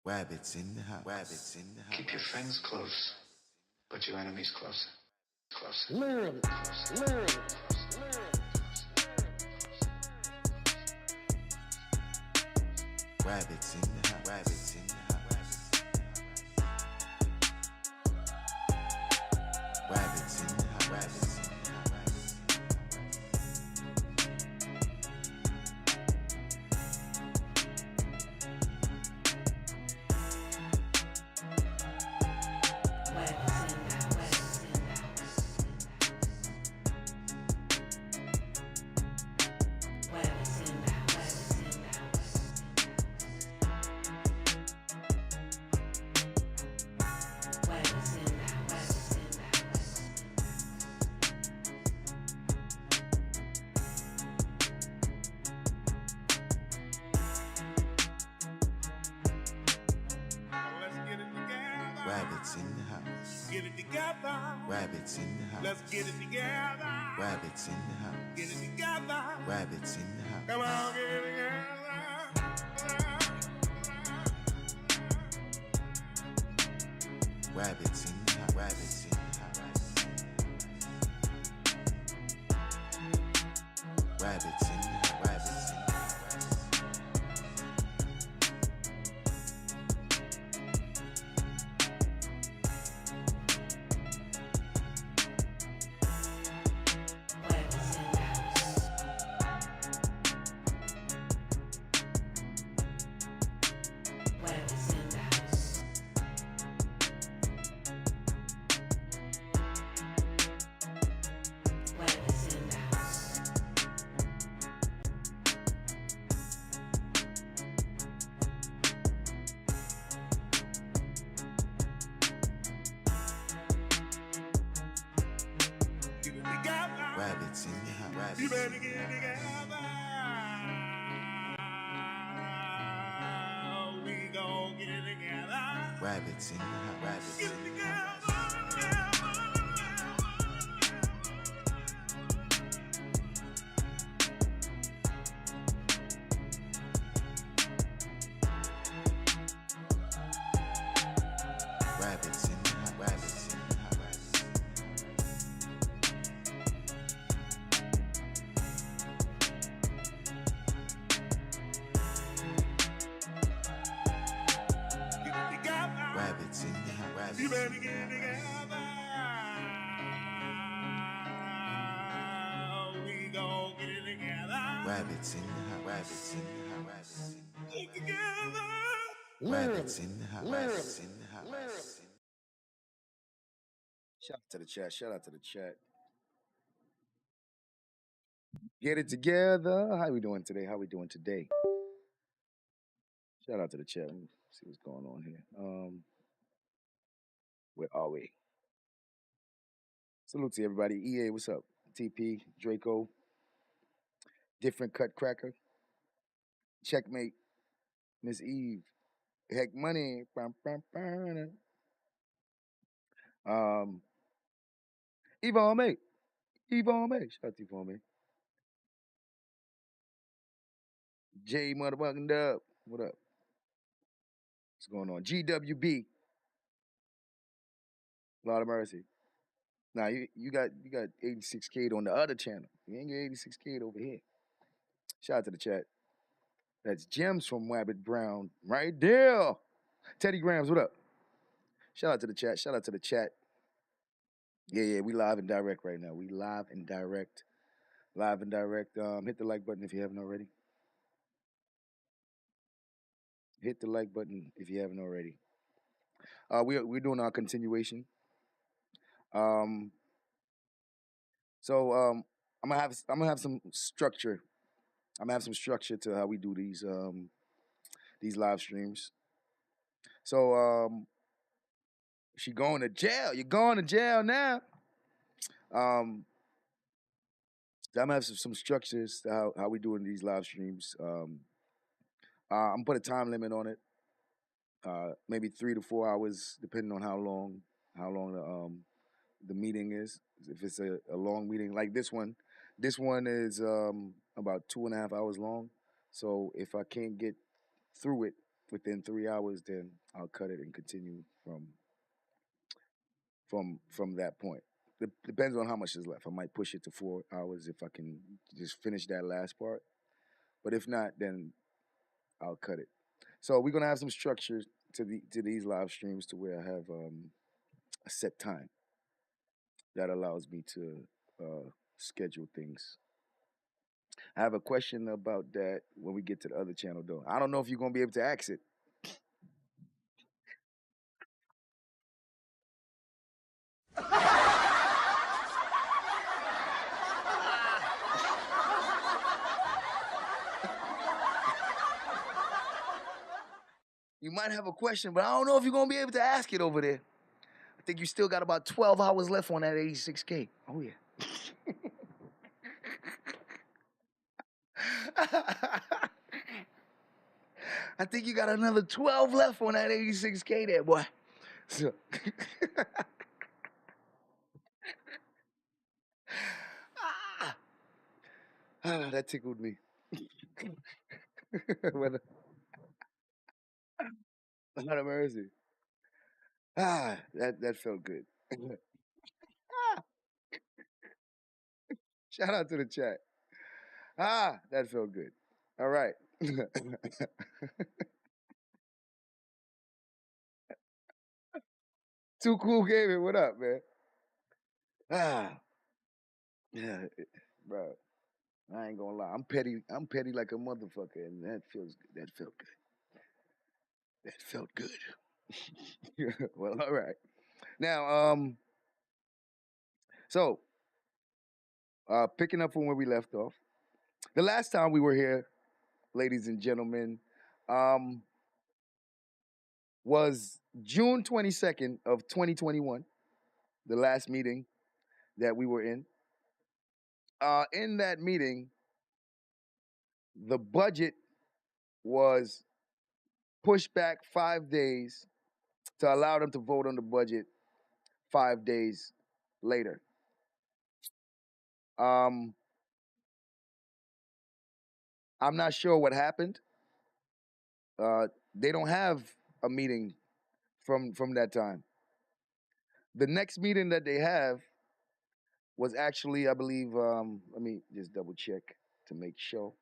Rabbits in the house. Rabbits in the house. Keep your friends close, but your enemies closer. Closer. Literally. Rabbits in the house. Rabbits in the house. Rabbits in the house. Rabbits in the house. Rabbits in the house. Get it together. Rabbits in the house. Let's get it together. Rabbits in the house. Get it together. Rabbits in the house. Come on, get it together. Rabbits in the house. Rabbits in the house. Rabbits in the house. Rabbits in the house. Get it together. Rabbits in the house. Rabbits You in better the get it house. together. We gon' get it together. Rabbits in the house. Rabbits Get in it the together. house. Rabbits in the house. Rabbits in the house. Get it together. Rabbits in the house. Rabbits You in better the get it house. together. We gon' get it together. Rabbits in the house. Rabbits in the house. Rabbits in the house. Get together. Rabbits in the house. Rabbits in the house. Rabbits in Shout out to the chat. Shout out to the chat. Get it together. How we doing today? How we doing today? Shout out to the chat. Let me see what's going on here. Where are we? Salute to everybody. EA, what's up? TP, Draco, Different Cut Cracker, Checkmate, Miss Eve, Heck Money. Bum, bum, bum. Yvonne May. Yvonne May. Shout out to Yvonne May. J motherfucking Dub. What up? What's going on? GWB. Lord of Mercy. Now you got 86K on the other channel. You ain't get 86K over here. Shout out to the chat. That's Gems from Wabbit Brown right there. Teddy Grams, what up? Shout out to the chat. Shout out to the chat. Yeah, we live and direct right now. We live and direct. Live and direct. Hit the like button if you haven't already. Hit the like button if you haven't already. We're doing our continuation. So I'm gonna have some structure. I'm gonna have some structure to how we do these live streams. So she going to jail. You're going to jail now. I'm gonna have some structures to how we doing these live streams. I'm gonna put a time limit on it. Maybe 3 to 4 hours, depending on how long the meeting is. If it's a long meeting like this one is about 2.5 hours long. So if I can't get through it within 3 hours, then I'll cut it and continue from that point. Depends on how much is left. I might push it to 4 hours if I can just finish that last part. But if not, then I'll cut it. So we're gonna have some structure to these live streams to where I have a set time that allows me to schedule things. I have a question about that when we get to the other channel, though. I don't know if you're gonna be able to ask it. You might have a question, but I don't know if you're gonna be able to ask it over there. I think you still got about 12 hours left on that 86K. Oh yeah. I think you got another 12 left on that 86K there, boy. So that tickled me. What a mercy. That felt good. Shout out to the chat. That felt good. All right. Too Cool Gaming, what up, man? Yeah, bro. I ain't gonna lie. I'm petty like a motherfucker, and that feels good. That felt good. That felt good. Well, all right. Now, so picking up from where we left off. The last time we were here, ladies and gentlemen, was June 22nd of 2021, the last meeting that we were in. In that meeting, the budget was pushed back 5 days to allow them to vote on the budget 5 days later. I'm not sure what happened. They don't have a meeting from that time. The next meeting that they have was actually, I believe, let me just double check to make sure.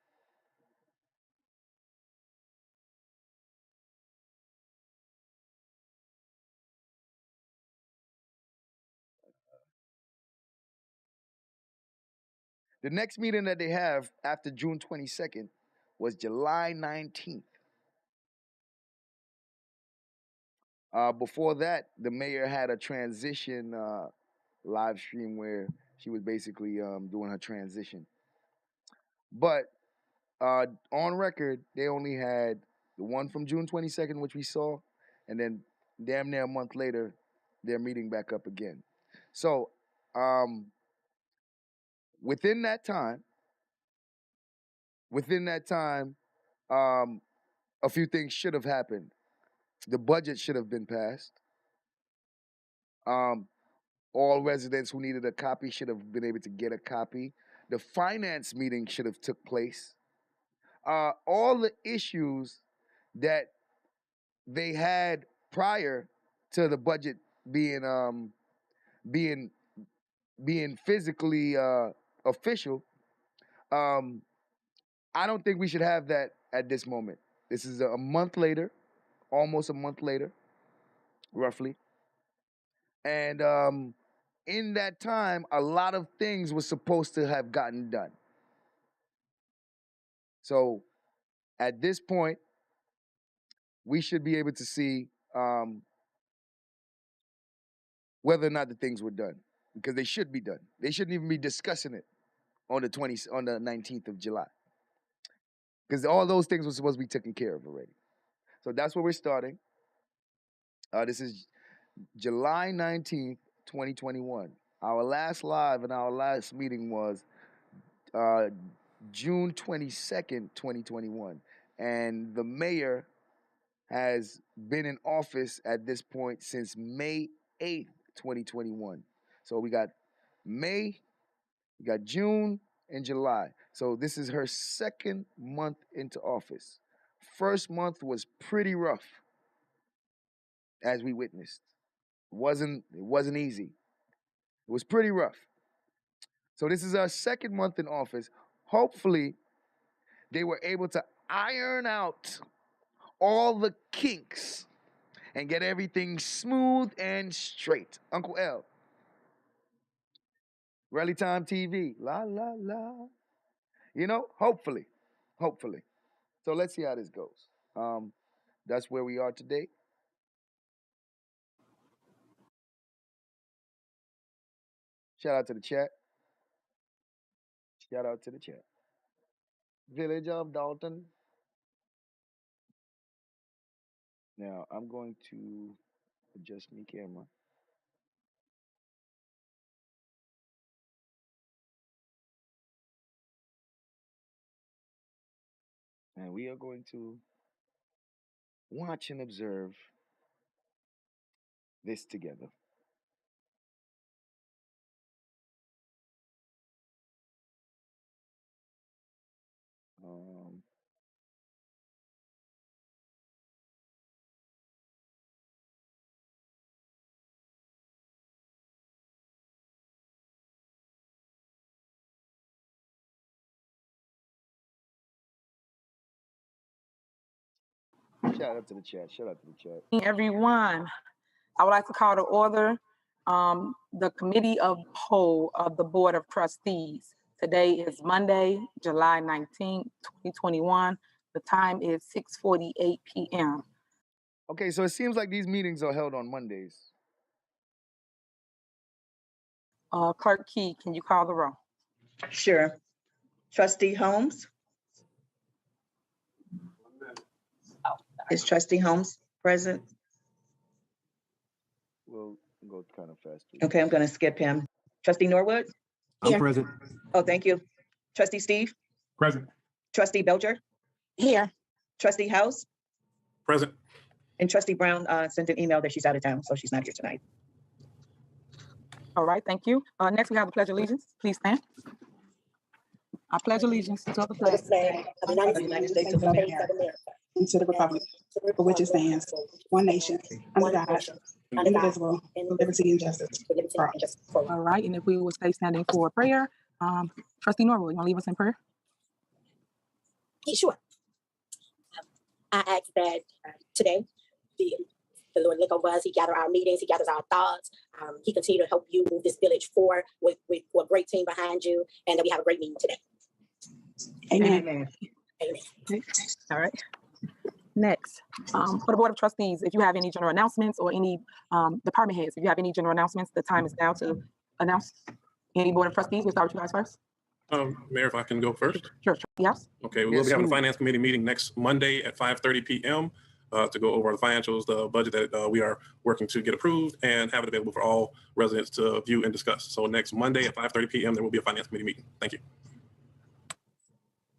The next meeting that they have after June 22nd was July 19th. Before that, the mayor had a transition live stream where she was basically doing her transition. But on record, they only had the one from June 22nd, which we saw, and then damn near a month later, they're meeting back up again. So within that time, a few things should have happened. The budget should have been passed. All residents who needed a copy should have been able to get a copy. The finance meeting should have took place. All the issues that they had prior to the budget being physically official. I don't think we should have that at this moment. This is a month later, almost a month later, roughly. And in that time, a lot of things were supposed to have gotten done. So at this point, we should be able to see whether or not the things were done, because they should be done. They shouldn't even be discussing it on the 19th of July, because all those things were supposed to be taken care of already. So that's where we're starting. This is July 19th, 2021. Our last live and our last meeting was June 22nd, 2021. And the mayor has been in office at this point since May 8th, 2021. So we got May, we got June, and July. So this is her second month into office. first month was pretty rough, as we witnessed. It wasn't easy. It was pretty rough. So this is our second month in office. Hopefully, they were able to iron out all the kinks and get everything smooth and straight. Uncle L. Rally Time TV. La, la, la. You know, hopefully. Hopefully. So let's see how this goes. That's where we are today. Shout out to the chat. Shout out to the chat. Village of Dolton. Now, I'm going to adjust my camera. And we are going to watch and observe this together. Um, Shout out to the chat. Shout out to the chat. Everyone, I would like to call to order the committee of the whole of the Board of Trustees. Today is Monday, July 19th, 2021. The time is 6:48 p.m. Okay, so it seems like these meetings are held on Mondays. Clerk Key, can you call the roll? Sure. Trustee Holmes? Is Trustee Holmes present? We'll go kind of fast. Okay, I'm going to skip him. Trustee Norwood? I'm present. Oh, thank you. Trustee Steve? Present. Trustee Belcher? Here. Trustee House? Present. And Trustee Brown sent an email that she's out of town, so she's not here tonight. All right, thank you. Next, we have the Pledge of Allegiance. Please stand. I pledge allegiance to the flag Of the United States of America. And to the republic for which it stands, one nation, under God, indivisible, with liberty and justice for all. All right, and if we will stay standing for prayer, Trustee Norwood, you want to leave us in prayer? Sure. I ask that today the Lord look over us. He gathers our meetings. He gathers our thoughts. He continue to help you move this village forward with a great team behind you, and that we have a great meeting today. Amen. Amen. All right. Next, for the Board of Trustees, if you have any general announcements or any department heads, if you have any general announcements, the time is now to announce. Any Board of Trustees, we'll start with you guys first. Mayor, if I can go first. Sure, yes. Okay, we will be having a Finance Committee meeting next Monday at 5:30 p.m. To go over the financials, the budget that we are working to get approved, and have it available for all residents to view and discuss. So next Monday at 5:30 p.m. there will be a Finance Committee meeting. Thank you.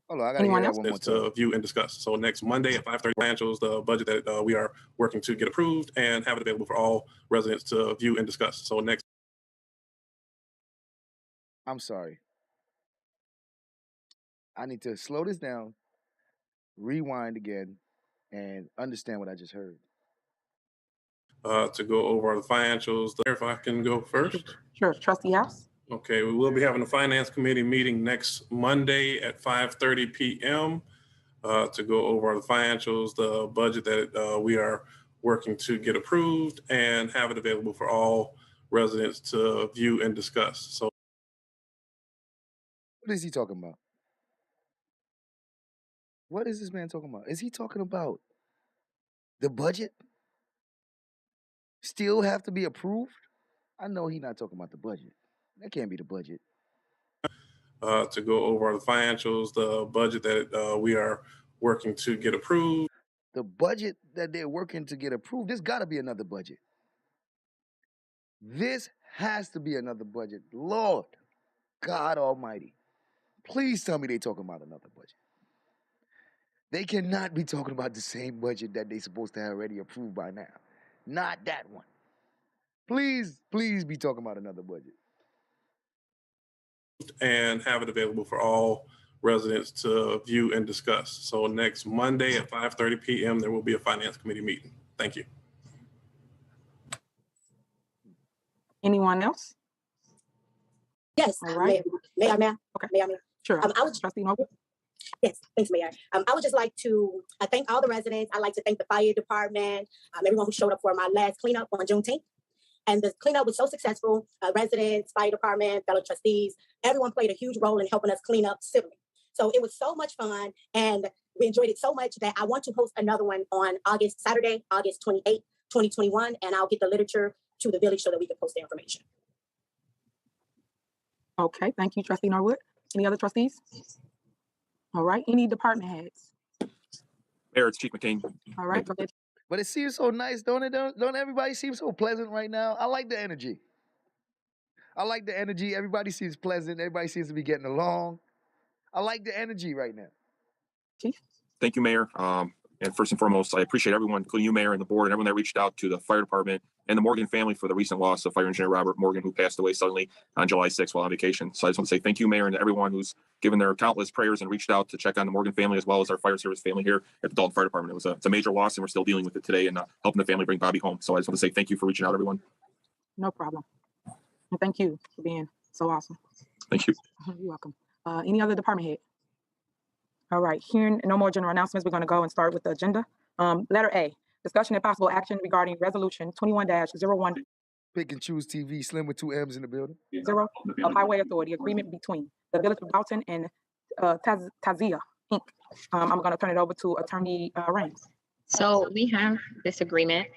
Hold on, I gotta hear that one more To time. view and discuss. So next Monday at 5:30 financials, the budget that we are working to get approved, and have it available for all residents to view and discuss. So next. I'm sorry. I need to slow this down, rewind again, and understand what I just heard. To go over the financials, if I can go first. Sure, Trustee House. Okay, we will be having a Finance Committee meeting next Monday at 5:30 p.m. To go over the financials, the budget that we are working to get approved, and have it available for all residents to view and discuss. So What is he talking about? What is this man talking about? Is he talking about the budget still have to be approved? I know he's not talking about the budget. That can't be the budget. to go over the financials, the budget that we are working to get approved. The budget that they're working to get approved, there's got to be another budget. This has to be another budget. Lord God Almighty, please tell me they're talking about another budget. They cannot be talking about the same budget that they're supposed to have already approved by now. Not that one. Please, please be talking about another budget. And have it available for all residents to view and discuss. So next Monday at 5:30 p.m., there will be a finance committee meeting. Thank you. Anyone else? Yes, All right. Mayor. Okay. Mayor. Sure. I would, Trustee Noble? yes, thanks, Mayor. I would just like to thank all the residents. I'd like to thank the fire department, everyone who showed up for my last cleanup on Juneteenth. And the cleanup was so successful. Residents, fire department, fellow trustees, everyone played a huge role in helping us clean up civilly. So it was so much fun, and we enjoyed it so much that I want to host another one on Saturday, August 28th, 2021, and I'll get the literature to the village so that we can post the information. Okay, thank you, Trustee Norwood. Any other trustees? All right, any department heads? Mayor, it's Chief McCain. All right, go ahead. But it seems so nice, don't it? Don't everybody seem so pleasant right now? I like the energy. Everybody seems pleasant. Everybody seems to be getting along. I like the energy right now. Chief? Thank you, Mayor. And first and foremost, I appreciate everyone, including you, Mayor, and the board, and everyone that reached out to the fire department and the Morgan family for the recent loss of Fire Engineer Robert Morgan, who passed away suddenly on July 6th while on vacation. So I just want to say thank you, Mayor, and everyone who's given their countless prayers and reached out to check on the Morgan family as well as our fire service family here at the Dolton Fire Department. It's a major loss, and we're still dealing with it today and helping the family bring Bobby home. So I just want to say thank you for reaching out, everyone. No problem. And thank you for being so awesome. Thank you. You're welcome. Any other department head? All right, hearing no more general announcements, we're going to go and start with the agenda. Letter A, discussion and possible action regarding resolution 21-01. Pick and choose TV, Slim with 2 M's in the building. Of Highway Authority agreement between the Village of Dolton and Tazia Inc. I'm going to turn it over to Attorney Raines. So we have this agreement.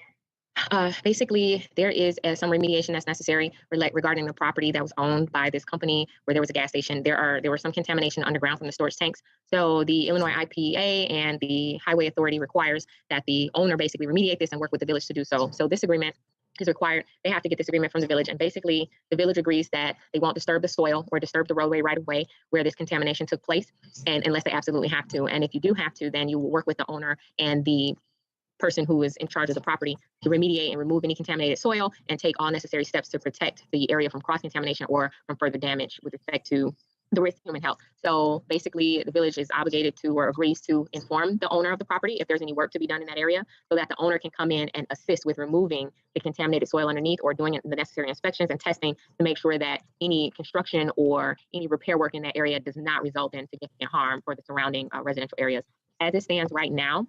Basically, there is some remediation that's necessary regarding the property that was owned by this company where there was a gas station. There was some contamination underground from the storage tanks. So the Illinois IPA and the Highway Authority requires that the owner basically remediate this and work with the village to do so. So this agreement is required. They have to get this agreement from the village. And basically, the village agrees that they won't disturb the soil or disturb the roadway right away where this contamination took place, and unless they absolutely have to. And if you do have to, then you will work with the owner and the person who is in charge of the property to remediate and remove any contaminated soil and take all necessary steps to protect the area from cross-contamination or from further damage with respect to the risk to human health. So basically, the village is obligated to or agrees to inform the owner of the property if there's any work to be done in that area so that the owner can come in and assist with removing the contaminated soil underneath or doing the necessary inspections and testing to make sure that any construction or any repair work in that area does not result in significant harm for the surrounding residential areas. As it stands right now,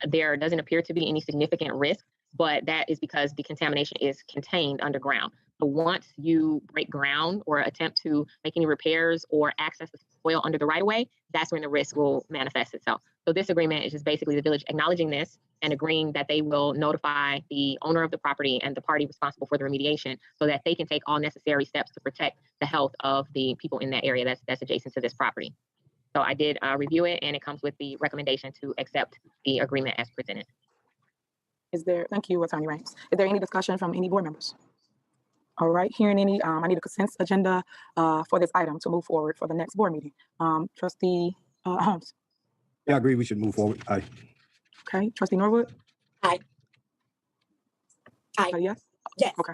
there doesn't appear to be any significant risk, but that is because the contamination is contained underground. So once you break ground or attempt to make any repairs or access the soil under the right of way, that's when the risk will manifest itself. So this agreement is just basically the village acknowledging this and agreeing that they will notify the owner of the property and the party responsible for the remediation so that they can take all necessary steps to protect the health of the people in that area that's adjacent to this property. So I did review it, and it comes with the recommendation to accept the agreement as presented. Thank you, Attorney Raines. Is there any discussion from any board members? All right, hearing any, I need a consent agenda for this item to move forward for the next board meeting. Trustee Holmes. Yeah, I agree. We should move forward. Aye. Okay, Trustee Norwood. Aye. Aye. Yes. Yes. Okay.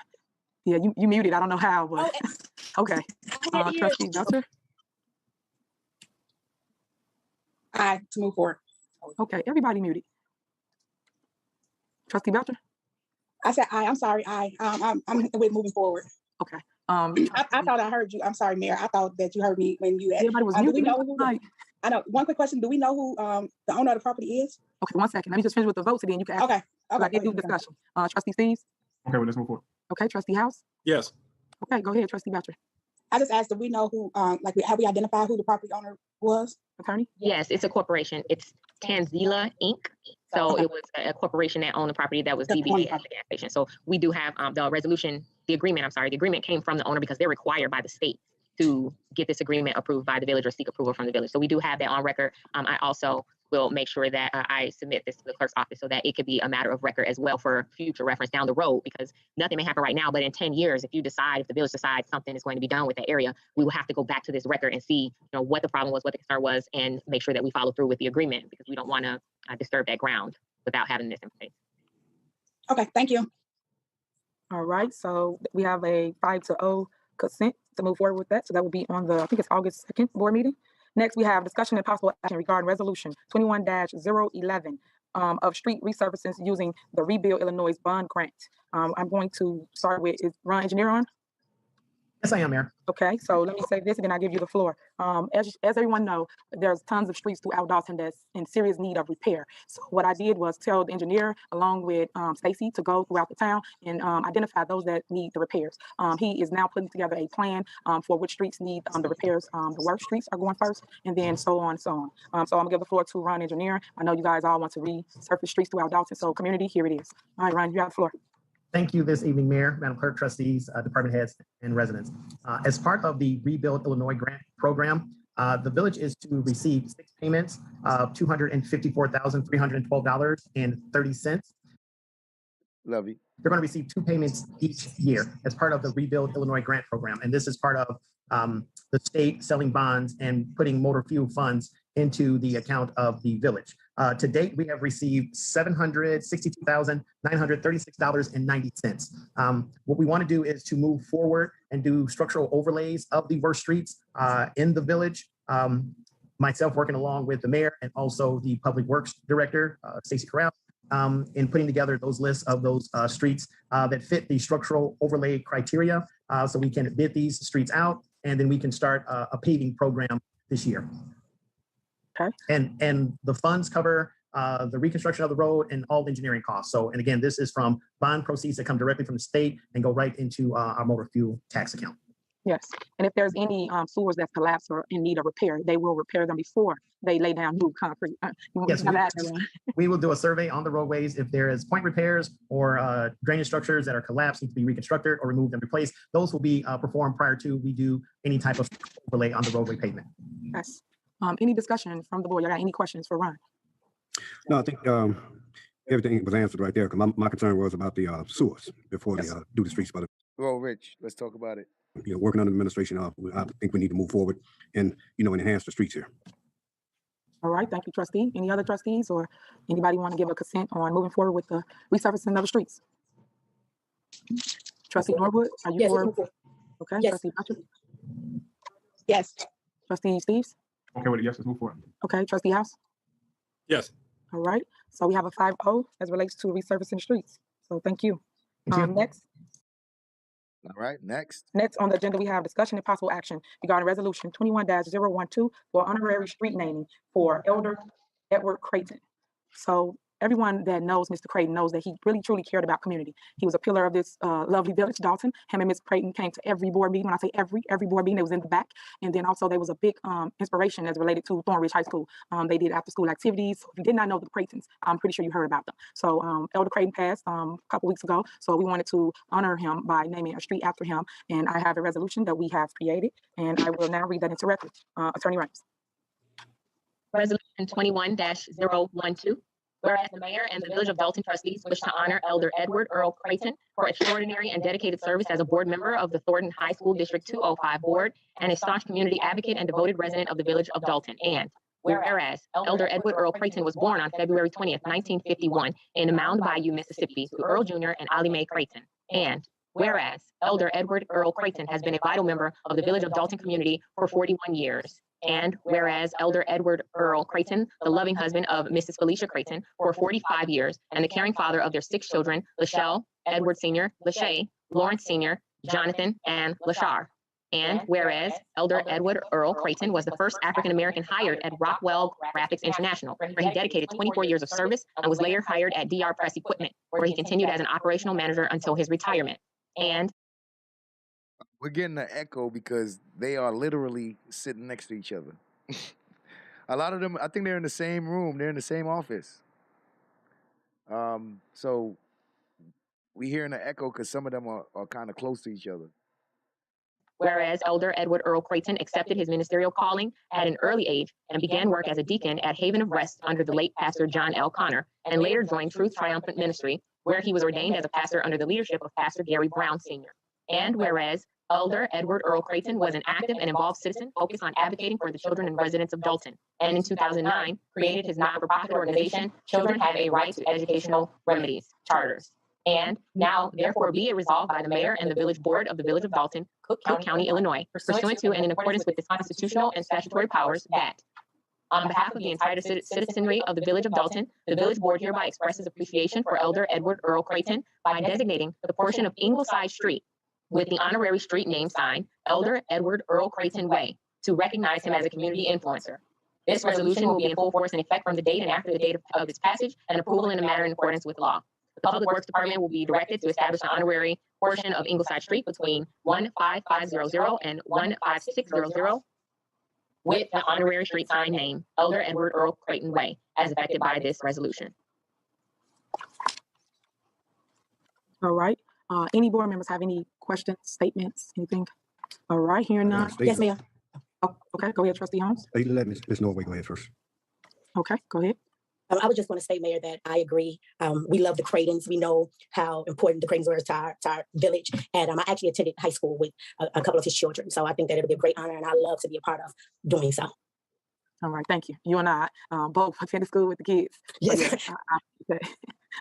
Yeah, you muted. I don't know how, but okay. Trustee Belcher. Aye, to move forward. Okay, everybody muted. Trustee Belcher. I said aye. I'm sorry. Aye. I'm with moving forward. Okay. I thought I heard you. I'm sorry, Mayor. I thought that you heard me when you asked. Everybody was muted. I know. One quick question. Do we know who the owner of the property is? Okay, 1 second. Let me just finish with the votes, and then you can ask. Okay. I did do discussion. Trustee Steves. Okay, well, let's move forward. Okay, Trustee House. Yes. Okay, go ahead, Trustee Belcher. I just asked, do we know who, have we identified who the property owner was? Attorney? Yes, it's a corporation. It's Tanzila Inc. So it was a corporation that owned the property that was DBA at the gas station. So we do have the agreement came from the owner because they're required by the state to get this agreement approved by the village or seek approval from the village. So we do have that on record. I also will make sure that I submit this to the clerk's office so that it could be a matter of record as well for future reference down the road, because nothing may happen right now, but in 10 years, if the village decides something is going to be done with that area, we will have to go back to this record and see, what the problem was, what the concern was, and make sure that we follow through with the agreement, because we don't want to disturb that ground without having this in place. Okay, thank you. All right, so we have a 5-0 consent to move forward with that. So that will be on I think it's August 2nd board meeting. Next, we have discussion and possible action regarding resolution 21-011 of street resurfacing using the Rebuild Illinois bond grant. I'm going to start with, is Ron Engineer on? Yes, I am, Mayor. Okay, so let me say this and then I'll give you the floor. As everyone know, there's tons of streets throughout Dolton that's in serious need of repair. So what I did was tell the engineer along with Stacy to go throughout the town and identify those that need the repairs. He is now putting together a plan for which streets need the repairs. The worst streets are going first and then so on and so on. So I'm gonna give the floor to Ron Engineer. I know you guys all want to resurface streets throughout Dolton, so community, here it is. All right, Ron, you have the floor. Thank you this evening, Mayor, Madam Clerk, trustees, department heads, and residents. As part of the Rebuild Illinois grant program, the village is to receive 6 payments of $254,312.30. Love you. They're going to receive 2 payments each year as part of the Rebuild Illinois grant program. And this is part of the state selling bonds and putting motor fuel funds into the account of the village. To date, we have received $762,936.90. What we want to do is to move forward and do structural overlays of the worst streets in the village. Myself working along with the mayor and also the public works director, Stacy Corral, in putting together those lists of those streets that fit the structural overlay criteria, so we can bid these streets out and then we can start a paving program this year. Okay. And the funds cover the reconstruction of the road and all engineering costs. So, and again, this is from bond proceeds that come directly from the state and go right into our motor fuel tax account. Yes, and if there's any sewers that collapse or in need of repair, they will repair them before they lay down new concrete. Yes, we will do a survey on the roadways. If there is point repairs or drainage structures that are collapsed, need to be reconstructed or removed and replaced, those will be performed prior to we do any type of overlay on the roadway pavement. Yes. Any discussion from the board? Y'all got any questions for Ron? No, I think everything was answered right there. Because my concern was about the sewers before they do the streets. But Well, Rich, let's talk about it. working under the administration, I think we need to move forward and enhance the streets here. All right, thank you, trustee. Any other trustees or anybody want to give a consent on moving forward with the resurfacing of the streets? Trustee Norwood, are you for? Okay, Yes. trustee Patrick, Yes. trustee Steves? Okay with it, yes, let's move forward. Okay, trustee House? Yes. All right, so we have a 5-0 as relates to resurfacing the streets. So thank you. Next All right, next. on the agenda, we have discussion and possible action regarding resolution 21-012 for honorary street naming for Elder Edward Creighton. So everyone that knows Mr. Creighton knows that he really truly cared about community. He was a pillar of this lovely village, Dolton. Him and Ms. Creighton came to every board meeting. When I say every board meeting, it was in the back. And then also there was a big inspiration as related to Thornridge High School. They did after school activities. So if you did not know the Creightons, I'm pretty sure you heard about them. So Elder Creighton passed a couple weeks ago. So we wanted to honor him by naming a street after him. And I have a resolution that we have created. And I will now read that into record. Attorney Rimes. Resolution 21-012. Whereas the mayor and the village of Dolton trustees wish to honor Elder Edward Earl Creighton for extraordinary and dedicated service as a board member of the Thornton High School District 205 board and a staunch community advocate and devoted resident of the village of Dolton. And whereas Elder Edward Earl Creighton was born on February 20th, 1951 in Mound Bayou, Mississippi to Earl Jr. and Ollie Mae Creighton. And whereas Elder Edward Earl Creighton has been a vital member of the village of Dolton community for 41 years. And whereas Elder Edward Earl Creighton, the loving husband of Mrs. Felicia Creighton for 45 years and the caring father of their 6 children, Lachelle, Edward Sr., Lachey, Lawrence Sr., Jonathan, and Lashar. And whereas Elder Edward Earl Creighton was the first African-American hired at Rockwell Graphics International, where he dedicated 24 years of service and was later hired at DR Press Equipment, where he continued as an operational manager until his retirement. And We're getting an echo because they are literally sitting next to each other. A lot of them, I think they're in the same room. They're in the same office. So we hearing an echo because some of them are kind of close to each other. whereas Elder Edward Earl Creighton accepted his ministerial calling at an early age and began work as a deacon at Haven of Rest under the late Pastor John L. Connor, and later joined Truth Triumphant Ministry, where he was ordained as a pastor under the leadership of Pastor Gary Brown Sr. And whereas Elder Edward Earl Creighton was an active and involved citizen focused on advocating for the children and residents of Dolton, and in 2009 created his not-for-profit organization, Children Have a Right to Educational Remedies, Charters. And now, therefore, be it resolved by the mayor and the village board of the village of Dolton, Cook County, Illinois, pursuant to and in accordance with its constitutional and statutory powers, that on behalf of the entire citizenry of the village of Dolton, the village board hereby expresses appreciation for Elder Edward Earl Creighton by designating the portion of Ingleside Street with the honorary street name sign, Elder Edward Earl Creighton Way, to recognize him as a community influencer. This resolution will be in full force and effect from the date and after the date of its passage and approval in a manner in accordance with law. The Public Works Department will be directed to establish an honorary portion of Ingleside Street between 15500 and 15600 with the honorary street sign name, Elder Edward Earl Creighton Way, as affected by this resolution. All right. Any board members have any questions, statements, anything? All right, here none. Yes, ma'am. Oh, okay, go ahead, Trustee Holmes. Let Ms. Norway go ahead first. Okay, go ahead. I was just going to say, Mayor, that I agree. We love the Creightons. We know how important the Creightons were to our village. And I actually attended high school with a couple of his children. So I think that it'll be a great honor, and I love to be a part of doing so. All right, thank you. You and I both attended school with the kids. Yes. Yeah,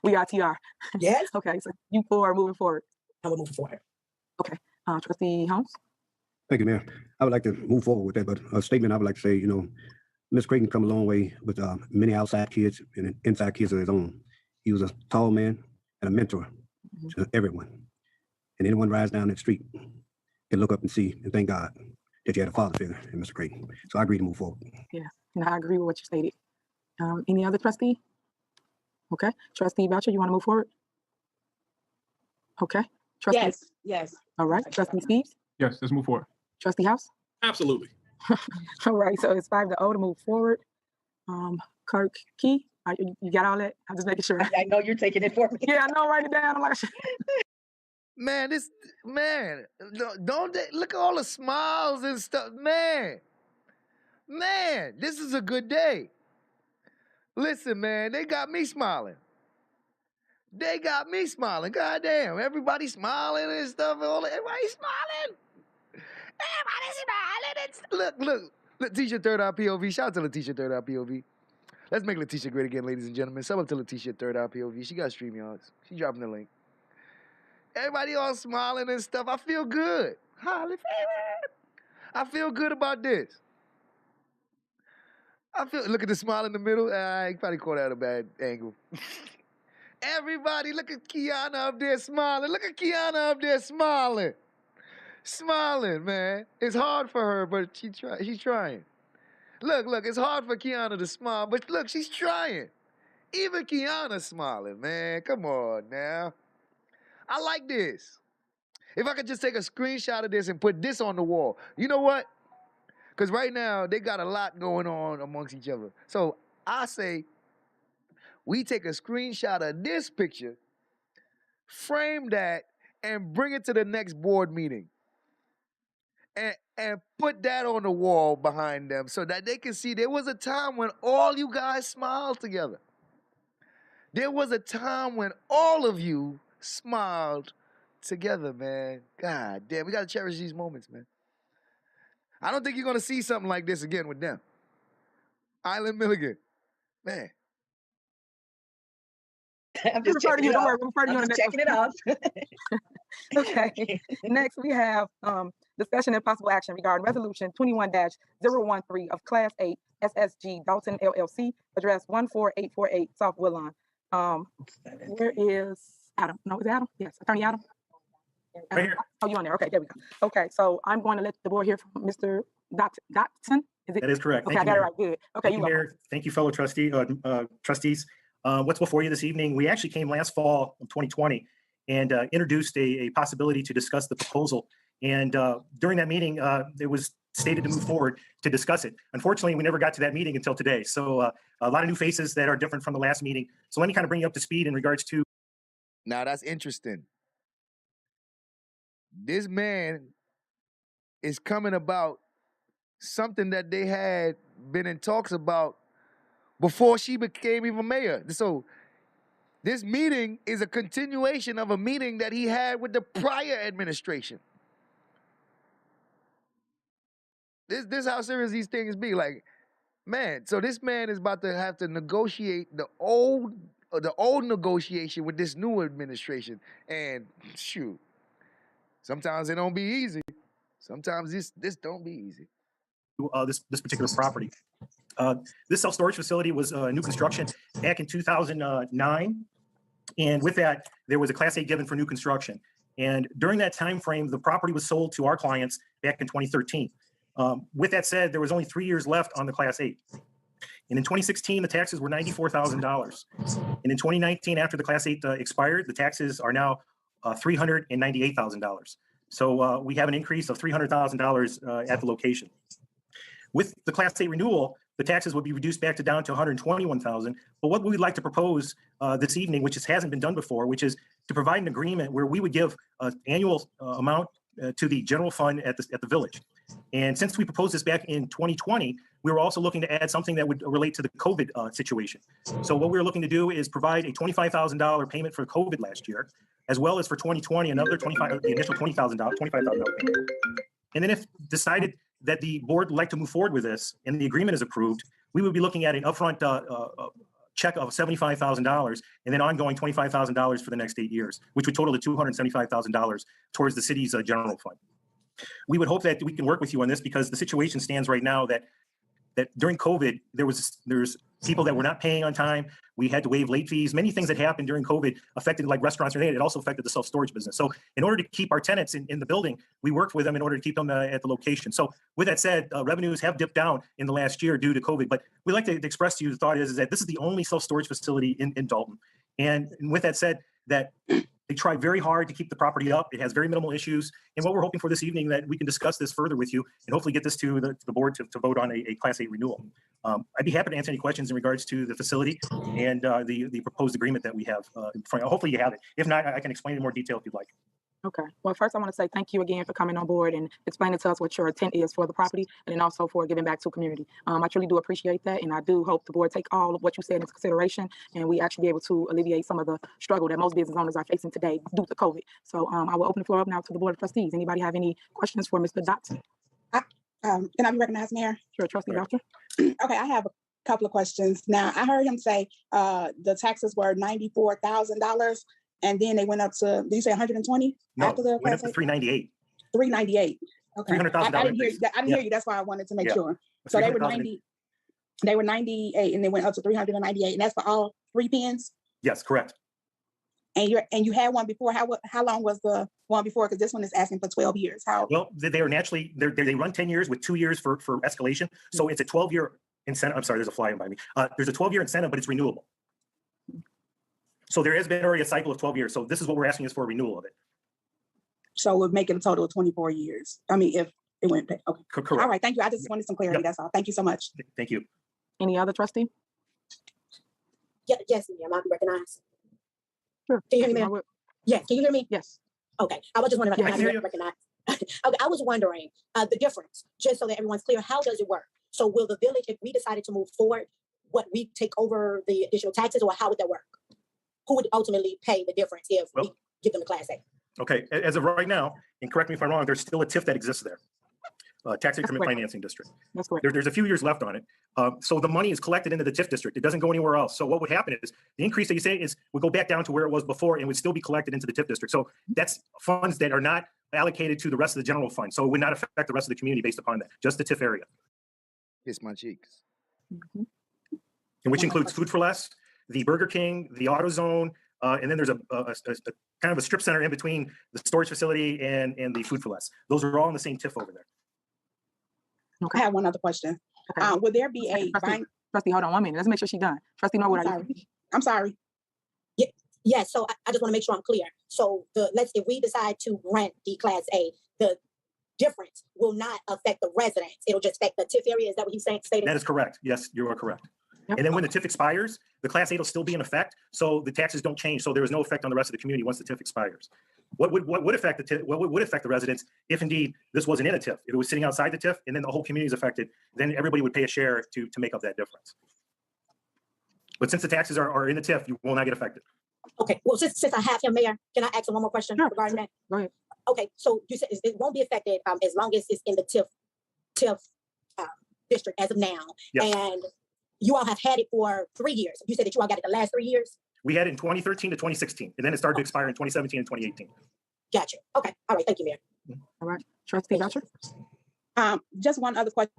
we are TR. Yes. Okay, so you four are moving forward. I'm moving forward. Okay, Trustee Holmes. Thank you, Mayor. I would like to move forward with that, but a statement I would like to say, Ms. Creighton come a long way with many outside kids and inside kids of his own. He was a tall man and a mentor to everyone. And anyone rides down that street can look up and see and thank God that you had a father figure in Mr. Creighton. So I agree to move forward. Yeah, and I agree with what you stated. Any other trustee? Okay, Trustee Boucher, you want to move forward? Okay. Trustee. Yes, yes. All right, Trustee Steves. Yes, let's move forward. Trustee House. Absolutely. All right, so it's 5-0 to move forward. Clerk Key, you got all that? I'm just making sure. I know you're taking it for me. Yeah, I know. Write it down. I'm like, don't they look at all the smiles and stuff, man, this is a good day. Listen, man, they got me smiling. God damn, everybody smiling and stuff. Everybody smiling. Look, Letitia, third eye POV. Shout out to Letitia, third eye POV. Let's make Letitia great again, ladies and gentlemen. Sub up to Letitia, third eye POV. She got StreamYards. She dropping the link. Everybody all smiling and stuff. I feel good. I feel good about this. Look at the smile in the middle. I probably caught that at a bad angle. Everybody, look at Kiana up there smiling. Look at Kiana up there smiling. Smiling, man. It's hard for her, but she's trying. Look, it's hard for Kiana to smile, but look, she's trying. Even Kiana's smiling, man. Come on now. I like this. If I could just take a screenshot of this and put this on the wall. You know what? Because right now, they got a lot going on amongst each other. So I say, we take a screenshot of this picture, frame that, and bring it to the next board meeting. And put that on the wall behind them so that they can see there was a time when all you guys smiled together. There was a time when all of you smiled together, man. God damn, we got to cherish these moments, man. I don't think you're going to see something like this again with them. Island Milligan, man. I'm just checking it off. I'm just checking it off. Okay. Next, we have discussion and possible action regarding Resolution 21-013 of Class 8 SSG Dolton LLC, address 14848 South Woodlawn. Where is Adam? No, is it Adam? Yes, Attorney Adam. Right here. Oh, you on there? Okay, there we go. Okay, so I'm going to let the board hear from Mr. Dotson. That is correct. Okay, Thank I got you, it right. Good. Okay, Thank you, Mayor. Thank you, fellow trustees. What's before you this evening? We actually came last fall of 2020 and introduced a possibility to discuss the proposal. And during that meeting, it was stated to move forward to discuss it. Unfortunately, we never got to that meeting until today. So a lot of new faces that are different from the last meeting. So let me kind of bring you up to speed in regards to. Now that's interesting. This man is coming about something that they had been in talks about before she became even mayor. So this meeting is a continuation of a meeting that he had with the prior administration. This how serious these things be. Like, man, so this man is about to have to negotiate the old the old negotiation with this new administration. And shoot, sometimes it don't be easy. Sometimes this don't be easy. This particular property. This self-storage facility was new construction back in 2009. And with that, there was a Class A given for new construction. And during that time frame, the property was sold to our clients back in 2013. With that said, there was only 3 years left on the Class 8. And in 2016, the taxes were $94,000. And in 2019, after the Class 8 expired, the taxes are now $398,000. So we have an increase of $300,000 at the location. With the Class 8 renewal, the taxes would be reduced back down to $121,000. But what we would like to propose this evening, which hasn't been done before, which is to provide an agreement where we would give an annual amount to the general fund at the village. And since we proposed this back in 2020, we were also looking to add something that would relate to the COVID situation. So what we were looking to do is provide a $25,000 payment for COVID last year, as well as for 2020, another the initial $25,000 payment. And then if decided that the board would like to move forward with this and the agreement is approved, we would be looking at an upfront check of $75,000 and then ongoing $25,000 for the next 8 years, which would total to $275,000 towards the city's general fund. We would hope that we can work with you on this because the situation stands right now that during COVID, there's people that were not paying on time. We had to waive late fees. Many things that happened during COVID affected like restaurants. It also affected the self-storage business. So in order to keep our tenants in the building, we worked with them in order to keep them at the location. So with that said, revenues have dipped down in the last year due to COVID. But we like to express to you the thought is that this is the only self-storage facility in Dolton. And with that said, that they try very hard to keep the property up. It has very minimal issues. And what we're hoping for this evening that we can discuss this further with you and hopefully get this to the board to vote on a Class 8 renewal. I'd be happy to answer any questions in regards to the facility and the proposed agreement that we have in front. Hopefully you have it. If not, I can explain in more detail if you'd like. Okay. Well, first I want to say thank you again for coming on board and explaining to us what your intent is for the property and then also for giving back to the community. I truly do appreciate that. And I do hope the board take all of what you said into consideration and we actually be able to alleviate some of the struggle that most business owners are facing today due to COVID. So I will open the floor up now to the Board of Trustees. Anybody have any questions for Mr. Dotson? Can I be recognized, Mayor? Sure, Trustee Doctor. Okay, I have a couple of questions. Now, I heard him say the taxes were $94,000. And then they went up to, did you say 120? No, after the went up to 398. 398. Okay. $300,000. I didn't hear you. That's why I wanted to make sure. So they were 98 and they went up to 398. And that's for all 3 pens? Yes, correct. And you had one before. How long was the one before? Because this one is asking for 12 years. How? Well, they are naturally, they run 10 years with 2 years for escalation. So it's a 12-year incentive. I'm sorry, there's a fly in by me. There's a 12-year incentive, but it's renewable. So there has been already a cycle of 12 years. So this is what we're asking is for a renewal of it. So we'll make it a total of 24 years. I mean, if it went, okay. Correct. All right, thank you. I just wanted some clarity. Yep. That's all. Thank you so much. Thank you. Any other trustee? Yeah, yes, ma'am, I'll be recognized. Sure. Can you hear me, ma'am? Yeah, can you hear me? Yes. Okay, I was just wondering if Yeah, I can recognize. Okay, I was wondering the difference, just so that everyone's clear, how does it work? So will the village, if we decided to move forward, we take over the additional taxes, or how would that work? Who would ultimately pay the difference if we give them a Class A? Okay, as of right now, and correct me if I'm wrong, there's still a TIF that exists there. Tax Increment Financing District. That's correct. There's a few years left on it. So the money is collected into the TIF district. It doesn't go anywhere else. So what would happen is the increase that you say would go back down to where it was before and would still be collected into the TIF district. So that's funds that are not allocated to the rest of the general fund. So it would not affect the rest of the community based upon that, just the TIF area. Kiss my cheeks. And which includes Food for Less, the Burger King, the AutoZone, and then there's a kind of a strip center in between the storage facility and the Food for Less. Those are all in the same TIF over there. Okay. I have one other question. Okay. Would there be a bank? Trustee, hold on 1 minute. Let's make sure she's done. Trustee Norwood, I'm sorry. Yeah, so I just want to make sure I'm clear. So if we decide to rent the Class A, the difference will not affect the residents. It'll just affect the TIF area. Is that what he's stating? That is correct. Yes, you are correct. Yep. And then when the TIF expires, the Class 8 will still be in effect. So the taxes don't change. So there is no effect on the rest of the community once the TIF expires. What would affect the TIF, what would affect the residents if indeed this wasn't in a TIF? If it was sitting outside the TIF and then the whole community is affected, then everybody would pay a share to make up that difference. But since the taxes are in the TIF, you will not get affected. Okay, well, since I have him, Mayor, can I ask him one more question regarding that? Go ahead. Okay, so you said it won't be affected as long as it's in the TIF district as of now. Yes. And you all have had it for 3 years. You said that you all got it the last 3 years? We had it in 2013 to 2016, and then it started to expire in 2017 and 2018. Gotcha. Okay. All right. Thank you, Mayor. All right, Trustee Belcher? Just one other question.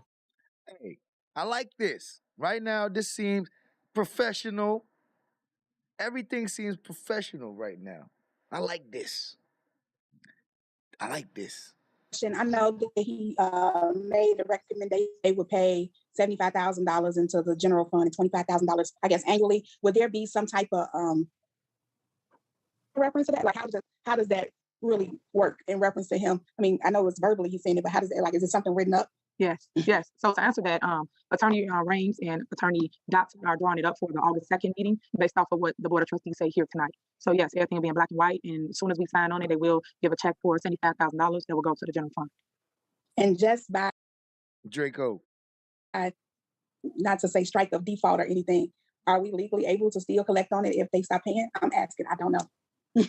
Hey, I like this. Right now, this seems professional. Everything seems professional right now. I like this. I like this. I know that he made a recommendation they would pay $75,000 into the general fund and $25,000, I guess, annually. Would there be some type of reference to that? Like, how does that really work in reference to him? I mean, I know it's verbally he's saying it, but how does it, like, is it something written up? Yes, yes. So to answer that, Attorney Raines and Attorney Dotson are drawing it up for the August 2nd meeting based off of what the Board of Trustees say here tonight. So yes, everything will be in black and white, and as soon as we sign on it, they will give a check for $75,000 that will go to the general fund. And just by, Draco, not to say strike of default or anything, are we legally able to still collect on it if they stop paying? I'm asking, I don't know.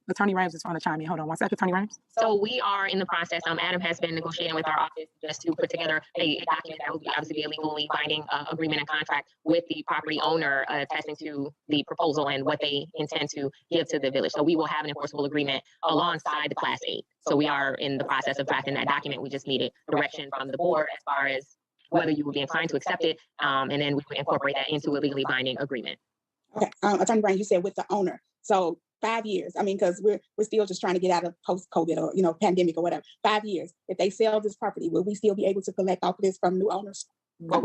Attorney Raines is trying to chime in. Hold on one second, Attorney Raines. So we are in the process. Adam has been negotiating with our office just to put together a document that will be obviously a legally binding agreement and contract with the property owner attesting to the proposal and what they intend to give to the village. So we will have an enforceable agreement alongside the Class 8. So we are in the process of drafting that document. We just needed direction from the board as far as whether you would be inclined to accept it, and then we would incorporate that into a legally binding agreement. Okay, Attorney Brown, you said with the owner. So 5 years. I mean, because we're still just trying to get out of post-COVID or pandemic or whatever. 5 years. If they sell this property, will we still be able to collect off of this from new owners? Well,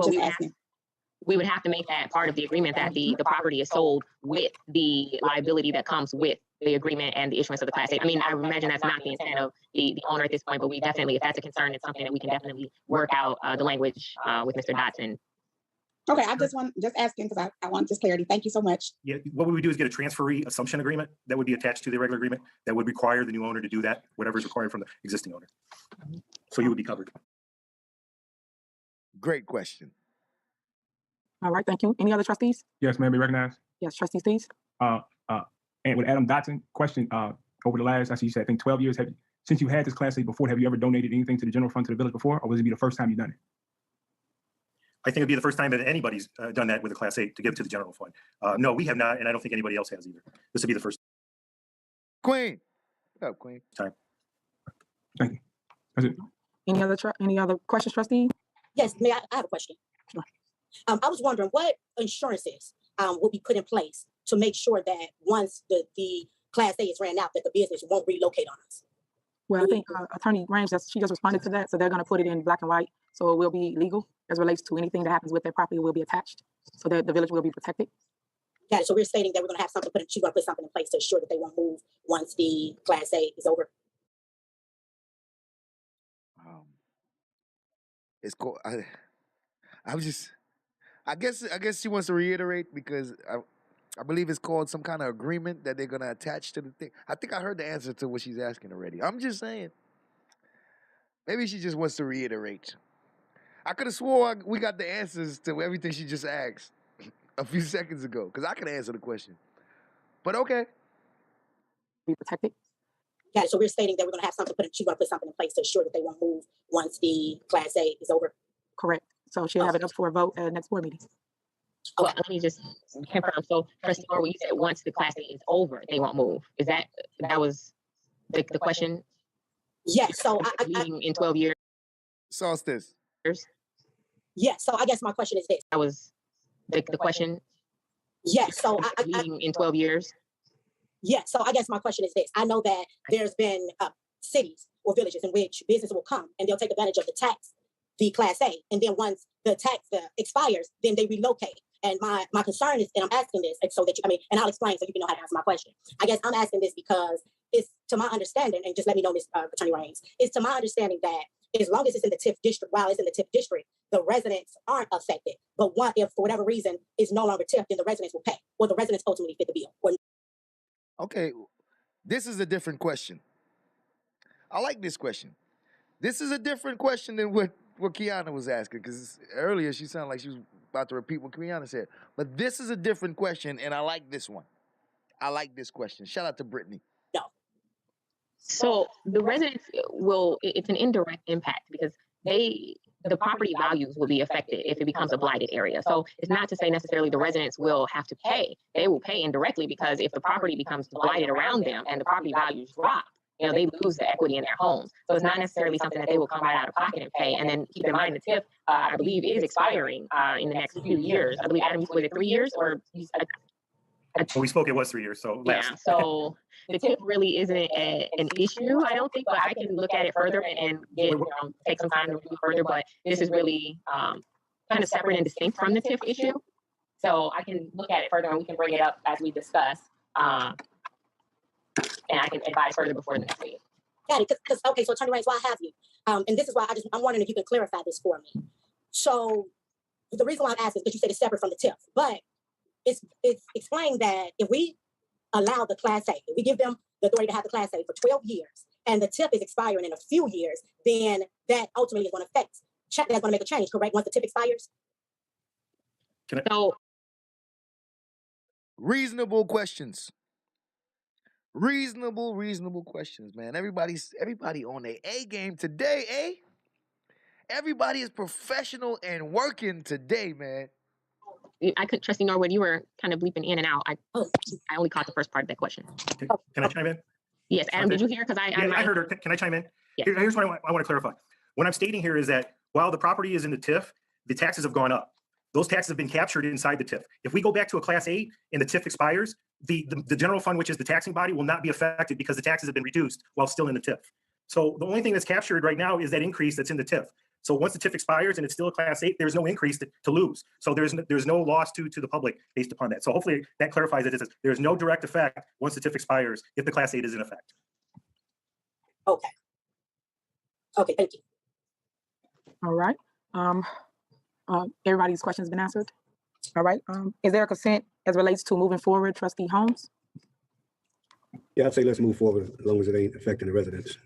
we would have to make that part of the agreement that the property is sold with the liability that comes with the agreement and the issuance of the Class 8. I mean, I imagine that's not the intent of the owner at this point, but we definitely, if that's a concern, it's something that we can definitely work out the language with Mr. Dotson. Okay, I just asking because I want this clarity. Thank you so much. Yeah, what we would do is get a transferee assumption agreement that would be attached to the regular agreement that would require the new owner to do that, whatever is required from the existing owner. So you would be covered. Great question. All right, thank you. Any other trustees? Yes, may I be recognized? Yes, Trustee Steves. And with Adam Dotson, question, over the last, I see you said, I think 12 years, since you had this Class 8 before, have you ever donated anything to the general fund to the village before, or was it be the first time you've done it? I think it'd be the first time that anybody's done that with a Class 8 to give to the general fund. No, we have not, and I don't think anybody else has either. This would be the first. Queen. What's up, Queen? Time. Thank you. That's it. Any other questions, trustee? Yes, Mayor, I have a question. Sure. I was wondering what insurances will be put in place to make sure that once the Class A is ran out, that the business won't relocate on us. Well, I think Attorney Raines, she just responded to that, so they're going to put it in black and white, so it will be legal as relates to anything that happens with their property will be attached, so that the village will be protected. Yeah, so we're stating that we're going to have something she's going to put something in place to ensure that they won't move once the Class A is over. It's cool. I guess she wants to reiterate because I believe it's called some kind of agreement that they're going to attach to the thing. I think I heard the answer to what she's asking already. I'm just saying. Maybe she just wants to reiterate. I could have swore we got the answers to everything she just asked a few seconds ago because I could answer the question. But okay. Be protected. Yeah, so we're stating that we're going to have something she's going to put something in place to ensure that they won't move once the Class A is over. Correct. So she'll have it up for a vote at the next board meeting. Well, let me just confirm. So, Trustee Moore, when you said once the Class A is over, they won't move. Is that was the question? Yes. So leaving in 12 years. Solstice. Yes. So I guess my question is this. That was the question. Yes. So leaving in 12 years. Yes. So I guess my question is this. I know that there's been cities or villages in which business will come and they'll take advantage of the Class A. And then once the tax expires, then they relocate. And my concern is, and I'm asking this so that and I'll explain so you can know how to answer my question. I guess I'm asking this because it's to my understanding, and just let me know, Ms. Attorney Raines, it's to my understanding that as long as it's in the TIF district, while it's in the TIF district, the residents aren't affected. But if for whatever reason it's no longer TIF, then the residents will pay, or the residents ultimately fit the bill. Okay, this is a different question. I like this question. This is a different question than what Kiana was asking, because earlier she sounded like she was about to repeat what Kiana said. But this is a different question, and I like this one. I like this question. Shout out to Brittany. No. So the residents it's an indirect impact because they the property values will be affected if it becomes a blighted area. So it's not to say necessarily the residents will have to pay. They will pay indirectly because if the property becomes blighted around them and the property values drop, they lose the equity in their homes. So it's not necessarily something that they will come right out of pocket and pay. And then keep in mind, the TIF, I believe, is expiring in the next few years. I believe, Adam, was it 3 years or? Well, we spoke, it was 3 years, so Yeah, last. so the TIF really isn't an issue, I don't think, but I can look at it further and get, take some time to review further, but this is really kind of separate and distinct from the TIF issue. So I can look at it further and we can bring it up as we discuss. And I can advise further before the next meeting. Got it. Okay, so Attorney Raines, why I have you? And this is why I'm wondering if you can clarify this for me. So the reason why I'm asking is because you said it's separate from the TIF, but it's explained that if we allow the Class A, if we give them the authority to have the Class A for 12 years, and the TIF is expiring in a few years, then that ultimately is going to affect, that's going to make a change, correct, once the TIF expires? So reasonable questions. Reasonable questions, man. Everybody on their A game today, eh? Everybody is professional and working today, man. I couldn't, Trustee Norwood, you were kind of bleeping in and out. I only caught the first part of that question. Can I chime in? Yes, Adam, did you hear? Because I heard her. Can I chime in? Yes. Here's what I want to clarify. What I'm stating here is that while the property is in the TIF, the taxes have gone up. Those taxes have been captured inside the TIF. If we go back to a Class 8 and the TIF expires, the general fund, which is the taxing body, will not be affected because the taxes have been reduced while still in the TIF. So the only thing that's captured right now is that increase that's in the TIF. So once the TIF expires and it's still a Class 8, there's no increase to lose. So there's no loss to the public based upon that. So hopefully that clarifies it. There's no direct effect once the TIF expires if the Class 8 is in effect. Okay. Okay, thank you. All right. Everybody's questions been answered. All right. Is there a consent as relates to moving forward, Trustee Holmes? Yeah, I'd say let's move forward as long as it ain't affecting the residents.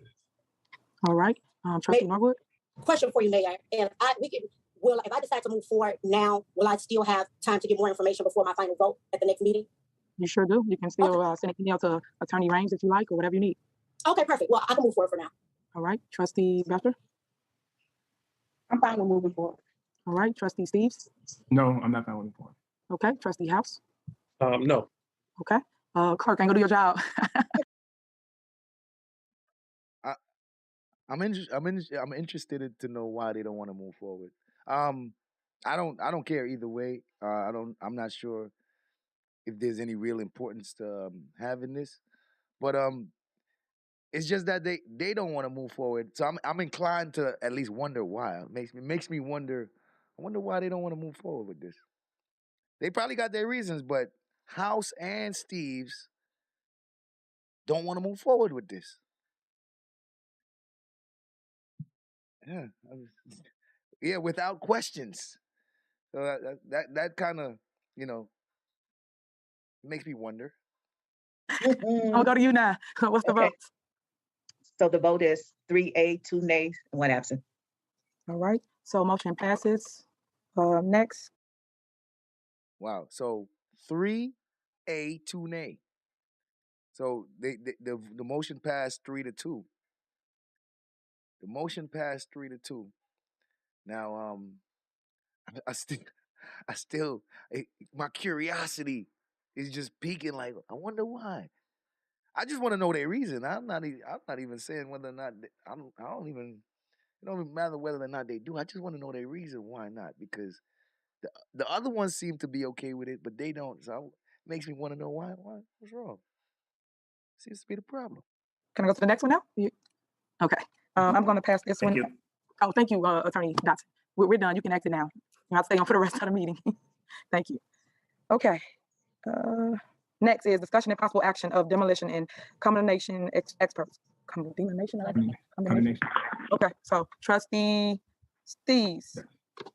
All right. Trustee Norwood? Question for you, Mayor. If I decide to move forward now, will I still have time to get more information before my final vote at the next meeting? You sure do. You can still send an email to Attorney Raines if you like, or whatever you need. Okay, perfect. Well, I can move forward for now. All right. Trustee Belcher? I'm fine with moving forward. All right. Trustee Steves? No, I'm not fine moving forward. Okay. Trustee House? No. Okay. Clerk, ain't gonna do your job. I'm interested to know why they don't want to move forward. I don't care either way. I'm not sure if there's any real importance to having this, but it's just that they don't want to move forward. So I'm inclined to at least wonder why. It makes me wonder. I wonder why they don't want to move forward with this. They probably got their reasons, but House and Steves don't want to move forward with this. Yeah, without questions. So that kind of, makes me wonder. I'll go to you now. What's the vote? So the vote is 3A, 2 nays, and 1 absent. All right. So motion passes. Next. Wow. So 3A, 2 nay. So the motion passed 3-2. The motion passed 3-2. Now, I still, my curiosity is just piquing. Like, I wonder why. I just want to know their reason. I'm not even saying whether or not I don't even. It don't even matter whether or not they do. I just want to know their reason why not. Because the other ones seem to be okay with it, but they don't. So it makes me want to know why. What's wrong? Seems to be the problem. Can I go to the next one now? Okay. I'm going to pass this one. You. Oh, thank you, Attorney Dotson. We're done. You can exit now. I'll stay on for the rest of the meeting. Thank you. Okay. Next is discussion and possible action of demolition and condemnation experts. Condemnation? Condemnation. Okay. So, Trustee Steves.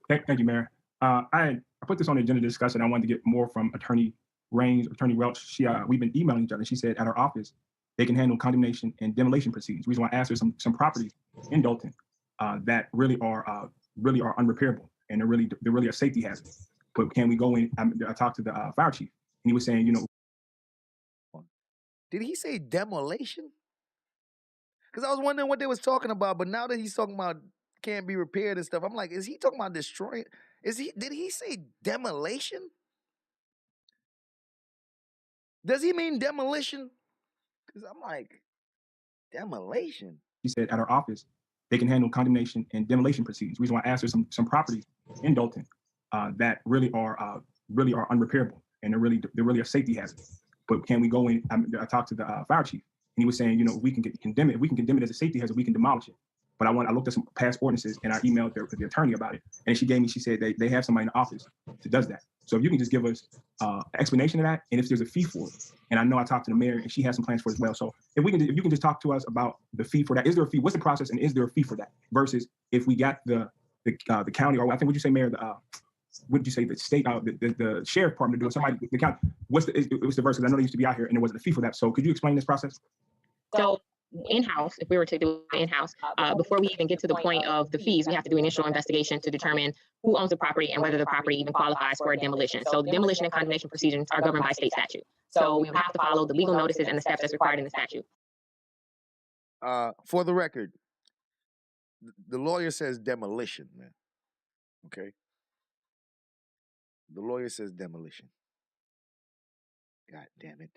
Thank you, Mayor. I put this on the agenda discussion. I wanted to get more from Attorney Raines, Attorney Welch. We've been emailing each other. She said at her office, they can handle condemnation and demolition proceedings. The reason why I asked her some properties in Dolton that really are unrepairable and they're really a safety hazard. But can we go in? I talked to the fire chief and he was saying, Did he say demolition? Because I was wondering what they was talking about, but now that he's talking about can't be repaired and stuff. I'm like, is he talking about destroying? Did he say demolition? Does he mean demolition? Because I'm like, demolition. She said at her office, they can handle condemnation and demolition proceedings. The reason why I asked her some properties in Dolton that really are unrepairable and they're really a safety hazard. But can we go in? I talked to the fire chief, and he was saying, we can condemn it. If we can condemn it as a safety hazard, we can demolish it. But I looked at some past ordinances and I emailed the attorney about it, and she said they have somebody in the office that does that. So if you can just give us explanation of that, and if there's a fee for it. And I know I talked to the mayor, and she has some plans for it as well. So if you can just talk to us about the fee for that. Is there a fee? What's the process, and is there a fee for that? Versus if we got the county, or I think, would you say, Mayor, what did you say, the state, the sheriff department to do it, somebody, the county, what's the verse? Because I know they used to be out here and there wasn't a fee for that. So could you explain this process? So in-house, if we were to do in-house, before we even get to the point of the fees, we have to do initial investigation to determine who owns the property and whether the property even qualifies for a demolition. So the demolition and condemnation proceedings are governed by state statute. So we have to follow the legal notices and the steps that's required in the statute. For the record, the lawyer says demolition, man. Okay? The lawyer says demolition. God damn it.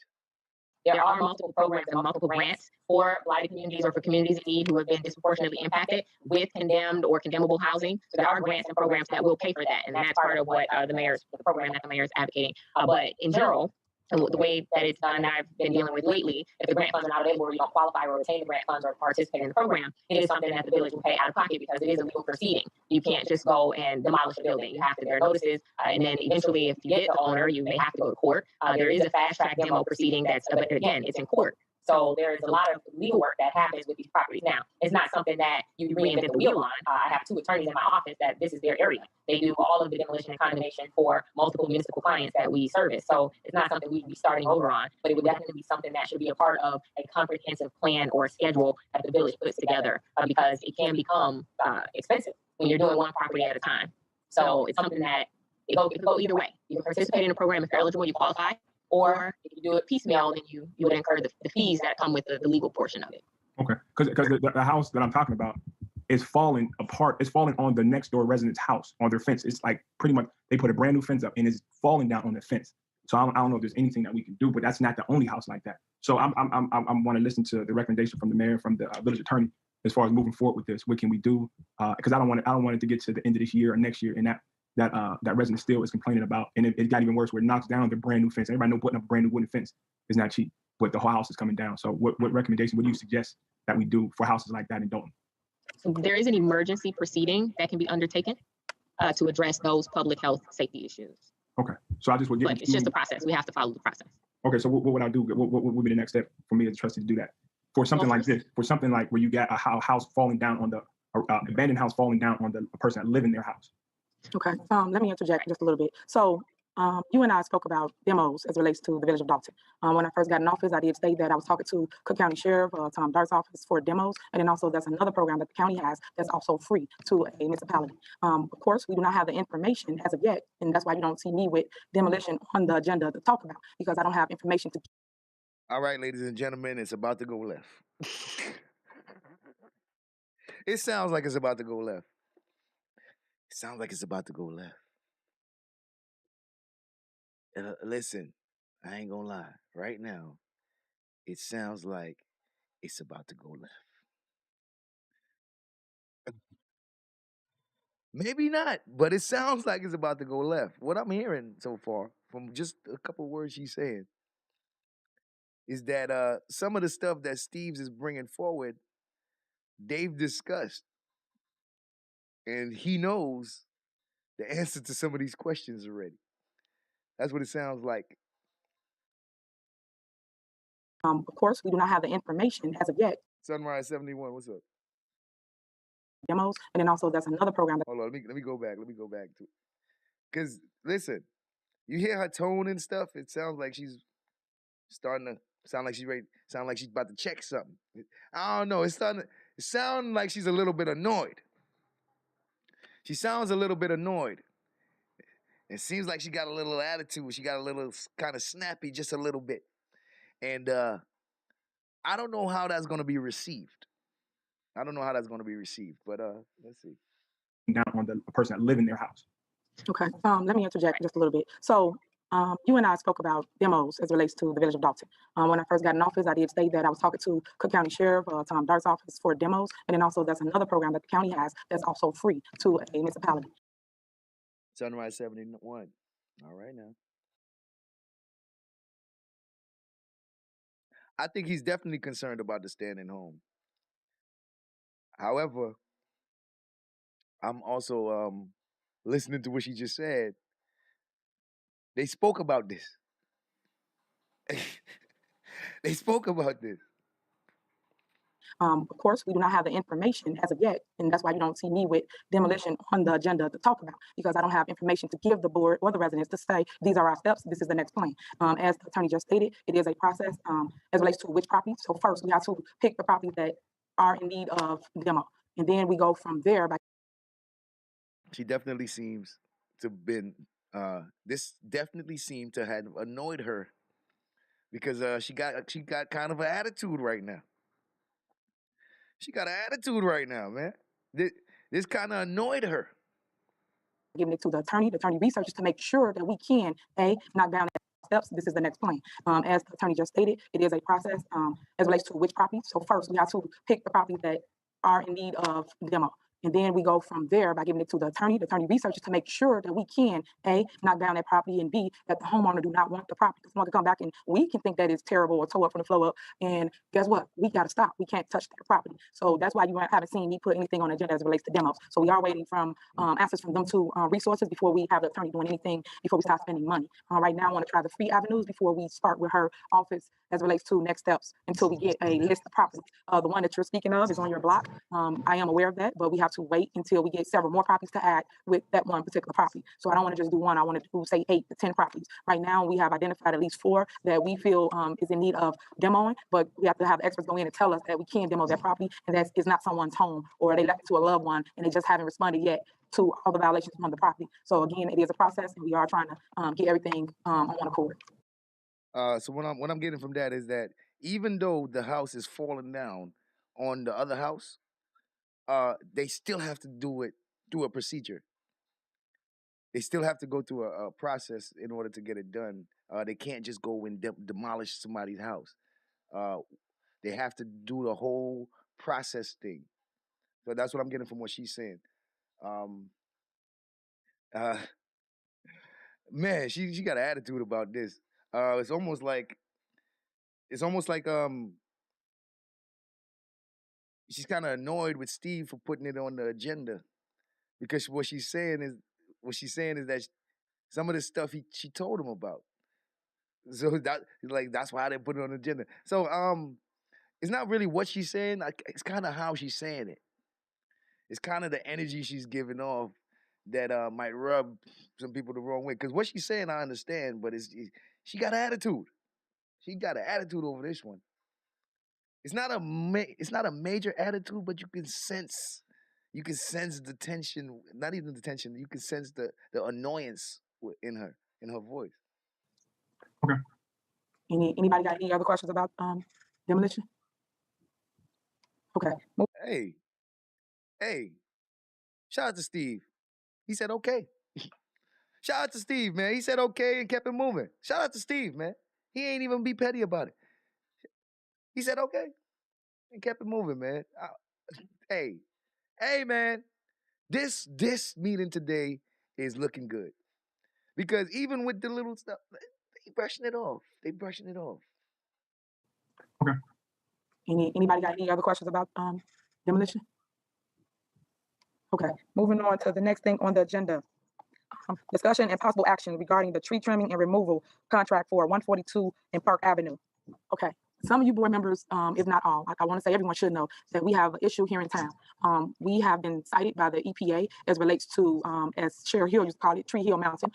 There are multiple programs and multiple grants for blighted communities or for communities in need who have been disproportionately impacted with condemned or condemnable housing. So there are grants and programs that will pay for that. And that's part of what the program that the mayor is advocating. But in general, the way that it's done, that I've been dealing with lately, if the grant funds are not available or you don't qualify or retain the grant funds or participate in the program, it is something that the village will pay out of pocket because it is a legal proceeding. You can't just go and demolish a building. You have to bear notices, and then eventually, if you get the owner, you may have to go to court. There is a fast track demo proceeding but again, it's in court. So there's a lot of legal work that happens with these properties. Now, it's not something that you reinvent the wheel on. I have 2 attorneys in my office that this is their area. They do all of the demolition and condemnation for multiple municipal clients that we service. So it's not something we'd be starting over on, but it would definitely be something that should be a part of a comprehensive plan or schedule that the village puts together because it can become expensive when you're doing one property at a time. So it's something that it can go either way. You can participate in a program if you're eligible, you qualify. Or if you do it piecemeal, then you would incur the fees that come with the legal portion of it. Okay, because the house that I'm talking about is falling apart. It's falling on the next door resident's house, on their fence. It's like pretty much they put a brand new fence up and it's falling down on the fence. So I don't know if there's anything that we can do, but that's not the only house like that. So I want to listen to the recommendation from the mayor, from the village attorney, as far as moving forward with this. What can we do? Because I don't want it to get to the end of this year or next year and that resident still is complaining about, and it got even worse where it knocks down the brand new fence. Everybody knows putting up a brand new wooden fence is not cheap, but the whole house is coming down. So what recommendation would you suggest that we do for houses like that in Dolton? So there is an emergency proceeding that can be undertaken to address those public health safety issues. Okay, so I just would get. But it's just a process. We have to follow the process. Okay, so what would I do? What would be the next step for me as a trustee to do that? For something like this, for something like where you got a house falling down on the abandoned house falling down on the person that live in their house. Okay, let me interject just a little bit. So you and I spoke about demos as it relates to the village of Dolton. When I first got in office, I did state that I was talking to Cook County Sheriff Tom Dart's office for demos. And then also there's another program that the county has that's also free to a municipality. Of course, we do not have the information as of yet. And that's why you don't see me with demolition on the agenda to talk about, because I don't have information to. All right, ladies and gentlemen, it's about to go left. It sounds like it's about to go left. It sounds like it's about to go left. And, listen, I ain't gonna lie. Right now, it sounds like it's about to go left. Maybe not, but it sounds like it's about to go left. What I'm hearing so far from just a couple words she's saying is that some of the stuff that Steves is bringing forward, they've discussed. And he knows the answer to some of these questions already. That's what it sounds like. Of course, we do not have the information as of yet. Sunrise 71, what's up? Demos, and then also there's another program. Hold on, let me go back. Let me go back to it. Because, listen, you hear her tone and stuff, it sounds like she's starting to sound like she's ready, sound like she's about to check something. I don't know, it's starting to sound like she's a little bit annoyed. She sounds a little bit annoyed. It seems like she got a little attitude. She got a little kind of snappy, just a little bit. And I don't know how that's going to be received. I don't know how that's going to be received, but let's see. Down on the person that live in their house. Okay, let me interject just a little bit. So you and I spoke about demos as it relates to the village of Dolton. When I first got in office, I did state that I was talking to Cook County Sheriff Tom Dart's office for demos, and then also that's another program that the county has that's also free to a municipality. Sunrise 71. All right now. I think he's definitely concerned about the standing home. However, I'm also listening to what she just said. They spoke about this. They spoke about this. Of course, we do not have the information as of yet, and that's why you don't see me with demolition on the agenda to talk about, because I don't have information to give the board or the residents to say, these are our steps, this is the next plan. As the attorney just stated, it is a process as relates to which property. So first, we have to pick the properties that are in need of demo, and then we go from there. She definitely seems to been, this definitely seemed to have annoyed her because she got kind of an attitude right now. She got an attitude right now, man. This kind of annoyed her. Giving it to the attorney researchers to make sure that we can, knock down steps. This is the next plan. As the attorney just stated, it is a process as relates to which property. So first, we have to pick the properties that are in need of demo. And then we go from there by giving it to the attorney researchers to make sure that we can, knock down that property, and B, that the homeowner do not want the property. Someone can come back and we can think that it's terrible or tore up from the flow up. And guess what? We got to stop. We can't touch that property. So that's why you haven't seen me put anything on the agenda as it relates to demos. So we are waiting from answers from them two resources before we have the attorney doing anything, before we start spending money. Right now, I want to try the free avenues before we start with her office as it relates to next steps until we get a list of properties. The one that you're speaking of is on your block. I am aware of that, but we have to wait until we get several more properties to add with that one particular property. So I don't want to just do one. I want to do, say, 8 to 10 properties. Right now, we have identified at least 4 that we feel is in need of demoing, but we have to have experts go in and tell us that we can demo that property and that is not someone's home, or they left it to a loved one and they just haven't responded yet to all the violations on the property. So again, it is a process, and we are trying to get everything on one accord. So what I'm getting from that is that even though the house is falling down on the other house, they still have to do it through a procedure. They still have to go through a process in order to get it done. They can't just go and demolish somebody's house. They have to do the whole process thing. So that's what I'm getting from what she's saying. Man, she got an attitude about this. It's almost like she's kind of annoyed with Steve for putting it on the agenda, because what she's saying is that some of the stuff she told him about. So that's why they put it on the agenda. So it's not really what she's saying. It's kind of how she's saying it. It's kind of the energy she's giving off that might rub some people the wrong way. Because what she's saying, I understand, but she got an attitude. She got an attitude over this one. It's not a major attitude, but you can sense the tension. Not even the tension. You can sense the annoyance in her voice. Okay. Anybody got any other questions about demolition? Okay. Hey, shout out to Steve. He said okay. Shout out to Steve, man. He said okay and kept it moving. Shout out to Steve, man. He ain't even be petty about it. He said okay and kept it moving, man. Hey, man. This meeting today is looking good, because even with the little stuff, they brushing it off. Okay. Anybody got any other questions about demolition? Okay. Moving on to the next thing on the agenda. Discussion and possible action regarding the tree trimming and removal contract for 142 in Park Avenue. Okay. Some of you board members, if not all, I want to say everyone should know that we have an issue here in town. We have been cited by the EPA as relates to, as Chair Hill used to call it, Tree Hill Mountain.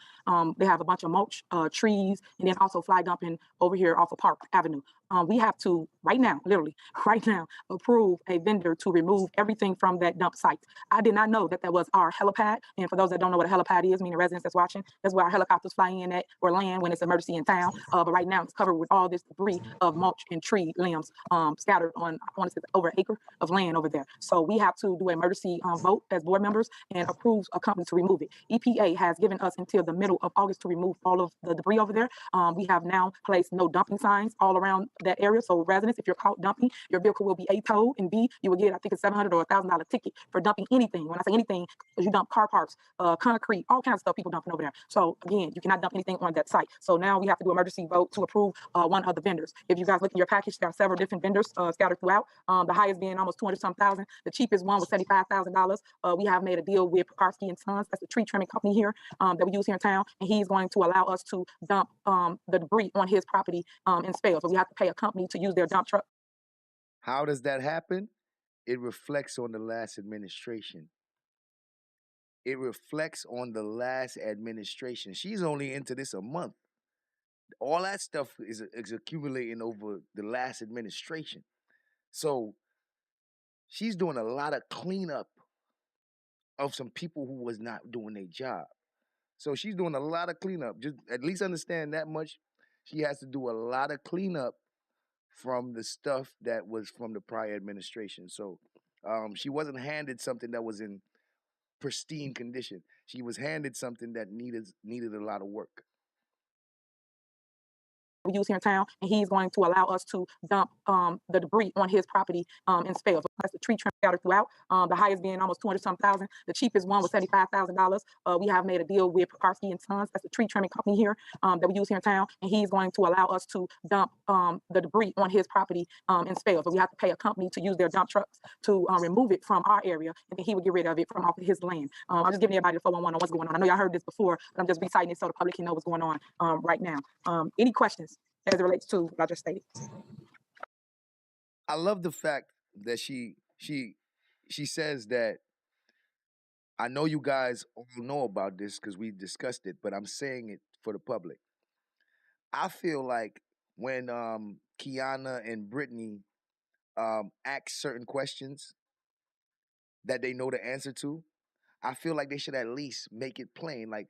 They have a bunch of mulch, trees, and then also fly dumping over here off of Park Avenue. We have to right now, literally right now, approve a vendor to remove everything from that dump site. I did not know that that was our helipad. And for those that don't know what a helipad is, meaning residents that's watching, that's where our helicopters fly in at or land when it's emergency in town. But right now it's covered with all this debris of mulch and tree limbs scattered on, I want to say, over an acre of land over there. So we have to do an emergency vote as board members and approve a company to remove it. EPA has given us until the middle of August to remove all of the debris over there. We have now placed no dumping signs all around that area. So residents, if you're caught dumping, your vehicle will be A, towed, and B, you will get, I think it's $700 or $1,000 ticket for dumping anything. When I say anything, because you dump car parts, concrete, all kinds of stuff people dumping over there. So again, you cannot dump anything on that site. So now we have to do emergency vote to approve one of the vendors. If you guys look in your package, there are several different vendors scattered throughout. The highest being almost 200-some thousand. The cheapest one was $75,000. We have made a deal with Prakarsky and Sons. That's the tree trimming company here that we use here in town, and he's going to allow us to dump the debris on his property in spales. So we have to pay a company to use their dump truck. How does that happen? It reflects on the last administration. It reflects on the last administration. She's only into this a month. All that stuff is accumulating over the last administration. So she's doing a lot of cleanup of some people who was not doing their job. So she's doing a lot of cleanup. Just at least understand that much. She has to do a lot of cleanup from the stuff that was from the prior administration. So she wasn't handed something that was in pristine condition. She was handed something that needed a lot of work. We use here in town, and he's going to allow us to dump the debris on his property in spales. So that's the tree trim scattered throughout. The highest being almost 200-some thousand. The cheapest one was $75,000. We have made a deal with Prakarsky and Sons. That's the tree trimming company here that we use here in town, and he's going to allow us to dump the debris on his property in spales. So we have to pay a company to use their dump trucks to remove it from our area, and then he would get rid of it from off of his land. I'm just giving everybody the 411 on what's going on. I know y'all heard this before, but I'm just reciting it so the public can know what's going on right now. Any questions as it relates to what I just stated? I love the fact that she says that, I know you guys all know about this because we discussed it, but I'm saying it for the public. I feel like when Kiana and Brittany ask certain questions that they know the answer to, I feel like they should at least make it plain, like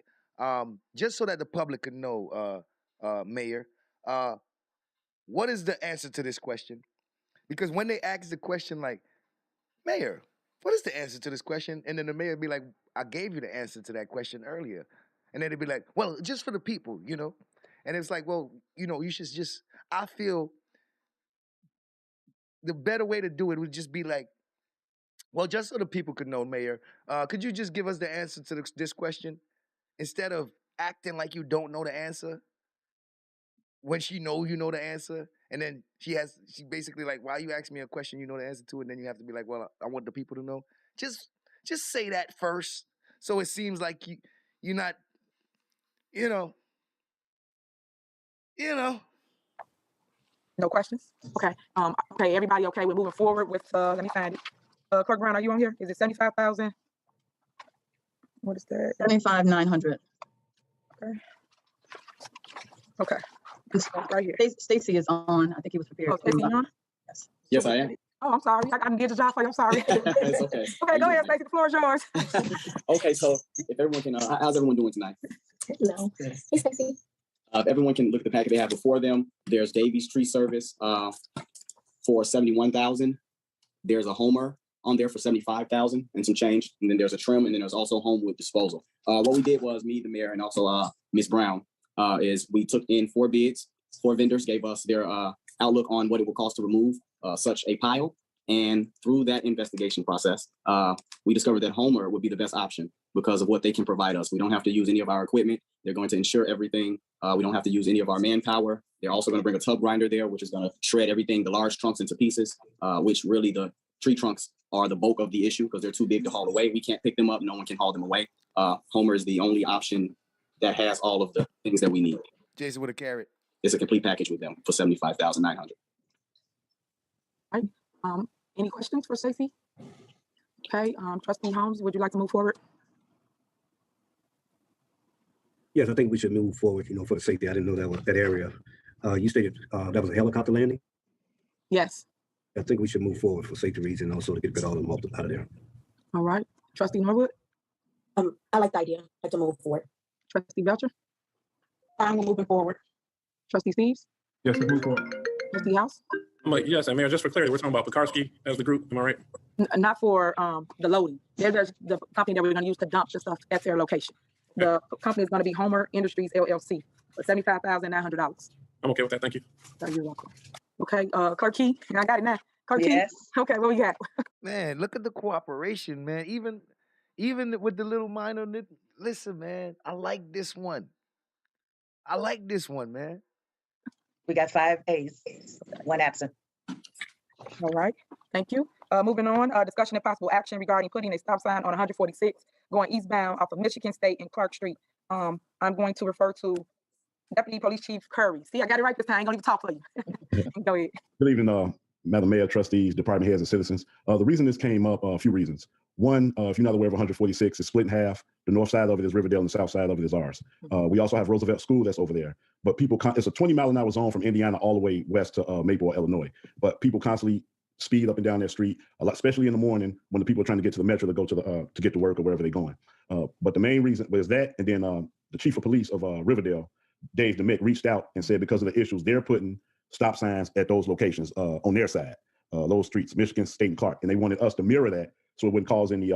just so that the public could know, Mayor, what is the answer to this question? Because when they ask the question like, Mayor, what is the answer to this question? And then the mayor would be like, I gave you the answer to that question earlier. And then they'd be like, well, just for the people, you know? And it's like, well, you know, you should just, I feel the better way to do it would just be like, well, just so the people could know, Mayor, could you just give us the answer to this question? Instead of acting like you don't know the answer, when she know you know the answer, and then she basically like, why you ask me a question you know the answer to, and then you have to be like, well, I want the people to know. Just say that first, so it seems like you're not, you know. No questions? Okay. Okay, everybody okay, we're moving forward with, let me find it. Clerk Brown, are you on here? Is it 75,000? What is that? 75,900. Okay. Okay. Right here. Stacy is on. I think he was prepared. Oh, Stacy, you on? Yes. Yes, I am. Oh, I'm sorry. I did the job for you. I'm sorry. It's okay. Okay, go ahead, Stacy. The floor is yours. Okay, so if everyone can, how's everyone doing tonight? Hello. Hey, Stacey. If everyone can look at the packet they have before them, there's Davies Tree Service for $71,000. There's a Homer on there for $75,000 and some change, and then there's a trim, and then there's also Homewood Disposal. What we did was, me, the mayor, and also Ms. Brown, is we took in 4 bids. 4 vendors gave us their outlook on what it would cost to remove such a pile. And through that investigation process, we discovered that Homer would be the best option because of what they can provide us. We don't have to use any of our equipment. They're going to insure everything. We don't have to use any of our manpower. They're also going to bring a tub grinder there, which is going to shred everything, the large trunks into pieces, which really the tree trunks are the bulk of the issue because they're too big to haul away. We can't pick them up. No one can haul them away. Homer is the only option that has all of the things that we need. Jason with a carrot. It's a complete package with them for $75,900. Right. Any questions for Stacey? Okay, Trustee Holmes, would you like to move forward? Yes, I think we should move forward, for the safety. I didn't know that was that area. You stated that was a helicopter landing? Yes. I think we should move forward for safety reasons, also to get rid of all of them out of there. All right. Trustee Norwood, I like the idea. I'd like to move forward. Trustee Belcher, I'm moving forward. Trustee Steves, Yes, let's move forward. Trustee House. I'm like, yes, and Mayor, just for clarity, we're talking about Pekarsky as the group, am I right? Not for the loading. There's the company that we're going to use to dump the stuff at their location. The company is going to be Homer Industries LLC for $75,900. I'm okay with that, thank you. You're welcome. Okay, Clerk Key, and I got it now. Clerk Yes. Key. Okay, what we got? Man, look at the cooperation, man. Even with the little minor, listen, man, I like this one. I like this one, man. We got 5 A's, 1 absent. All right, thank you. Moving on, discussion and possible action regarding putting a stop sign on 146 going eastbound off of Michigan State and Clark Street. I'm going to refer to Deputy Police Chief Curry. See, I got it right this time. I ain't gonna even talk for you. Go ahead. Good evening, Madam Mayor, trustees, department heads, and citizens. The reason this came up, a few reasons. One, if you're not aware of 146, it's split in half. The north side of it is Riverdale and the south side of it is ours. We also have Roosevelt School that's over there. But people, it's a 20-mile-an-hour zone from Indiana all the way west to Maple, Illinois. But people constantly speed up and down that street, a lot, especially in the morning when the people are trying to get to the metro to go to the to get to work or wherever they're going. But the main reason was that, and then the chief of police of Riverdale, Dave DeMick, reached out and said because of the issues, they're putting stop signs at those locations on their side, those streets, Michigan State and Clark, and they wanted us to mirror that so it wouldn't cause any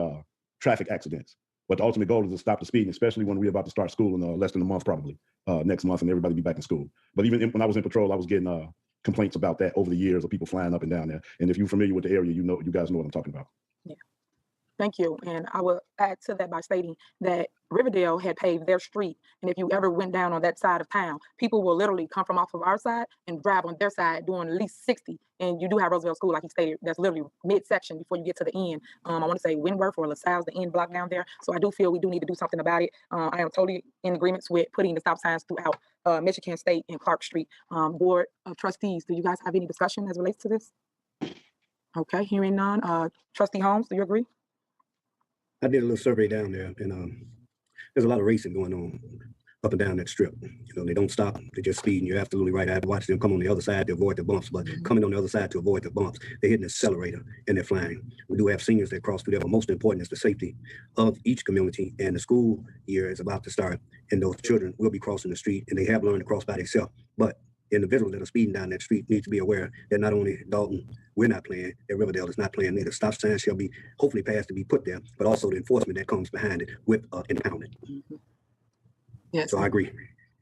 traffic accidents. But the ultimate goal is to stop the speeding, especially when we're about to start school in less than a month, probably next month, and everybody be back in school. But even when I was in patrol, I was getting complaints about that over the years of people flying up and down there. And if you're familiar with the area, you guys know what I'm talking about. Yeah. Thank you. And I will add to that by stating that Riverdale had paved their street. And if you ever went down on that side of town, people will literally come from off of our side and drive on their side doing at least 60. And you do have Roosevelt School, like you stated, that's literally midsection before you get to the end. I want to say Windworth or LaSalle's the end block down there. So I do feel we do need to do something about it. I am totally in agreement with putting the stop signs throughout Michigan State and Clark Street. Board of Trustees, do you guys have any discussion as relates to this? Okay, hearing none. Trustee Holmes, do you agree? I did a little survey down there, and there's a lot of racing going on up and down that strip. You know, they don't stop; they just speed, and you're absolutely right. I had to watch them come on the other side to avoid the bumps, but coming on the other side to avoid the bumps, they're hitting the accelerator and they're flying. We do have seniors that cross through there, but most important is the safety of each community. And the school year is about to start, and those children will be crossing the street, and they have learned to cross by themselves. But individuals that are speeding down that street need to be aware that not only Dolton, we're not playing, that Riverdale is not playing either. Stop signs shall be hopefully passed to be put there, but also the enforcement that comes behind it with impoundment. Yes. So I agree.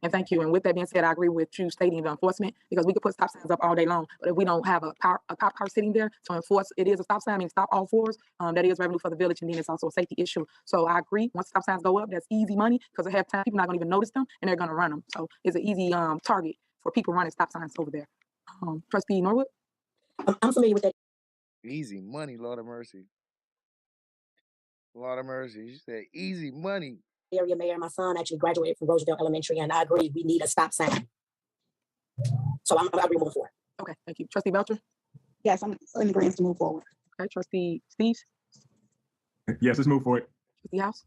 And thank you. And with that being said, I agree with you stating the enforcement, because we could put stop signs up all day long, but if we don't have a cop car sitting there to enforce, it is a stop sign, I mean, stop all fours, that is revenue for the village, and then it's also a safety issue. So I agree. Once stop signs go up, that's easy money, because at halftime, people not gonna even notice them, and they're gonna run them. So it's an easy target for people running stop signs over there. Trustee Norwood? I'm familiar with that. Easy money, Lord of mercy. Lord of mercy. You said easy money. Area mayor, my son actually graduated from Roosevelt Elementary, and I agree, we need a stop sign. So I agree moving forward. Okay, thank you. Trustee Belcher? Yes, I'm in agreement to move forward. Okay, Trustee Steves? Yes, let's move forward. Trustee House?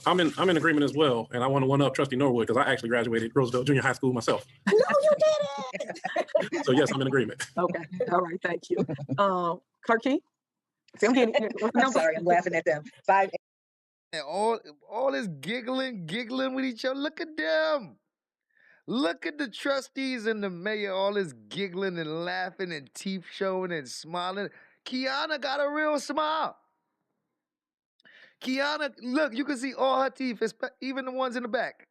I'm in agreement as well, and I want to one up Trustee Norwood because I actually graduated Roosevelt Junior High School myself. No, you didn't. So yes, I'm in agreement. Okay, all right, thank you. Clerk Key? See, I'm getting it. I'm sorry, I'm laughing at them. 5 And all this giggling with each other. Look at them. Look at the trustees and the mayor, all this giggling and laughing and teeth showing and smiling. Kiana got a real smile. Kiana, look, you can see all her teeth, even the ones in the back.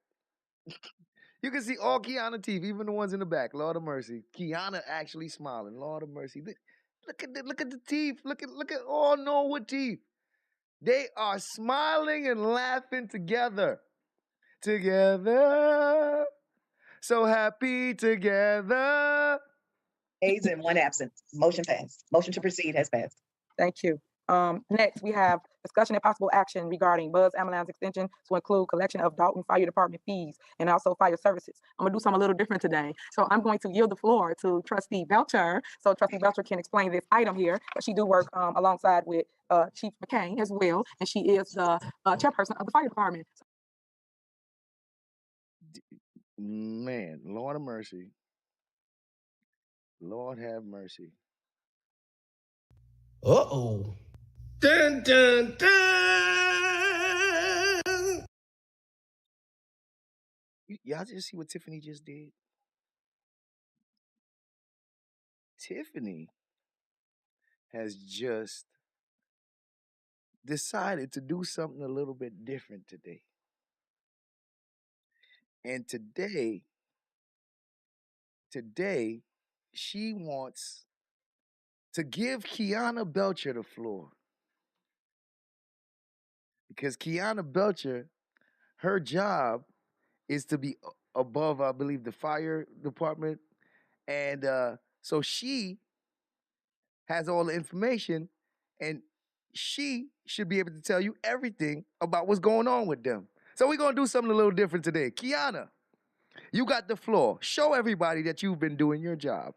You can see all Kiana teeth, even the ones in the back. Lord of mercy. Kiana actually smiling. Lord of mercy. Look at the teeth. Look at all Norwood teeth. They are smiling and laughing together. Together. So happy together. A's and 1 absent. Motion passed. Motion to proceed has passed. Thank you. Next, we have discussion and possible action regarding Buzz Ambulance extension to include collection of Dolton Fire Department fees and also fire services. I'm gonna do something a little different today. So I'm going to yield the floor to Trustee Belcher. So Trustee Belcher can explain this item here, but she do work alongside with Chief McCain as well, and she is the chairperson of the fire department. Man, Lord of mercy. Lord have mercy. Uh-oh. Dun, dun, dun. Y'all just see what Tiffany just did? Tiffany has just decided to do something a little bit different today. And today, she wants to give Kiana Belcher the floor. Because Kiana Belcher, her job is to be above, I believe, the fire department. And so she has all the information, and she should be able to tell you everything about what's going on with them. So we're going to do something a little different today. Kiana, you got the floor. Show everybody that you've been doing your job.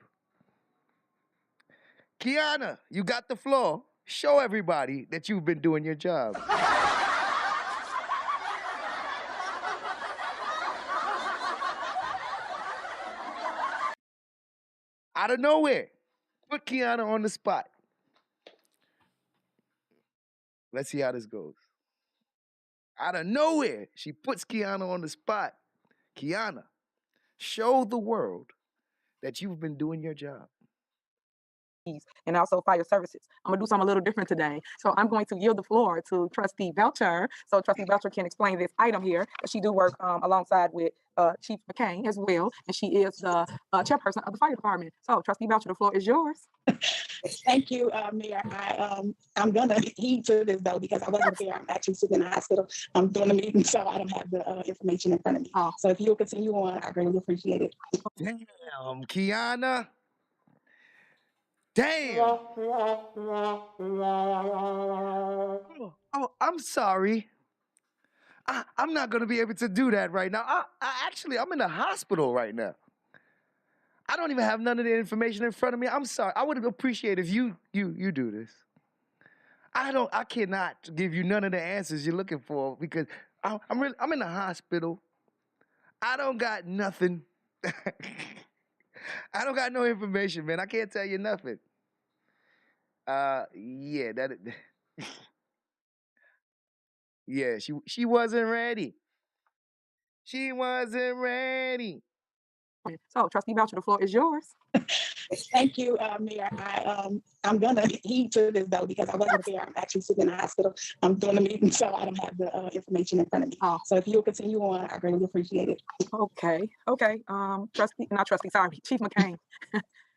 Kiana, you got the floor. Show everybody that you've been doing your job. Out of nowhere, put Kiana on the spot. Let's see how this goes. Out of nowhere, she puts Kiana on the spot. Kiana, show the world that you've been doing your job. And also fire services. I'm gonna do something a little different today. So I'm going to yield the floor to Trustee Belcher. So Trustee Belcher can explain this item here. She do work alongside with Chief McCain as well, and she is the chairperson of the fire department. So Trustee Belcher, the floor is yours. Thank you, Mayor. I'm gonna heed to this though because I wasn't there. I'm actually sitting in the hospital. I'm doing the meeting, so I don't have the information in front of me. So if you'll continue on, I greatly appreciate it. Damn, Kiana. Damn. Oh, I'm sorry. I'm not going to be able to do that right now. I'm in the hospital right now. I don't even have none of the information in front of me. I'm sorry. I would appreciate if you do this. I cannot give you none of the answers you're looking for because I'm in the hospital. I don't got nothing. I don't got no information, man. I can't tell you nothing. Yeah, yeah, she wasn't ready. She wasn't ready. So Trustee Belcher, the floor is yours. Thank you, Mayor. I'm gonna heed to this though because I wasn't there. I'm actually sitting in the hospital. I'm doing the meeting, so I don't have the information in front of me. So if you'll continue on, I greatly appreciate it. Okay. Chief McCain.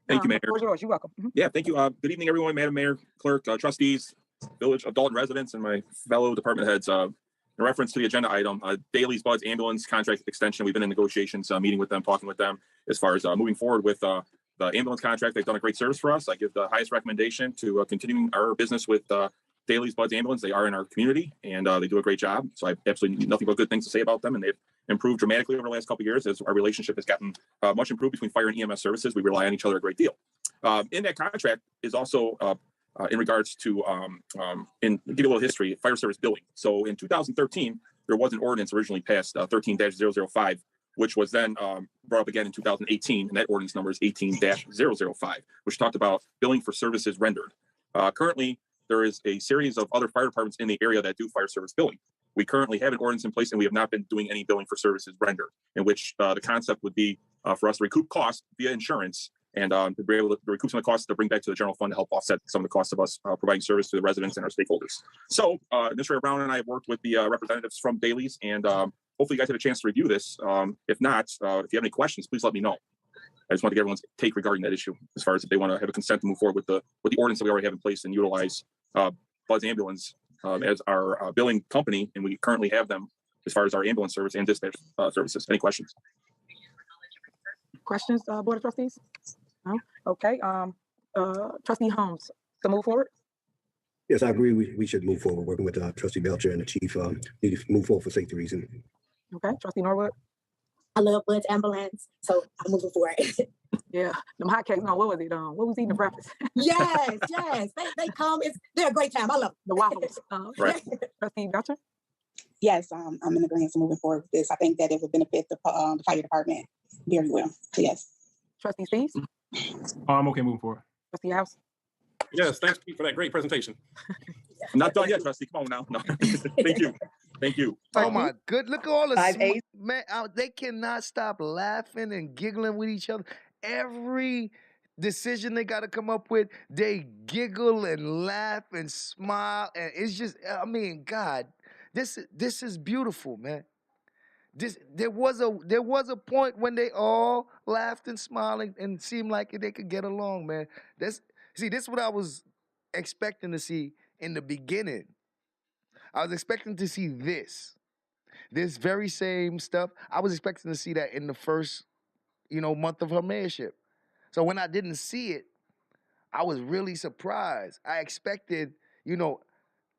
Thank you, Mayor. The floor is yours. You're welcome. Yeah, thank you. Good evening, everyone. Madam Mayor, Clerk, trustees, Village of Dolton residents, and my fellow department heads. In reference to the agenda item, Daly's Buds ambulance contract extension. We've been in negotiations, meeting with them, talking with them as far as moving forward with the ambulance contract. They've done a great service for us. I give the highest recommendation to continuing our business with Daly's Buds ambulance. They are in our community and they do a great job. So I have absolutely nothing but good things to say about them. And they've improved dramatically over the last couple of years as our relationship has gotten much improved between fire and EMS services. We rely on each other a great deal. In that contract is also in regards to, give you a little history, fire service billing. So in 2013, there was an ordinance originally passed, 13-005, which was then brought up again in 2018, and that ordinance number is 18-005, which talked about billing for services rendered. Currently, there is a series of other fire departments in the area that do fire service billing. We currently have an ordinance in place, and we have not been doing any billing for services rendered, in which the concept would be for us to recoup costs via insurance and to be able to recoup some of the costs to bring back to the general fund to help offset some of the costs of us providing service to the residents and our stakeholders. So Administrator Brown and I have worked with the representatives from Daly's, and hopefully you guys had a chance to review this. If not, if you have any questions, please let me know. I just want to get everyone's take regarding that issue as far as if they want to have a consent to move forward with the ordinance that we already have in place and utilize Buzz Ambulance as our billing company, and we currently have them as far as our ambulance service and dispatch services. Any questions? Questions, Board of Trustees? No? Okay. Trustee Holmes, to move forward? Yes, I agree. We should move forward, working with Trustee Belcher and the chief. Need to move forward for safety reasons. Okay. Trustee Norwood? I love Bud's ambulance, so I'm moving forward. Yeah, them hotcakes. No, what was it? What was eating the breakfast? Yes. They come. They're a great time. I love the waffles. Right. Trustee Belcher? Yes, I'm in agreement moving forward with this. I think that it would benefit the fire department very well. So yes. Trustee Steves? I'm okay moving forward. Trustee House? Yes, thanks Pete, for that great presentation. I'm not done yet, trustee. Come on now. No. Thank you. Thank you. Oh my good! Look at all the 5A. man. They cannot stop laughing and giggling with each other. Every decision they got to come up with, they giggle and laugh and smile, and it's just. I mean, God, this is beautiful, man. There was a point when they all laughed and smiled and seemed like they could get along, man. This is what I was expecting to see in the beginning. I was expecting to see this very same stuff. I was expecting to see that in the first, month of her mayorship. So when I didn't see it, I was really surprised. I expected,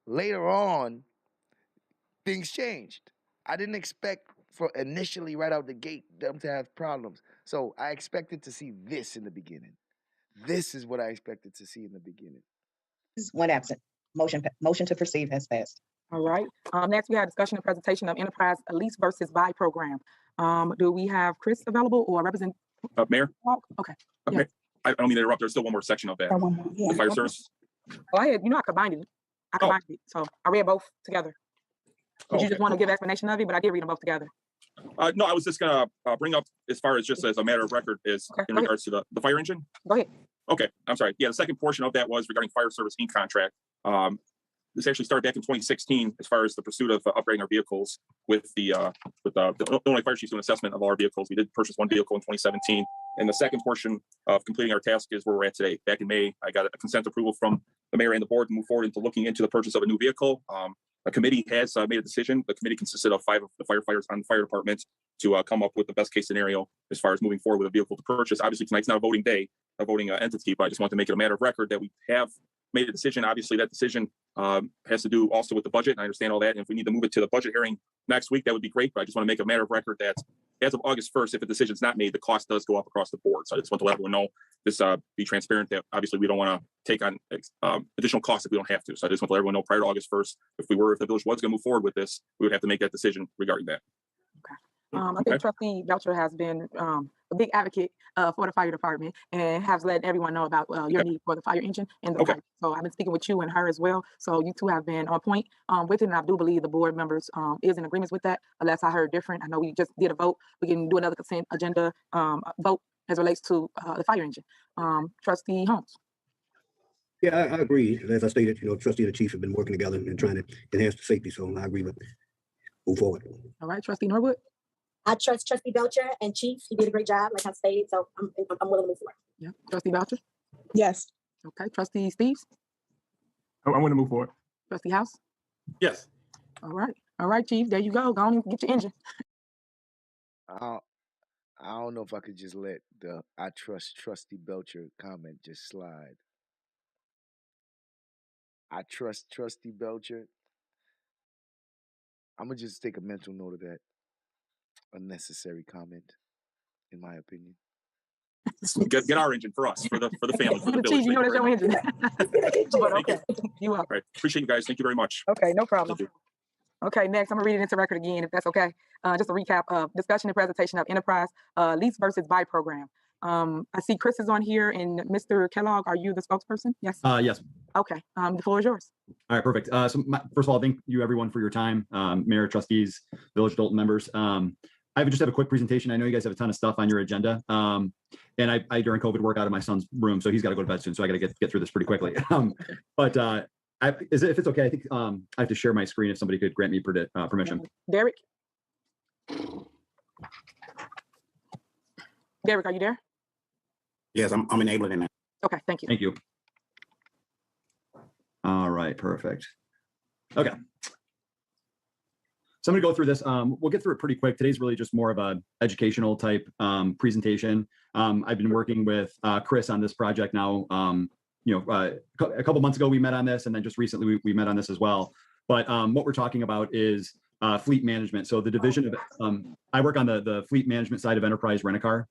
later on, things changed. I didn't expect for initially right out the gate them to have problems. So I expected to see this in the beginning. This is what I expected to see in the beginning. One absent. Motion to proceed has passed. All right. Next, we have discussion and presentation of enterprise lease versus buy program. Do we have Chris available or represent? Mayor? Okay. Okay. Yeah. I don't mean to interrupt. There's still one more section of that. One more, yeah. The fire service. Go ahead. I combined it. So I read both together. Did you just want to give explanation of it? But I did read them both together. No, I was just gonna bring up as far as just as a matter of record is in regards to the fire engine. Go ahead. Okay, I'm sorry. Yeah, the second portion of that was regarding fire service Inc. contract. This actually started back in 2016 as far as the pursuit of upgrading our vehicles with the Illinois Fire Chief's doing assessment of all our vehicles. We did purchase one vehicle in 2017. And the second portion of completing our task is where we're at today. Back in May, I got a consent approval from the mayor and the board to move forward into looking into the purchase of a new vehicle. A committee has made a decision. The committee consisted of 5 of the firefighters on the fire department to come up with the best case scenario as far as moving forward with a vehicle to purchase. Obviously, tonight's not a voting day, a voting entity, but I just want to make it a matter of record that we have made a decision. Obviously, that decision has to do also with the budget. And I understand all that. And if we need to move it to the budget hearing next week, that would be great. But I just want to make a matter of record that as of August 1st, if a decision is not made, the cost does go up across the board. So I just want to let everyone know this, be transparent that obviously we don't want to take on additional costs if we don't have to. So I just want to let everyone know prior to August 1st, if the village was going to move forward with this, we would have to make that decision regarding that. I think Trustee Belcher has been a big advocate for the fire department and has let everyone know about your need for the fire engine and the fire. So I've been speaking with you and her as well. So you two have been on point with it. And I do believe the board members is in agreement with that, unless I heard different. I know we just did a vote. We can do another consent agenda vote as relates to the fire engine. Trustee Holmes. Yeah, I agree. As I stated, trustee and the chief have been working together and trying to enhance the safety. So I agree with move forward. All right, Trustee Norwood. I trust Trustee Belcher and Chief. He did a great job, like I stated. So I'm willing to move forward. Yeah, Trustee Belcher. Yes. Okay, Trustee Steves. I want to move forward. Trustee House. Yes. All right, Chief. There you go. Go on and get your engine. I don't know if I could just let the I trust Trustee Belcher comment just slide. I trust Trustee Belcher. I'm gonna just take a mental note of that. Unnecessary comment, in my opinion. Get our engine for us, for the family, for the Chief, village. that's your engine. But okay, you up. Right. Appreciate you guys. Thank you very much. Okay, no problem. Okay, next, I'm gonna read it into record again, if that's okay. Just a recap of discussion and presentation of enterprise lease versus buy program. I see Chris is on here, and Mr. Kellogg, are you the spokesperson? Yes. Yes. Okay, the floor is yours. All right, perfect. First of all, thank you everyone for your time, Mayor, trustees, Village Dolton members. I just have a quick presentation. I know you guys have a ton of stuff on your agenda. And I during COVID work out of my son's room, so he's got to go to bed soon. So I got to get through this pretty quickly. If it's okay, I think I have to share my screen if somebody could grant me permission. Derek? Derek, are you there? Yes, I'm enabling it now. Okay, thank you. Thank you. All right, perfect. Okay. So I'm gonna go through this. We'll get through it pretty quick. Today's really just more of a educational type presentation. I've been working with Chris on this project now. A couple months ago we met on this, and then just recently we met on this as well. But what we're talking about is fleet management. So the division of I work on the fleet management side of Enterprise Rent-A-Car.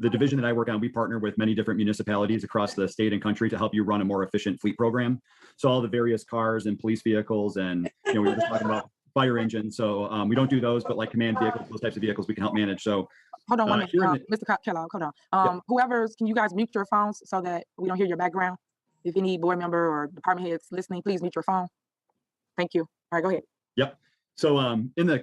The division that I work on, we partner with many different municipalities across the state and country to help you run a more efficient fleet program. So all the various cars and police vehicles, and we were just talking about fire engines. So we don't do those, but like command vehicles, those types of vehicles we can help manage. So hold on 1 minute, Mr. Kellogg, hold on. Whoever's, can you guys mute your phones so that we don't hear your background? If any board member or department heads listening, please mute your phone. Thank you. All right, go ahead. Yep. So in the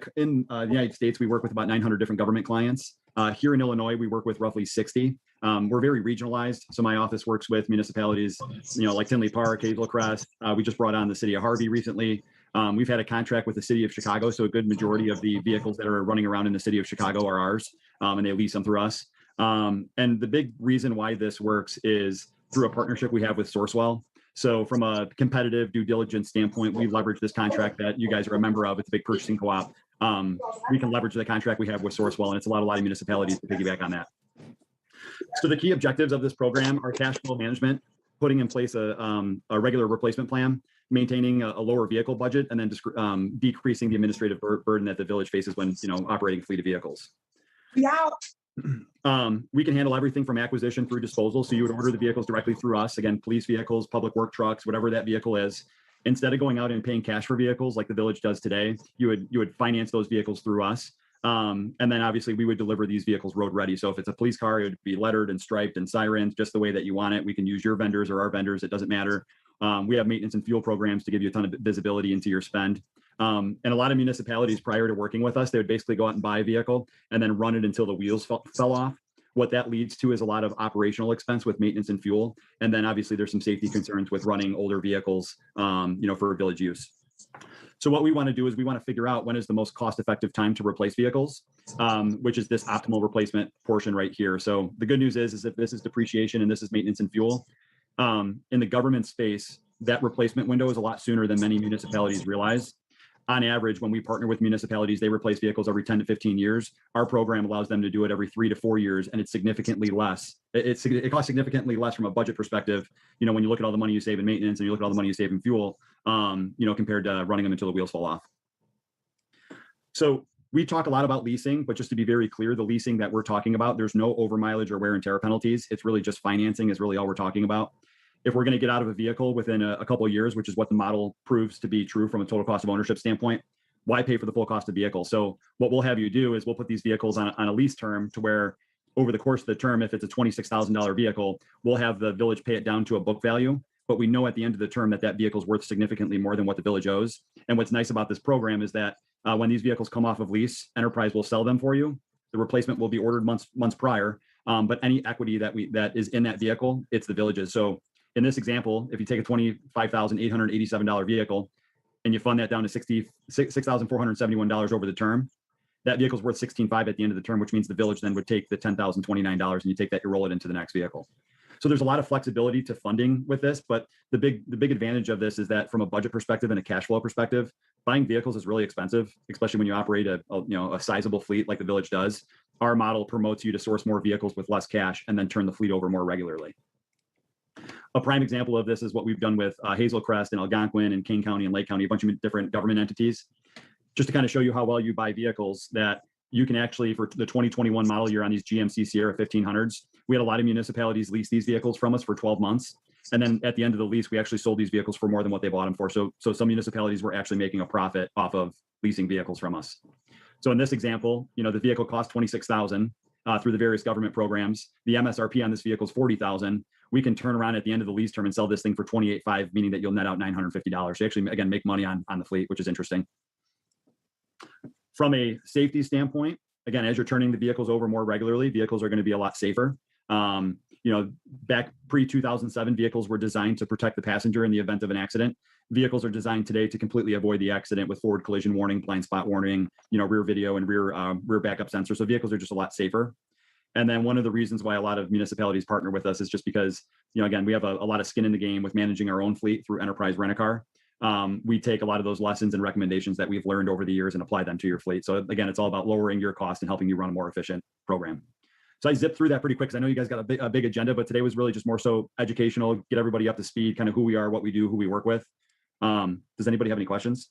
United States, we work with about 900 different government clients. Here in Illinois, we work with roughly 60. We're very regionalized. So my office works with municipalities, like Tinley Park, Hazel Crest. We just brought on the city of Harvey recently. We've had a contract with the city of Chicago. So a good majority of the vehicles that are running around in the city of Chicago are ours, and they lease them through us. And the big reason why this works is through a partnership we have with Sourcewell. So from a competitive due diligence standpoint, we leverage this contract that you guys are a member of. It's a big purchasing co-op. We can leverage the contract we have with Sourcewell, and it's allowed a lot of municipalities to piggyback on that. So the key objectives of this program are cash flow management, putting in place a regular replacement plan, maintaining a lower vehicle budget, and then decreasing the administrative burden that the village faces when operating a fleet of vehicles. We can handle everything from acquisition through disposal. So you would order the vehicles directly through us. Again, police vehicles, public work trucks, whatever that vehicle is. Instead of going out and paying cash for vehicles like the village does today, you would finance those vehicles through us. And then obviously we would deliver these vehicles road ready. So if it's a police car, it would be lettered and striped and sirens just the way that you want it. We can use your vendors or our vendors. It doesn't matter. We have maintenance and fuel programs to give you a ton of visibility into your spend. And a lot of municipalities prior to working with us, they would basically go out and buy a vehicle and then run it until the wheels fell off. What that leads to is a lot of operational expense with maintenance and fuel. And then obviously there's some safety concerns with running older vehicles, for village use. So what we want to do is we want to figure out when is the most cost-effective time to replace vehicles, which is this optimal replacement portion right here. So the good news is if this is depreciation and this is maintenance and fuel, in the government space, that replacement window is a lot sooner than many municipalities realize. On average, when we partner with municipalities, they replace vehicles every 10 to 15 years. Our program allows them to do it every 3 to 4 years, and it's significantly less. It costs significantly less from a budget perspective. When you look at all the money you save in maintenance and you look at all the money you save in fuel, compared to running them until the wheels fall off. So we talk a lot about leasing, but just to be very clear, the leasing that we're talking about, there's no over mileage or wear and tear penalties. It's really just financing is really all we're talking about. If we're going to get out of a vehicle within a couple of years, which is what the model proves to be true from a total cost of ownership standpoint, why pay for the full cost of vehicle? So what we'll have you do is we'll put these vehicles on a lease term to where over the course of the term, if it's a $26,000 vehicle, we'll have the village pay it down to a book value. But we know at the end of the term that vehicle is worth significantly more than what the village owes. And what's nice about this program is that when these vehicles come off of lease, Enterprise will sell them for you. The replacement will be ordered months prior. But any equity that is in that vehicle, it's the village's. So in this example, if you take a $25,887 vehicle and you fund that down to $6,471 over the term, that vehicle is worth $16,500 at the end of the term, which means the village then would take the $10,029 and you take that, you roll it into the next vehicle. So there's a lot of flexibility to funding with this, but the big advantage of this is that from a budget perspective and a cash flow perspective, buying vehicles is really expensive, especially when you operate a sizable fleet like the village does. Our model promotes you to source more vehicles with less cash and then turn the fleet over more regularly. A prime example of this is what we've done with Hazel Crest and Algonquin and Kane County and Lake County, a bunch of different government entities, just to kind of show you how well you buy vehicles that you can actually, for the 2021 model year on these GMC Sierra 1500s, we had a lot of municipalities lease these vehicles from us for 12 months. And then at the end of the lease, we actually sold these vehicles for more than what they bought them for. So some municipalities were actually making a profit off of leasing vehicles from us. So in this example, the vehicle cost $26,000 through the various government programs. The MSRP on this vehicle is $40,000. We can turn around at the end of the lease term and sell this thing for $28,500, meaning that you'll net out $950. So actually, again, make money on the fleet, which is interesting. From a safety standpoint, again, as you're turning the vehicles over more regularly, vehicles are going to be a lot safer. Back pre-2007, vehicles were designed to protect the passenger in the event of an accident. Vehicles are designed today to completely avoid the accident with forward collision warning, blind spot warning, rear video and rear backup sensor. So vehicles are just a lot safer. And then one of the reasons why a lot of municipalities partner with us is just because, again, we have a lot of skin in the game with managing our own fleet through Enterprise Rent-A-Car. We take a lot of those lessons and recommendations that we've learned over the years and apply them to your fleet. So again, it's all about lowering your cost and helping you run a more efficient program. So I zipped through that pretty quick because I know you guys got a big agenda, but today was really just more so educational, get everybody up to speed, kind of who we are, what we do, who we work with. Does anybody have any questions?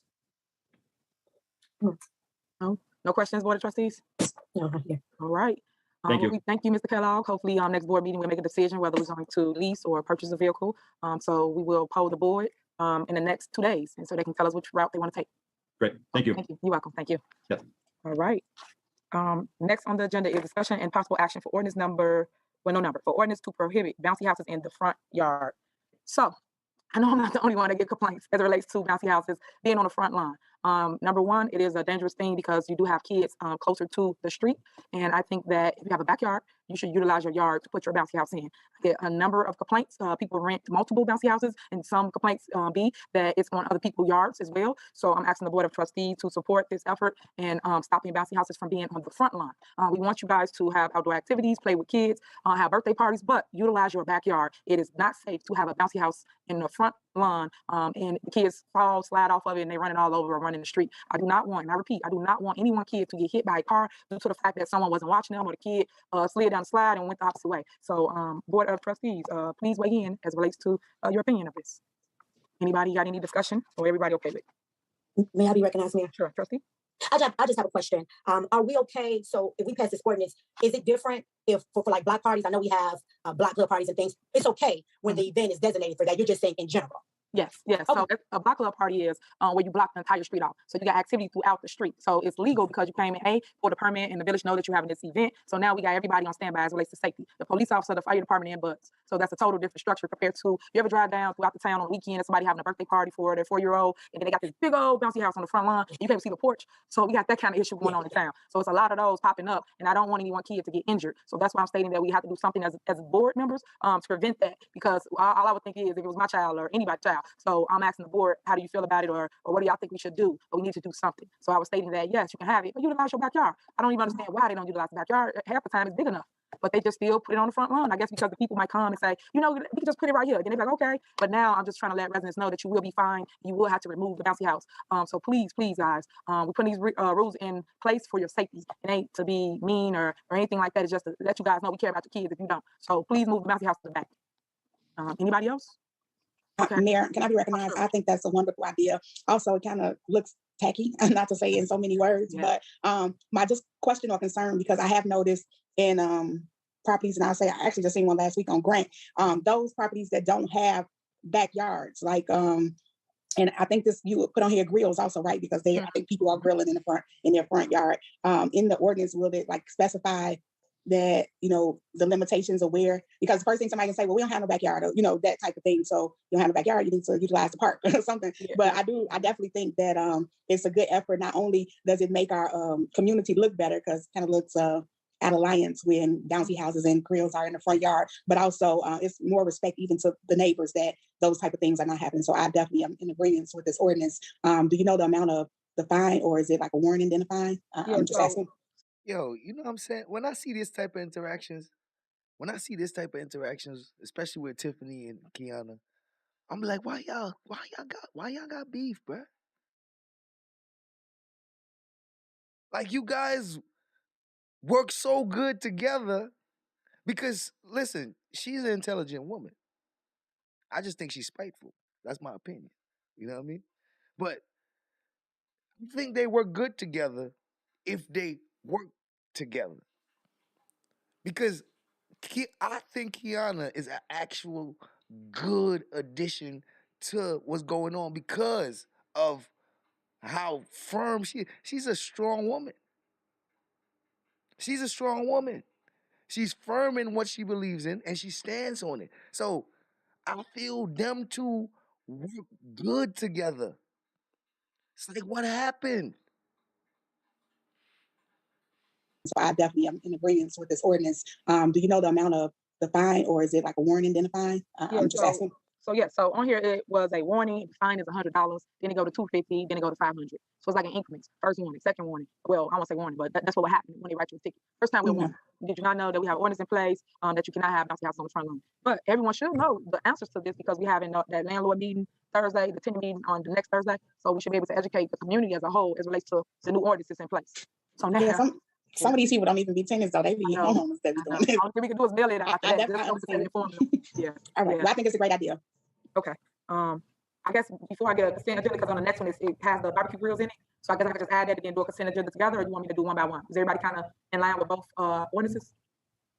No questions, Board of Trustees? No. All right. Thank you. We thank you, Mr. Kellogg. Hopefully, next board meeting, we'll make a decision whether we're going to lease or purchase a vehicle. So we will poll the board in the next 2 days, and so they can tell us which route they want to take. Great. Thank you. Thank you. You're welcome. Thank you. Yep. All right. Next on the agenda is discussion and possible action for ordinance for ordinance to prohibit bouncy houses in the front yard. So I know I'm not the only one that get complaints as it relates to bouncy houses being on the front line. Number one, it is a dangerous thing because you do have kids closer to the street. And I think that if you have a backyard, you should utilize your yard to put your bouncy house in. I get a number of complaints. People rent multiple bouncy houses, and some complaints be that it's on other people's yards as well. So I'm asking the Board of Trustees to support this effort and stopping bouncy houses from being on the front line. We want you guys to have outdoor activities, play with kids, have birthday parties, but utilize your backyard. It is not safe to have a bouncy house in the front lawn and the kids fall, slide off of it, and they run it all over or run in the street. I do not want, and I repeat, I do not want any one kid to get hit by a car due to the fact that someone wasn't watching them or the kid slid down the slide and went the opposite way. So Board of Trustees, please weigh in as it relates to your opinion of this. Anybody got any discussion or everybody okay with it? May I be recognized, Mayor? Sure, Trustee. I just have a question. Are we okay? So if we pass this ordinance, is it different if for like block parties? I know we have block club parties and things. It's okay when the event is designated for that. You're just saying in general. Yes, yes. Okay. So a block club party is where you block the entire street off. So you got activity throughout the street. So it's legal because you came in, for the permit, and the village know that you're having this event. So now we got everybody on standby as it relates to safety. The police officer, the fire department, and buds. So that's a total different structure compared to, you ever drive down throughout the town on the weekend and somebody having a birthday party for their 4-year-old, and then they got this big old bouncy house on the front lawn. You can't see the porch. So we got that kind of issue going on in town. So it's a lot of those popping up, and I don't want any one kid to get injured. So that's why I'm stating that we have to do something as board members to prevent that, because all I would think is if it was my child or anybody's child. So I'm asking the board, how do you feel about it, or what do y'all think we should do? But we need to do something. So I was stating that yes, you can have it, but utilize your backyard. I don't even understand why they don't utilize the backyard. Half the time it's big enough, but they just still put it on the front lawn. I guess because the people might come and say, you know, we can just put it right here. Then they're like, okay. But now I'm just trying to let residents know that you will be fined. You will have to remove the bouncy house. So please, guys, we're putting these rules in place for your safety. It ain't to be mean or anything like that. It's just to let you guys know we care about your kids if you don't. So please move the bouncy house to the back. Anybody else? Okay. Mayor, can I be recognized? I think that's a wonderful idea. Also, it kind of looks tacky, not to say in so many words, but my just question or concern, because I have noticed in properties, and I'll say I actually just seen one last week on Grant, those properties that don't have backyards, like and I think this you would put on here grills also, right? Because I think people are grilling in their front yard. In the ordinance, will it like specify that, you know, the limitations of where, because the first thing somebody can say, well, we don't have no backyard, or, you know, that type of thing. So you don't have a backyard, you need to utilize the park or something. Yeah. But I definitely think that it's a good effort. Not only does it make our community look better, because it kind of looks out of alliance when bouncy houses and grills are in the front yard, but also it's more respect even to the neighbors that those type of things are not happening. So I definitely am in agreement with this ordinance. Do you know the amount of the fine, or is it like a warning then a fine? I'm just asking. Yo, you know what I'm saying? When I see this type of interactions, especially with Tiffany and Kiana, I'm like, why y'all got beef, bruh? Like, you guys work so good together because, listen, she's an intelligent woman. I just think she's spiteful. That's my opinion. You know what I mean? But I think they work good together if they work together. Because I think Kiana is an actual good addition to what's going on because of how firm she's a strong woman. She's a strong woman. She's firm in what she believes in, and she stands on it. So I feel them two work good together. It's like, what happened? So I definitely am in agreement with this ordinance. Do you know the amount of the fine, or is it like a warning then a fine? I'm just asking. So on here it was a warning. The fine is $100. Then it go to $250. Then it go to $500. So it's like an increment. First warning, second warning. Well, I won't say warning, but that's what would happen when they write you a ticket. First time we warn. Did you not know that we have ordinance in place that you cannot have bouncy house on the front lawn? But everyone should know the answers to this because we have that landlord meeting Thursday, the tenant meeting on the next Thursday. So we should be able to educate the community as a whole as it relates to the new ordinances in place. So now. Some of these people don't even be tenants, though. They be homeowners that be doing it. All we can do is mail it after that. Yeah. All right. Well, I think it's a great idea. Okay. I guess before I get a consent agenda, because on the next one it has the barbecue grills in it. So I guess I could just add that again, do a consent agenda together, or you want me to do one by one? Is everybody kind of in line with both ordinances?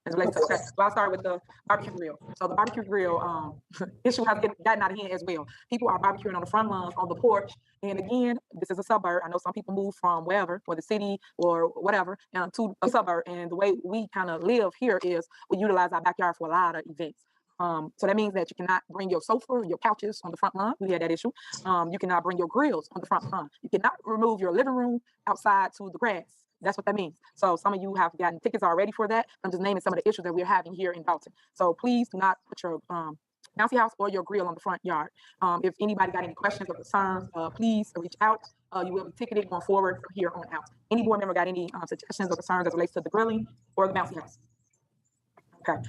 As relates to that. So I'll start with the barbecue grill. So the barbecue grill issue has gotten out of hand as well. People are barbecuing on the front lawns, on the porch. And again, this is a suburb. I know some people move from wherever, or the city or whatever, to a suburb. And the way we kind of live here is we utilize our backyard for a lot of events. So that means that you cannot bring your sofa or your couches on the front lawn. We had that issue. You cannot bring your grills on the front lawn. You cannot remove your living room outside to the grass. That's what that means. So some of you have gotten tickets already for that. I'm just naming some of the issues that we're having here in Dolton. So please do not put your bouncy house or your grill on the front yard. If anybody got any questions or concerns, please reach out. You will be ticketed going forward from here on out. Any board member got any suggestions or concerns as relates to the grilling or the bouncy house? Okay.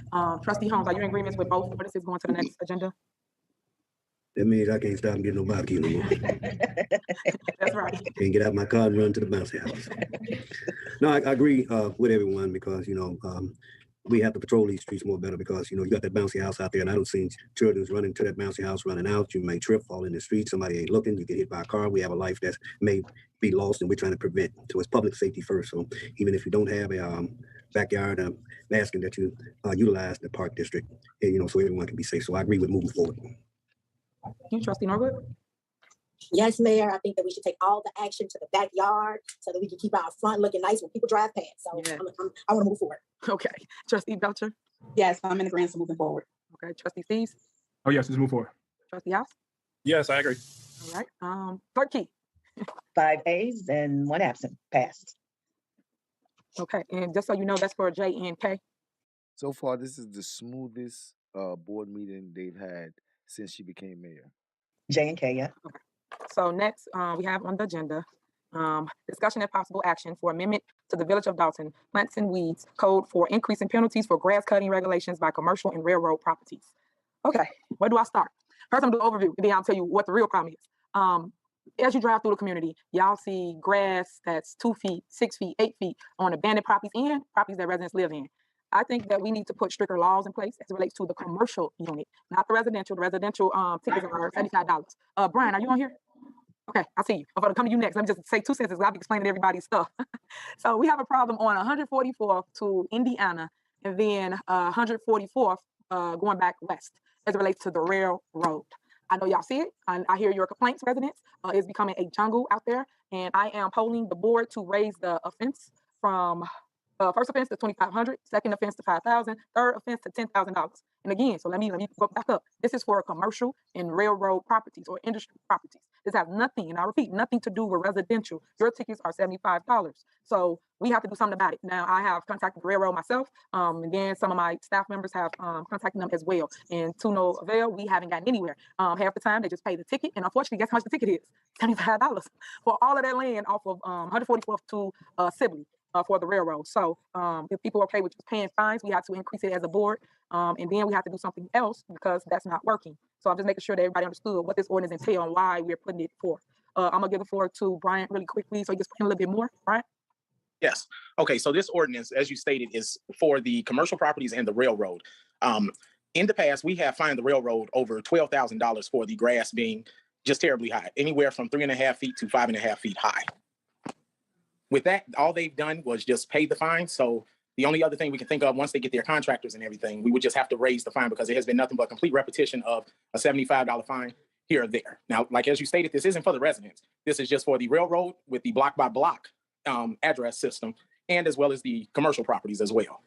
Trustee Holmes, are you in agreement with both ordinances going to the next agenda? That means I can't stop getting no barbecue no more. That's right. Can't get out my car and run to the bouncy house. No, I agree with everyone because, we have to patrol these streets more better because, you got that bouncy house out there and I don't see children running to that bouncy house, running out. You may trip, fall in the street. Somebody ain't looking. You get hit by a car. We have a life that may be lost and we're trying to prevent. So it's public safety first. So even if you don't have a backyard, I'm asking that you utilize the park district, and, so everyone can be safe. So I agree with moving forward. You, Trustee Norwood? Yes, Mayor, I think that we should take all the action to the backyard so that we can keep our front looking nice when people drive past. So Yeah. I want to move forward. Okay. Trustee Belcher? Yes, I'm in agreement moving forward. Okay. Trustee Steves? Oh, yes, let's move forward. Trustee House? Yes, I agree. All right. Clerk Key? 5 ayes and 1 absent. Passed. Okay. And just so you know, that's for J and K. So far, this is the smoothest board meeting they've had since she became mayor. J and K, yeah. Okay. So next, we have on the agenda, discussion and possible action for amendment to the Village of Dolton Plants and Weeds Code for increasing penalties for grass cutting regulations by commercial and railroad properties. Okay, where do I start? First, I'm going to do an overview, and then I'll tell you what the real problem is. As you drive through the community, y'all see grass that's 2 feet, 6 feet, 8 feet on abandoned properties and properties that residents live in. I think that we need to put stricter laws in place as it relates to the commercial unit, not the residential. The residential tickets are $75. Brian, are you on here? Okay, I see you. I'm going to come to you next. Let me just say 2 sentences. I'll be explaining everybody's stuff. So we have a problem on 144th to Indiana and then 144th going back west as it relates to the railroad. I know y'all see it. I hear your complaints, residents. It's becoming a jungle out there. And I am polling the board to raise the offense from first offense to $2,500, second offense to $5,000, third offense to $10,000. And again, so let me go back up. This is for commercial and railroad properties or industry properties. This has nothing, and I repeat, nothing to do with residential. Your tickets are $75. So we have to do something about it. Now, I have contacted the railroad myself, and then some of my staff members have contacted them as well. And to no avail, we haven't gotten anywhere. Half the time, they just pay the ticket. And unfortunately, guess how much the ticket is? $75 for all of that land off of 144th to Sibley. For the railroad. So if people are okay with just paying fines, we have to increase it as a board. And then we have to do something else because that's not working. So I'm just making sure that everybody understood what this ordinance entails and why we're putting it forth. I'm gonna give the floor to Brian really quickly so he can explain a little bit more. Brian? Yes. Okay, so this ordinance, as you stated, is for the commercial properties and the railroad. In the past, we have fined the railroad over $12,000 for the grass being just terribly high, anywhere from 3.5 feet to 5.5 feet high. With that, all they've done was just pay the fine. So the only other thing we can think of once they get their contractors and everything, we would just have to raise the fine because it has been nothing but complete repetition of a $75 fine here or there. Now, like as you stated, this isn't for the residents. This is just for the railroad with the block by block address system and as well as the commercial properties as well.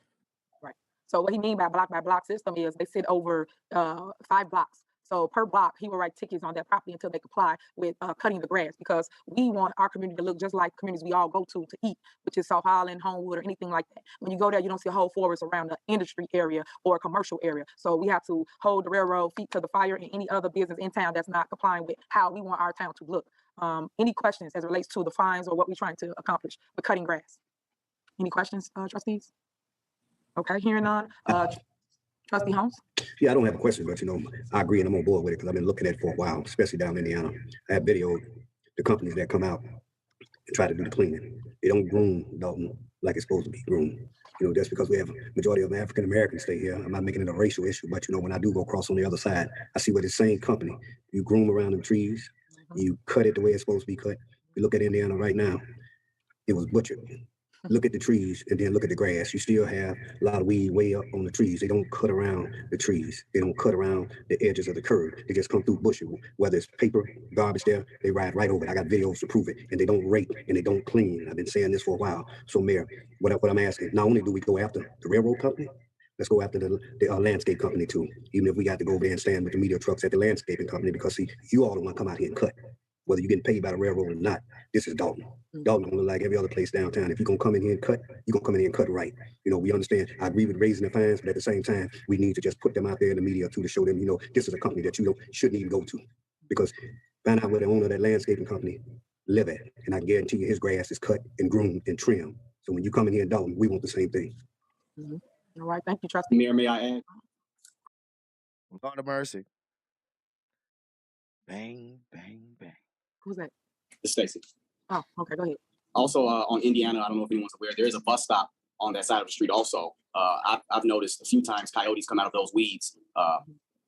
Right. So what he means by block system is they sit over 5 blocks. So per block, he will write tickets on that property until they comply with cutting the grass because we want our community to look just like communities we all go to eat, which is South Highland, Homewood, or anything like that. When you go there, you don't see a whole forest around the industry area or a commercial area. So we have to hold the railroad feet to the fire and any other business in town that's not complying with how we want our town to look. Any questions as it relates to the fines or what we're trying to accomplish with cutting grass? Any questions, trustees? Okay, hearing none. Trustee Holmes? Yeah, I don't have a question, but I agree and I'm on board with it because I've been looking at it for a while, especially down in Indiana. I have videoed the companies that come out and try to do the cleaning. They don't groom Dolton like it's supposed to be groomed. That's because we have a majority of African Americans stay here. I'm not making it a racial issue, but when I do go across on the other side, I see where the same company, you groom around the trees, you cut it the way it's supposed to be cut. You look at Indiana right now, it was butchered. Look at the trees and then look at the grass. You still have a lot of weed way up on the trees. They don't cut around the trees. They don't cut around the edges of the curb. They just come through bushes. Whether it's paper, garbage there, they ride right over it. I got videos to prove it. And they don't rake and they don't clean. I've been saying this for a while. So Mayor, what I'm asking, not only do we go after the railroad company, let's go after the landscape company too. Even if we got to go over there and stand with the media trucks at the landscaping company, because see, you all the one come out here and cut. Whether you're getting paid by the railroad or not, this is Dolton. Dolton don't look like every other place downtown. If you're gonna come in here and cut, you're gonna come in here and cut right. You know, we understand, I agree with raising the fines, but at the same time, we need to just put them out there in the media too, to show them, you know, this is a company that you shouldn't even go to. Because find out where the owner of that landscaping company live at, and I guarantee you his grass is cut and groomed and trimmed. So when you come in here in Dolton, we want the same thing. All right, thank you, Trustee. Mayor, may I add? Lord of mercy. Bang, bang, bang. Who's that? It's Stacy. Oh, okay, go ahead. Also, on Indiana, I don't know if anyone's aware, there is a bus stop on that side of the street also. I've noticed a few times coyotes come out of those weeds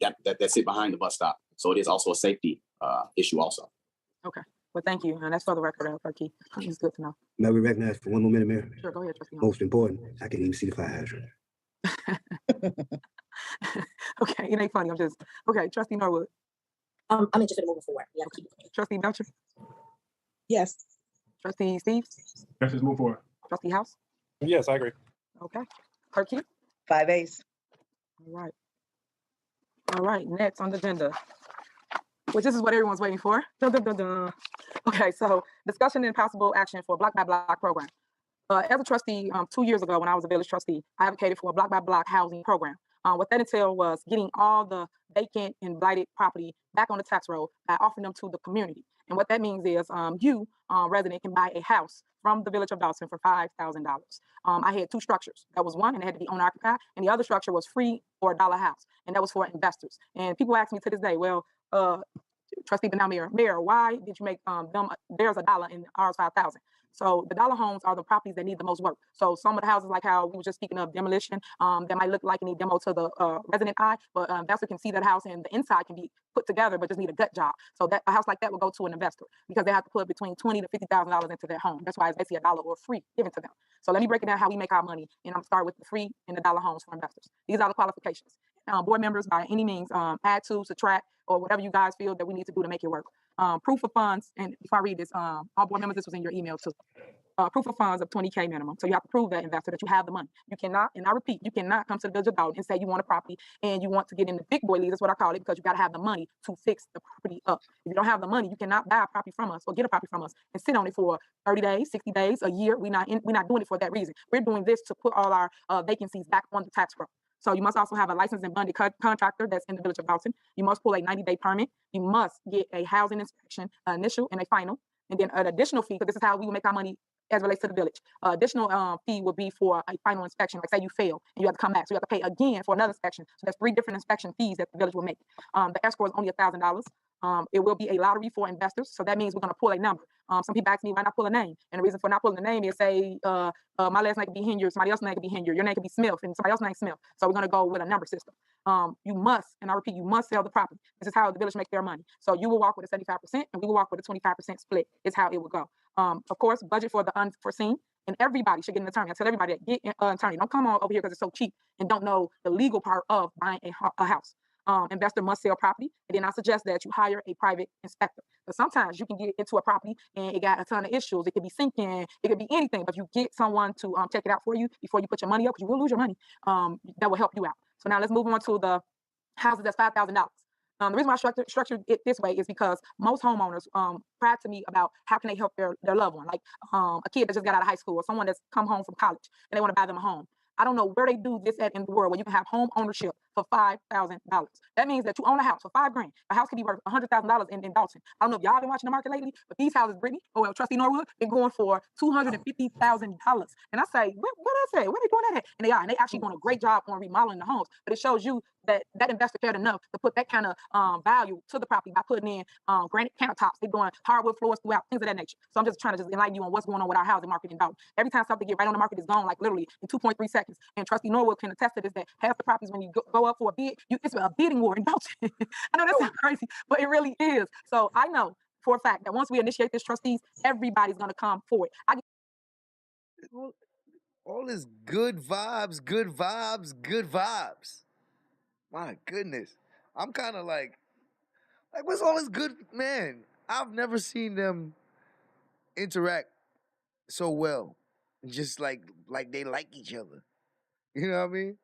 that sit behind the bus stop. So it is also a safety issue also. Okay, well, thank you. And that's for the record, Keith. It's good to know. May we recognize for one more minute, Mayor? Sure, go ahead, Trustee. Most important, I can't even see the fire hydrant. Okay, it ain't funny. I'm just, okay, Trustee Norwood. I'm interested in moving forward. Yeah, keep it. Trustee Belcher. Yes. Trustee Steve. Let's just move forward. Trustee House. Yes, I agree. Okay. Clerk Keith. 5 A's. All right. All right, next on the agenda, which this is what everyone's waiting for. Dun, dun, dun, dun. Okay, so discussion and possible action for block by block program. As a trustee, 2 years ago when I was a village trustee, I advocated for a block by block housing program. What that entailed was getting all the vacant and blighted property back on the tax roll by offering them to the community. And what that means is you, resident, can buy a house from the village of Dolton for $5,000. I had two structures. That was one, and it had to be owner occupied, and the other structure was free or $1 house, and that was for investors. And people ask me to this day, well, Trustee Benal, Mayor, why did you make them? There's $1 and ours 5,000. So the dollar homes are the properties that need the most work. So some of the houses, like how we were just speaking of demolition, that might look like it need demo to the resident eye, but investor can see that house and the inside can be put together, but just need a gut job. So that a house like that will go to an investor because they have to put between $20,000 to $50,000 into their home. That's why it's basically $1 or free given to them. So let me break it down how we make our money, and I'm start with the free and the dollar homes for investors. These are the qualifications. Board members, by any means, add to, subtract, or whatever you guys feel that we need to do to make it work. Proof of funds, and before I read this, all board members, this was in your email too. Proof of funds of 20K minimum. So you have to prove that investor that you have the money. You cannot, and I repeat, you cannot come to the village of Dolton and say you want a property and you want to get in the big boy league. That's what I call it, because you got to have the money to fix the property up. If you don't have the money, you cannot buy a property from us or get a property from us and sit on it for 30 days, 60 days, a year. We're not doing it for that reason. We're doing this to put all our vacancies back on the tax roll. So you must also have a licensed and bonded contractor that's in the village of Dolton. You must pull a 90-day permit. You must get a housing inspection, initial and a final, and then an additional fee, because this is how we will make our money as it relates to the village. Additional fee will be for a final inspection. Like say you fail and you have to come back, so you have to pay again for another inspection. So there's 3 different inspection fees that the village will make. The escrow is only $1,000. It will be a lottery for investors. So that means we're going to pull a number. Some people ask me, why not pull a name? And the reason for not pulling the name is say, my last name could be Henyard, somebody else's name could be Henyard, your name could be Smith, and somebody else's name Smith. So we're going to go with a number system. You must, and I repeat, you must sell the property. This is how the village make their money. So you will walk with a 75% and we will walk with a 25% split is how it will go. Of course, budget for the unforeseen. And everybody should get an attorney. I tell everybody that get an attorney. Don't come on over here because it's so cheap and don't know the legal part of buying a house. Investor must sell property. And then I suggest that you hire a private inspector. But sometimes you can get into a property and it got a ton of issues. It could be sinking. It could be anything. But if you get someone to check it out for you before you put your money up, because you will lose your money, that will help you out. So now let's move on to the houses that's $5,000. The reason why I structured it this way is because most homeowners cry to me about how can they help their loved one, like a kid that just got out of high school or someone that's come home from college and they want to buy them a home. I don't know where they do this at in the world where you can have home ownership for $5,000. That means that you own a house for $5,000. A house could be worth $100,000 in Dolton. I don't know if y'all been watching the market lately, but these houses, Brittany, or Trustee Norwood, been going for $250,000. And I say, what is that? Where they doing that at? And they are, and they actually doing a great job on remodeling the homes. But it shows you that that investor cared enough to put that kind of value to the property by putting in granite countertops. They're doing hardwood floors throughout, things of that nature. So I'm just trying to just enlighten you on what's going on with our housing market in Dolton. Every time something get right on the market, it's gone like literally in 2.3 seconds. And Trustee Norwood can attest to this, that half the properties when you go up for a bid, it's a bidding war in Dolton. I know that sounds crazy, but it really is. So I know for a fact that once we initiate this, trustees, everybody's going to come forward. All this good vibes, good vibes, good vibes. My goodness. I'm kind of like, what's all this good, man? I've never seen them interact so well. Just like they like each other. You know what I mean?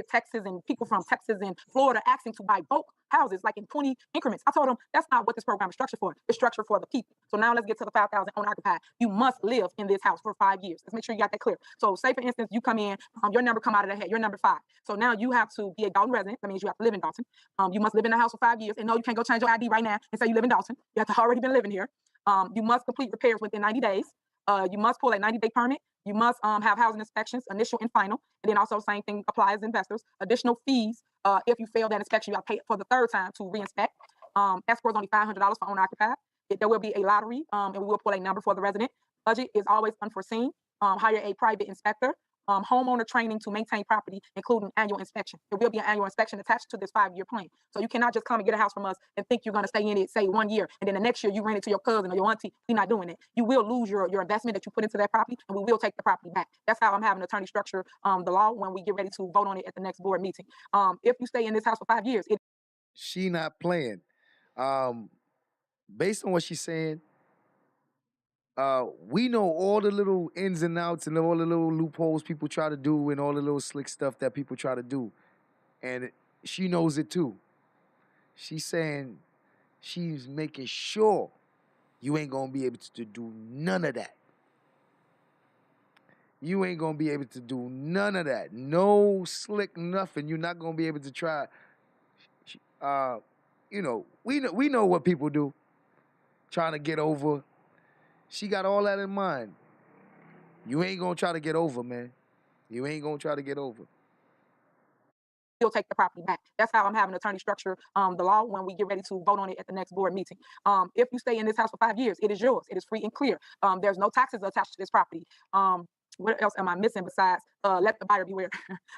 Texas and people from Texas and Florida asking to buy bulk houses like in 20 increments. I told them that's not what this program is structured for. It's structured for the people. So now let's get to the 5,000 owner occupied. You must live in this house for 5 years. Let's make sure you got that clear. So say for instance, you come in, your number come out of the head, you're number 5. So now you have to be a Dolton resident. That means you have to live in Dolton. You must live in the house for 5 years. And no, you can't go change your ID right now and say you live in Dolton. You have to already been living here. You must complete repairs within 90 days. You must pull a 90-day permit. You must have housing inspections, initial and final. And then also same thing applies to investors. Additional fees, if you fail that inspection, you got to pay for the 3rd time to re-inspect. Escrow is only $500 for owner occupied. There will be a lottery and we will pull a number for the resident. Budget is always unforeseen. Hire a private inspector. Homeowner training to maintain property, including annual inspection. There will be an annual inspection attached to this 5-year plan. So you cannot just come and get a house from us and think you're going to stay in it, say 1 year, and then the next year you rent it to your cousin or your auntie. We're not doing it. You will lose your investment that you put into that property, and we will take the property back. That's how I'm having attorney structure the law when we get ready to vote on it at the next board meeting. If you stay in this house for 5 years, She not playing. Based on what she's saying, we know all the little ins and outs and all the little loopholes people try to do and all the little slick stuff that people try to do. And she knows it too. She's saying she's making sure you ain't gonna be able to do none of that. You ain't gonna be able to do none of that. No slick nothing. You're not gonna be able to try. We know what people do. Trying to get over. She got all that in mind. You ain't gonna try to get over, man. You ain't gonna try to get over. You'll take the property back. That's how I'm having attorney structure the law when we get ready to vote on it at the next board meeting. If you stay in this house for 5 years, it is yours. It is free and clear. There's no taxes attached to this property. What else am I missing besides let the buyer beware?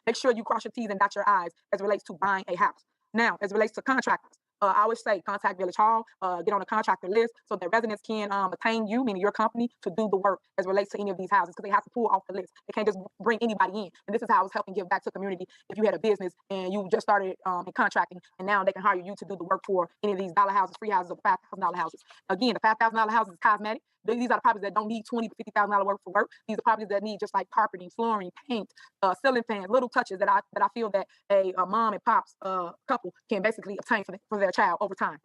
Make sure you cross your T's and dot your I's as it relates to buying a house. Now, as it relates to contractors, I always say contact Village Hall, get on the contractor list so that residents can attain you, meaning your company, to do the work as it relates to any of these houses because they have to pull off the list. They can't just bring anybody in. And this is how I was helping give back to the community. If you had a business and you just started in contracting and now they can hire you to do the work for any of these dollar houses, free houses, or $5,000 houses. Again, the $5,000 houses is cosmetic. These are the properties that don't need $20,000 to $50,000 work for work. These are properties that need just like carpeting, flooring, paint, ceiling fans, little touches that I feel that a mom and pops couple can basically obtain for their child over time.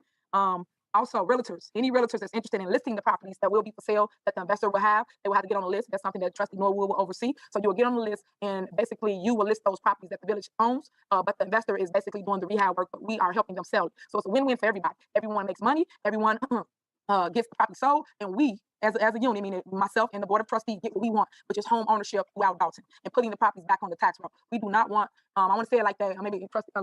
Also, realtors, any realtors that's interested in listing the properties that will be for sale that the investor will have, they will have to get on the list. That's something that Trustee Norwood will oversee. So you will get on the list and basically you will list those properties that the village owns, but the investor is basically doing the rehab work, but we are helping them sell it. So it's a win-win for everybody. Everyone makes money, everyone gets the property sold, and we as a unit, meaning myself and the board of trustees, get what we want, which is home ownership throughout Dolton and putting the properties back on the tax roll. We do not want, I want to say it like that, maybe attorney, because I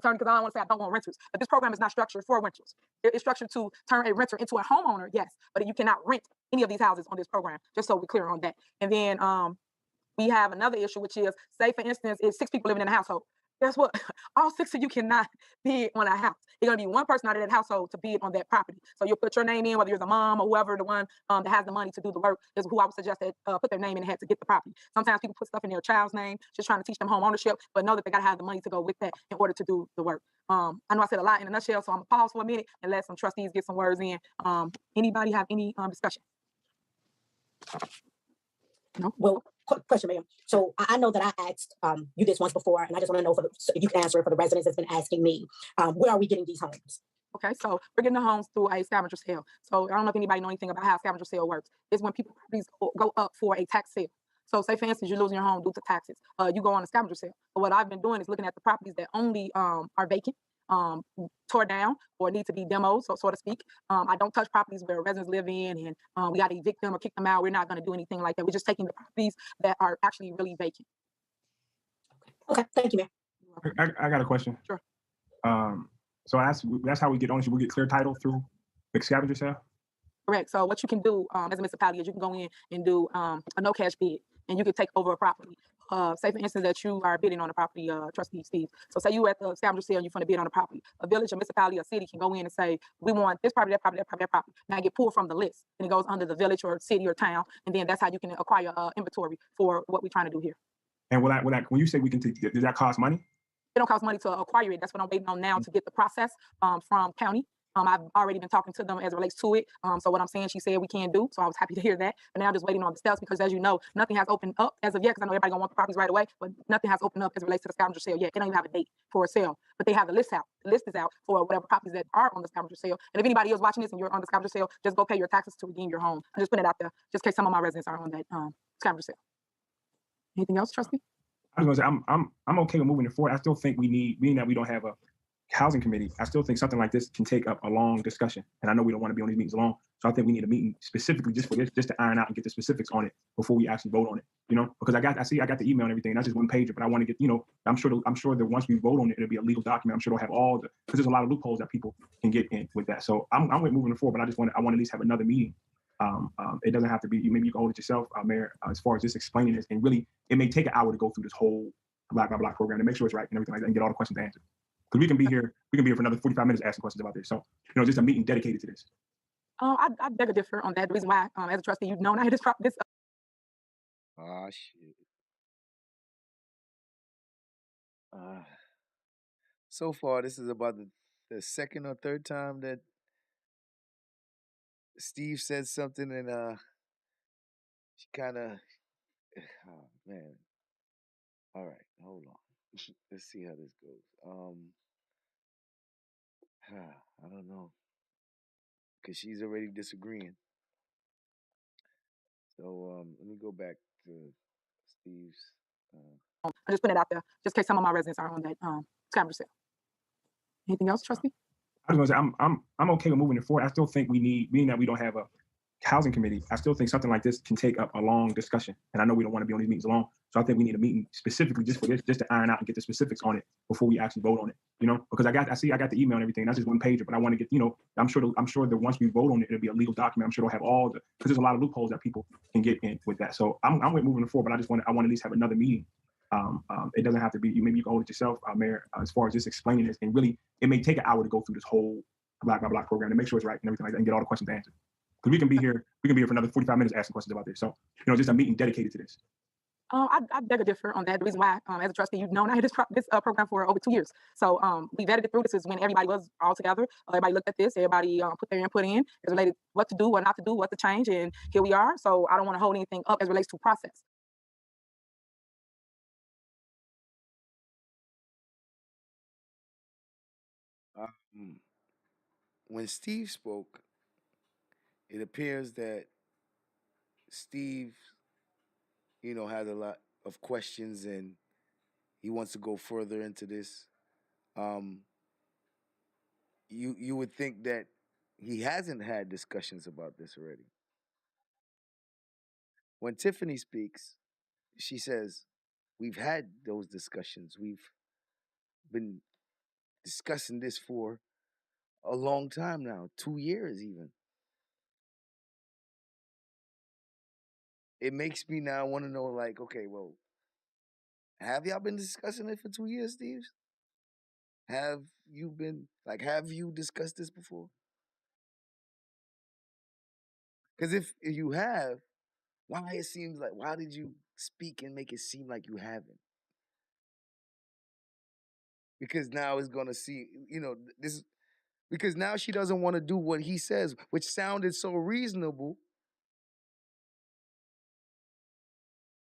don't want to say I don't want renters, but this program is not structured for renters. It's structured to turn a renter into a homeowner, yes, but you cannot rent any of these houses on this program, just so we're clear on that. And then we have another issue, which is, say for instance, it's 6 people living in a household. Guess what? All 6 of you cannot bid on a house. It's going to be one person out of that household to bid on that property. So you'll put your name in, whether you're the mom or whoever, the one that has the money to do the work is who I would suggest that put their name in the hat to get the property. Sometimes people put stuff in their child's name, just trying to teach them home ownership, but know that they got to have the money to go with that in order to do the work. I know I said a lot in a nutshell, so I'm going to pause for a minute and let some trustees get some words in. Anybody have any discussion? No? Well, question, ma'am. So I know that I asked you this once before, and I just want to know so if you can answer it for the residents that's been asking me, where are we getting these homes? Okay, so we're getting the homes through a scavenger sale. So I don't know if anybody know anything about how a scavenger sale works. It's when people properties go up for a tax sale. So say for instance, you're losing your home due to taxes. You go on a scavenger sale. But what I've been doing is looking at the properties that only are vacant, tore down or need to be demoed, so to speak. I don't touch properties where residents live in and we got to evict them or kick them out. We're not going to do anything like that. We're just taking the properties that are actually really vacant. Okay, thank you, ma'am. I got a question. Sure. So that's how we get ownership. We get clear title through the scavenger sale? Correct. So what you can do as a municipality is you can go in and do a no cash bid, and you can take over a property. Say for instance that you are bidding on a property, Trustee Steve. So say you at the scavenger sale and you're going to bid on a property. A village, a municipality, a city can go in and say, we want this property, that property, that property, that property. Now get pulled from the list and it goes under the village or city or town. And then that's how you can acquire inventory for what we're trying to do here. And when you say we can take, does that cost money? It don't cost money to acquire it. That's what I'm waiting on now to get the process from county I've already been talking to them as it relates to it. So what I'm saying, she said we can do. So I was happy to hear that. But now I'm just waiting on the steps because, as you know, nothing has opened up as of yet. Because I know everybody gonna want the properties right away, but nothing has opened up as it relates to the scavenger sale yet. They don't even have a date for a sale, but they have the list out. The list is out for whatever properties that are on the scavenger sale. And if anybody else watching this and you're on the scavenger sale, just go pay your taxes to redeem your home. I just put it out there, just in case some of my residents are on that scavenger sale. Anything else, Trustee? I was gonna say I'm okay with moving it forward. I still think we need, being that we don't have a housing committee, I still think something like this can take up a long discussion. And I know we don't want to be on these meetings long, so I think we need a meeting specifically just for this, just to iron out and get the specifics on it before we actually vote on it. You know, because I got the email and everything. That's just one pager, but I want to get, you know, I'm sure that once we vote on it, it'll be a legal document. I'm sure they'll have all the, because there's a lot of loopholes that people can get in with that. So I'm with moving it forward, but I want to at least have another meeting. It doesn't have to be, maybe you can hold it yourself, Mayor, as far as just explaining this. And really, it may take an hour to go through this whole block by block program to make sure it's right and everything like that and get all the questions answered. Because we can be here for another 45 minutes asking questions about this. So, you know, just a meeting dedicated to this. I beg to differ on that. The reason why, as a trustee, you've known I had this. Ah, shit. So far, this is about the second or third time that Steve said something and she kind of, oh man. All right, hold on. Let's see how this goes. I don't know, because she's already disagreeing. So let me go back to Steve's. I just put it out there, just in case some of my residents are on that scavenger sale. Anything else, Trustee? I was gonna say I'm okay with moving it forward. I still think we need, being that we don't have a housing committee, I still think something like this can take up a long discussion. And I know we don't want to be on these meetings long, so I think we need a meeting specifically just for this, just to iron out and get the specifics on it before we actually vote on it. You know, because I got the email and everything. That's just one pager, but I want to get, you know, I'm sure that once we vote on it, it'll be a legal document. I'm sure they'll have all the, because there's a lot of loopholes that people can get in with that. So I'm with moving it forward, but I want to at least have another meeting. It doesn't have to be, maybe you can hold it yourself, Mayor, as far as just explaining this. And really, it may take an hour to go through this whole block by block program to make sure it's right and everything like that and get all the questions answered. Because we can be here for another 45 minutes asking questions about this. So, you know, just a meeting dedicated to this. I beg to differ on that. The reason why, as a trustee, you've known I had this program for over 2 years. So we vetted it through. This is when everybody was all together. Everybody looked at this. Everybody put their input in as related what to do, what not to do, what to change, and here we are. So I don't want to hold anything up as relates to process. When Steve spoke, it appears that Steve, you know, has a lot of questions and he wants to go further into this. You would think that he hasn't had discussions about this already. When Tiffany speaks, she says, we've had those discussions. We've been discussing this for a long time now, 2 years even. It makes me now want to know, like, okay, well, have y'all been discussing it for 2 years, Steve? Have you discussed this before? Because if you have, why did you speak and make it seem like you haven't? Because now it's gonna see, you know, this, because now she doesn't want to do what he says, which sounded so reasonable.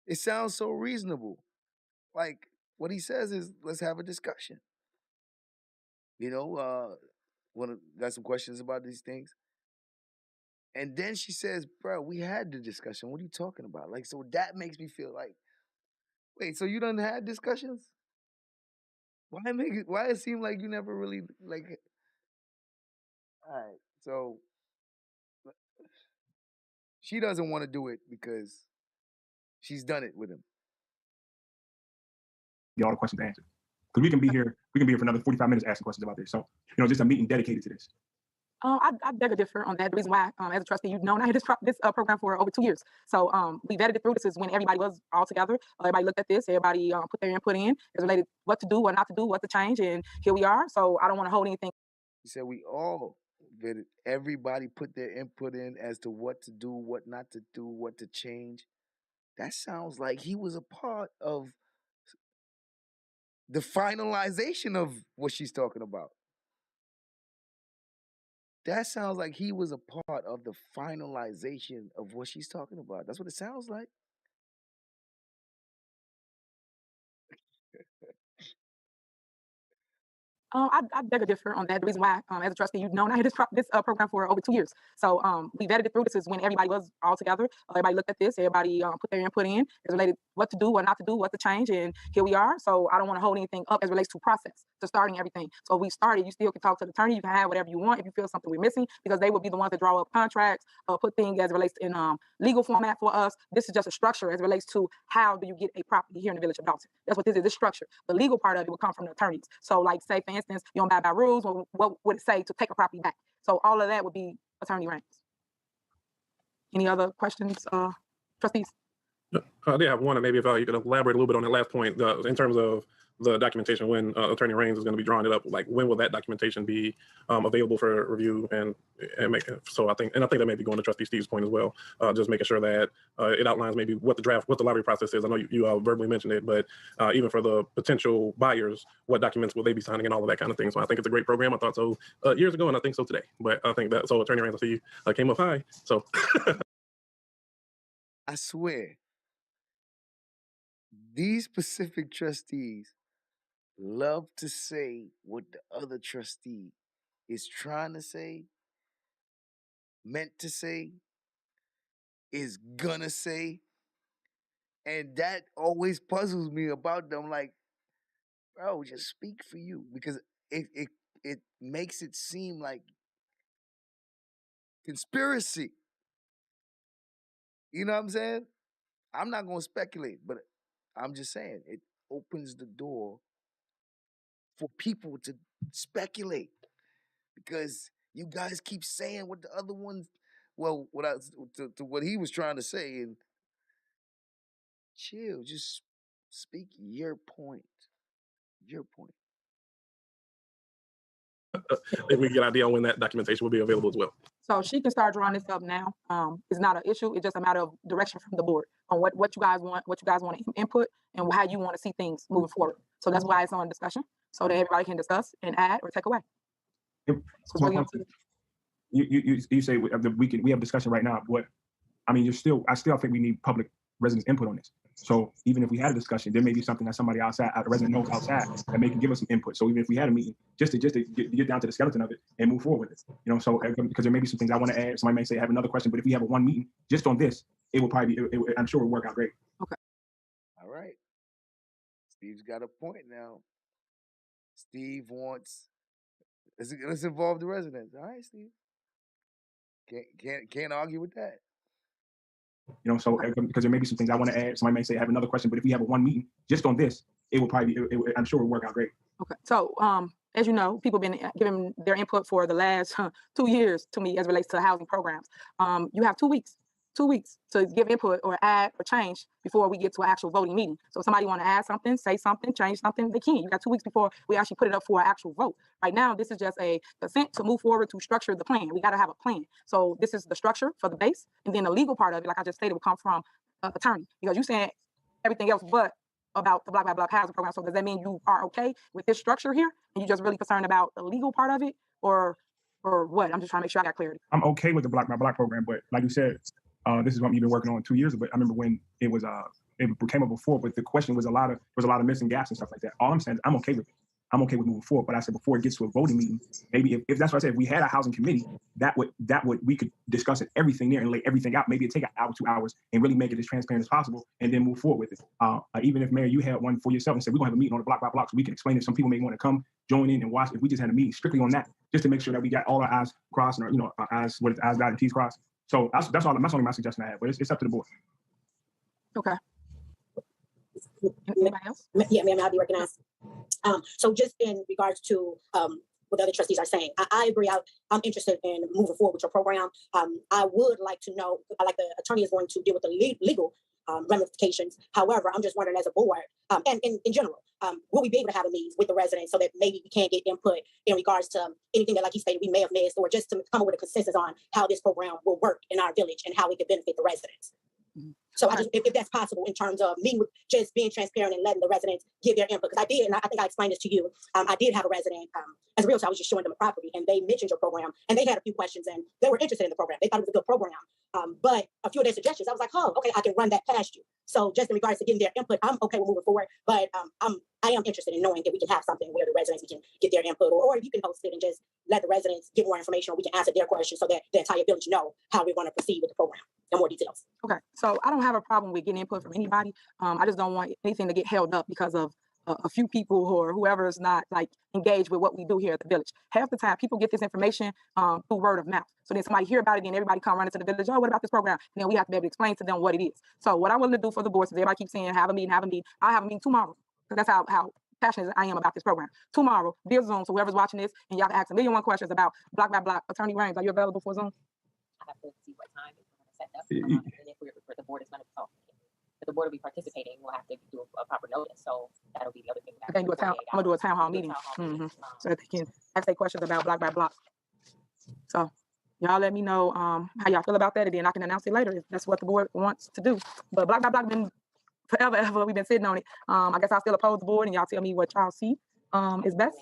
It sounds so reasonable. Like what he says is, let's have a discussion. You know, got some questions about these things. And then she says, bro, we had the discussion. What are you talking about? Like, so that makes me feel like, wait, so you done had discussions? Why it seem like you never really, like, all right, so she doesn't want to do it because she's done it with him. Get all the questions answered. Because we can be here for another 45 minutes asking questions about this. So, you know, just a meeting dedicated to this. I beg to differ on that. The reason why, as a trustee, you've known I had this program for over 2 years. So we vetted it through. This is when everybody was all together. Everybody looked at this. Everybody put their input in as related what to do, what not to do, what to change, and here we are. So I don't want to hold anything. He said we all vetted. Everybody put their input in as to what to do, what not to do, what to change. That sounds like he was a part of the finalization of what she's talking about. that sounds like he was a part of the finalization of what she's talking about. That's what it sounds like. I beg to differ on that. The reason why, as a trustee, you've known I had this program for over 2 years. So we vetted it through. This is when everybody was all together. Everybody looked at this. Everybody put their input in as related what to do, what not to do, what to change, and here we are. So I don't want to hold anything up as relates to process, to starting everything. So we started. You still can talk to the attorney. You can have whatever you want if you feel something we're missing, because they will be the ones that draw up contracts, put things as it relates in legal format for us. This is just a structure as it relates to how do you get a property here in the village of Dolton. That's what this is. This structure. The legal part of it will come from the attorneys. So, like, say for instance, you don't abide by rules. Well, what would it say to take a property back? So all of that would be attorney ranks. Any other questions, trustees? I did have one, and maybe if you could elaborate a little bit on that last point in terms of the documentation when Attorney Raines is going to be drawing it up. Like, when will that documentation be available for review and make? So I think that may be going to Trustee Steve's point as well. Just making sure that it outlines maybe what the lottery process is. I know you verbally mentioned it, but even for the potential buyers, what documents will they be signing and all of that kind of thing. So I think it's a great program. I thought so years ago, and I think so today. But I think that Attorney Raines, I see you came up high. So I swear, these specific trustees love to say what the other trustee is trying to say, meant to say, is gonna say. And that always puzzles me about them. Like, bro, just speak for you. Because it makes it seem like conspiracy. You know what I'm saying? I'm not gonna speculate, but I'm just saying it opens the door for people to speculate, because you guys keep saying what the other ones, well, to what he was trying to say, and chill, just speak your point. Your point. if we get an idea on when that documentation will be available as well. So she can start drawing this up now. It's not an issue. It's just a matter of direction from the board on what you guys want, to input, and how you want to see things moving forward. So that's why it's on discussion, so that everybody can discuss and add or take away. You say we have discussion right now, but I mean, I still think we need public residents' input on this. So even if we had a discussion, there may be something that somebody outside, a resident knows outside, that may can give us some input. So even if we had a meeting, just to get down to the skeleton of it and move forward with it, so because there may be some things I want to add. Somebody may say have another question, but if we have one meeting just on this, it will probably be. I'm sure it will work out great. Okay. All right. Steve's got a point now. Steve wants. Let's involve the residents. All right, Steve. Can't argue with that. So because there may be some things I want to add. Somebody may say have another question, but if we have one meeting just on this, it will probably be. I'm sure it will work out great. Okay. So as you know, people have been giving their input for the last 2 years to me as it relates to housing programs. You have 2 weeks. 2 weeks to give input or add or change before we get to an actual voting meeting. So if somebody want to add something, say something, change something, they can. You got 2 weeks before we actually put it up for an actual vote. Right now, this is just a consent to move forward to structure the plan. We got to have a plan. So this is the structure for the base. And then the legal part of it, like I just stated, will come from attorney. Because you saying everything else but about the block by block housing program. So does that mean you are okay with this structure here? And you just really concerned about the legal part of it? Or what? I'm just trying to make sure I got clarity. I'm okay with the block by block program, but like you said, this is what we've been working on 2 years ago. But I remember when it was it came up before, but the question was a lot of missing gaps and stuff like that. All I'm saying is I'm okay with it. I'm okay with moving forward. But I said before it gets to a voting meeting, maybe if that's what I said, if we had a housing committee, that would we could discuss it, everything there and lay everything out. Maybe it'd take an hour, 2 hours, and really make it as transparent as possible, and then move forward with it. Even if Mayor, you had one for yourself and said we're gonna have a meeting on the block by block, so we can explain it. Some people may want to come join in and watch. If we just had a meeting strictly on that, just to make sure that we got all our I's crossed and our I's dotted and T's crossed. So that's only my suggestion I have, but it's up to the board. Okay. Anybody else? Yeah, ma'am, I'll be recognized. So just in regards to what the other trustees are saying, I agree. I'm interested in moving forward with your program. I would like to know, like the attorney is going to deal with the legal ramifications. However, I'm just wondering as a board, and in general, will we be able to have a meeting with the residents so that maybe we can get input in regards to anything that, like you stated, we may have missed, or just to come up with a consensus on how this program will work in our village and how it could benefit the residents? So I just, if that's possible in terms of me just being transparent and letting the residents give their input, because I did, and I think I explained this to you. I did have a resident, as a realtor, I was just showing them a property and they mentioned your program and they had a few questions and they were interested in the program. They thought it was a good program. But a few of their suggestions, I was like, oh, okay, I can run that past you. So just in regards to getting their input, I'm okay with moving forward, but I am interested in knowing that we can have something where the residents, we can get their input, or you can host it and just let the residents get more information, or we can answer their questions so that the entire village know how we're going to proceed with the program in more details. Okay, so I don't have a problem with getting input from anybody. I just don't want anything to get held up because of a few people or whoever is not like engaged with what we do here at the village. Half the time, people get this information through word of mouth. So then somebody hear about it, and everybody come running to the village. Oh, what about this program? And then we have to be able to explain to them what it is. So what I'm willing to do for the board, since everybody keeps saying have a meeting, I'll have a meeting tomorrow. Because that's how passionate I am about this program. Tomorrow, via Zoom. So whoever's watching this, and y'all can ask a million one questions about block by block. Attorney Raines, are you available for Zoom? I have to see what time it's going to set up, and if the board is going to talk. If the board will be participating, we'll have to do a proper notice. So that'll be the other thing. I'm gonna do a town hall meeting, so that they can ask their questions about block by block. So y'all let me know how y'all feel about that, and then I can announce it later if that's what the board wants to do. But block by block been forever, ever. We've been sitting on it. I guess I'll still oppose the board, and y'all tell me what y'all see is best.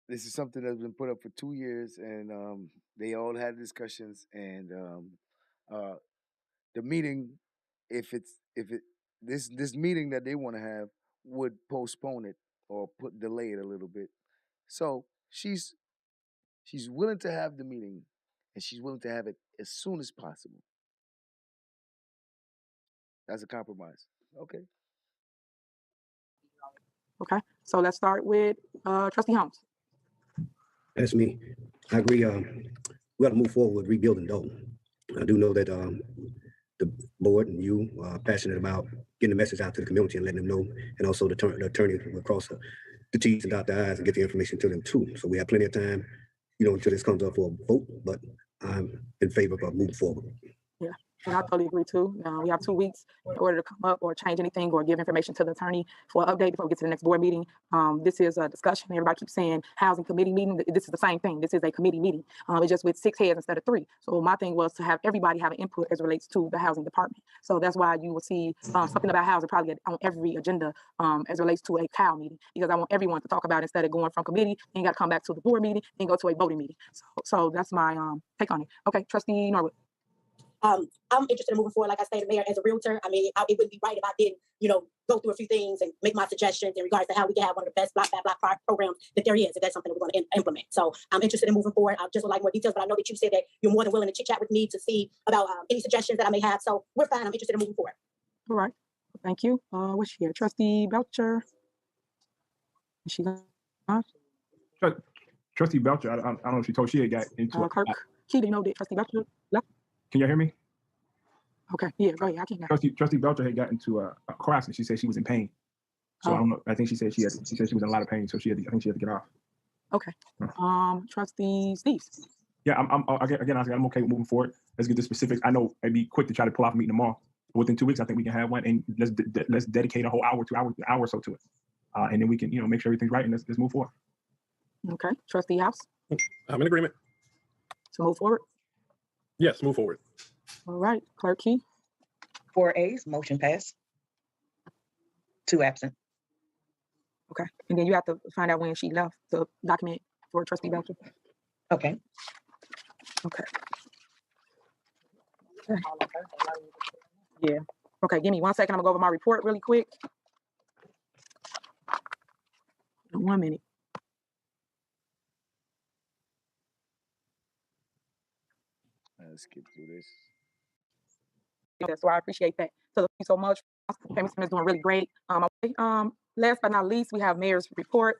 This is something that's been put up for 2 years, and they all had discussions. And the meeting, this meeting that they want to have would postpone it or delay it a little bit. So she's willing to have the meeting, and she's willing to have it as soon as possible. That's a compromise. Okay. Okay, so let's start with Trustee Holmes. That's me. I agree. We got to move forward with rebuilding Dolton. I do know that the board and you are passionate about getting the message out to the community and letting them know, and also the attorney will cross the T's and dot the I's and get the information to them too. So we have plenty of time, until this comes up for a vote, but I'm in favor of moving forward. Yeah, and I totally agree too. We have 2 weeks in order to come up or change anything or give information to the attorney for an update before we get to the next board meeting. This is a discussion. Everybody keeps saying housing committee meeting. This is the same thing. This is a committee meeting. It's just with 6 heads instead of 3. So my thing was to have everybody have an input as it relates to the housing department. So that's why you will see something about housing probably on every agenda as it relates to a COW meeting, because I want everyone to talk about it instead of going from committee and got to come back to the board meeting and go to a voting meeting. So that's my take on it. Okay, Trustee Norwood. I'm interested in moving forward, like I stated, Mayor, as a realtor. I mean, it wouldn't be right if I didn't, go through a few things and make my suggestions in regards to how we can have one of the best block by block programs that there is, if that's something that we're going to implement. So I'm interested in moving forward. I just would like more details, but I know that you said that you're more than willing to chit chat with me to see about any suggestions that I may have. So we're fine. I'm interested in moving forward. All right. Thank you. What's here? Trustee Belcher. Is she gone? Trustee Belcher, I don't know if she told she had got into Kirk. She didn't know that Trustee Belcher left. Can y'all hear me? Okay, yeah, go ahead. I can hear. Trustee Belcher had gotten into a car accident. She said she was in pain. So I don't know. I think she said she was in a lot of pain. So I think she had to get off. Okay. Trustee Steves. Yeah, I'm okay with moving forward. Let's get the specifics. I know it'd be quick to try to pull off a meeting tomorrow. Within 2 weeks, I think we can have one, and let's dedicate a whole hour, 2 hours, an hour or so to it, and then we can make sure everything's right and let's move forward. Okay, Trustee House. I'm in agreement. To move forward. Yes, move forward. All right, Clerk Key. 4 A's, motion passed. 2 absent. Okay, and then you have to find out when she left the document for Trustee Belcher. Okay. Okay. Yeah. Okay, give me 1 second. I'm gonna go over my report really quick. 1 minute. Let's skip through this. So I appreciate that. So thank you so much. Payment Center is doing really great. Last but not least, we have Mayor's report.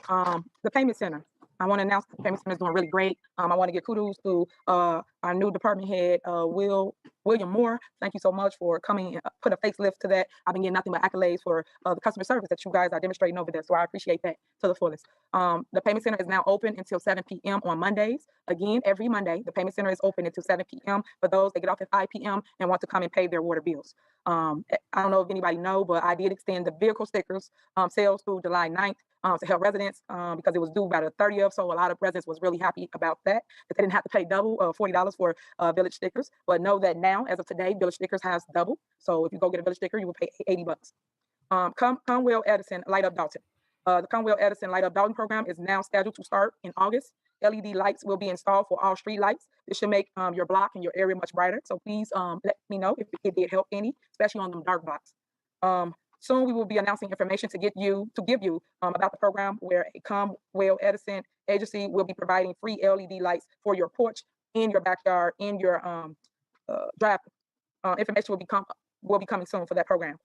The Payment Center. I want to announce the Payment Center is doing really great. I want to give kudos to our new department head, William Moore. Thank you so much for coming and put a facelift to that. I've been getting nothing but accolades for the customer service that you guys are demonstrating over there. So I appreciate that to the fullest. The Payment Center is now open until 7 p.m. on Mondays. Again, every Monday, the Payment Center is open until 7 p.m. for those that get off at 5 p.m. and want to come and pay their water bills. I don't know if anybody know, but I did extend the vehicle stickers sales through July 9th. to help residents because it was due by the 30th. So a lot of residents was really happy about that they didn't have to pay double $40 for village stickers. But know that now, as of today, village stickers has double. So if you go get a village sticker, you will pay $80. Conwell Edison Light Up Dalton. The Conwell Edison Light Up Dalton program is now scheduled to start in August. LED lights will be installed for all street lights. This should make your block and your area much brighter. So please let me know if it did help any, especially on them dark blocks. Soon we will be announcing information to give you about the program, where a Conwell Edison agency will be providing free LED lights for your porch, in your backyard, in your drive. Information will be coming soon for that program.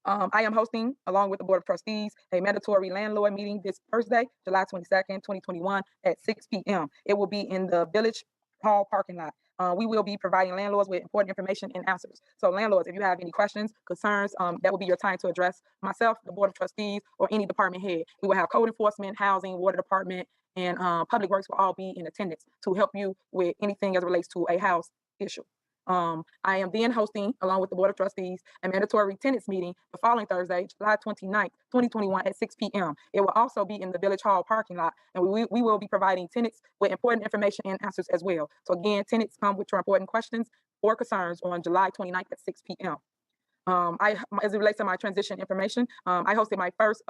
I am hosting, along with the Board of Trustees, a mandatory landlord meeting this Thursday, July 22nd, 2021 at 6 p.m. It will be in the Village Hall parking lot. We will be providing landlords with important information and answers. So landlords, if you have any questions, concerns, that will be your time to address myself, the Board of Trustees, or any department head. We will have code enforcement, housing, water department, and public works will all be in attendance to help you with anything as it relates to a house issue. I am then hosting, along with the Board of Trustees, a mandatory tenants meeting the following Thursday, July 29th, 2021 at 6 p.m. It will also be in the Village Hall parking lot, and we will be providing tenants with important information and answers as well. So again, tenants come with your important questions or concerns on July 29th at 6 p.m. As it relates to my transition information, I hosted my first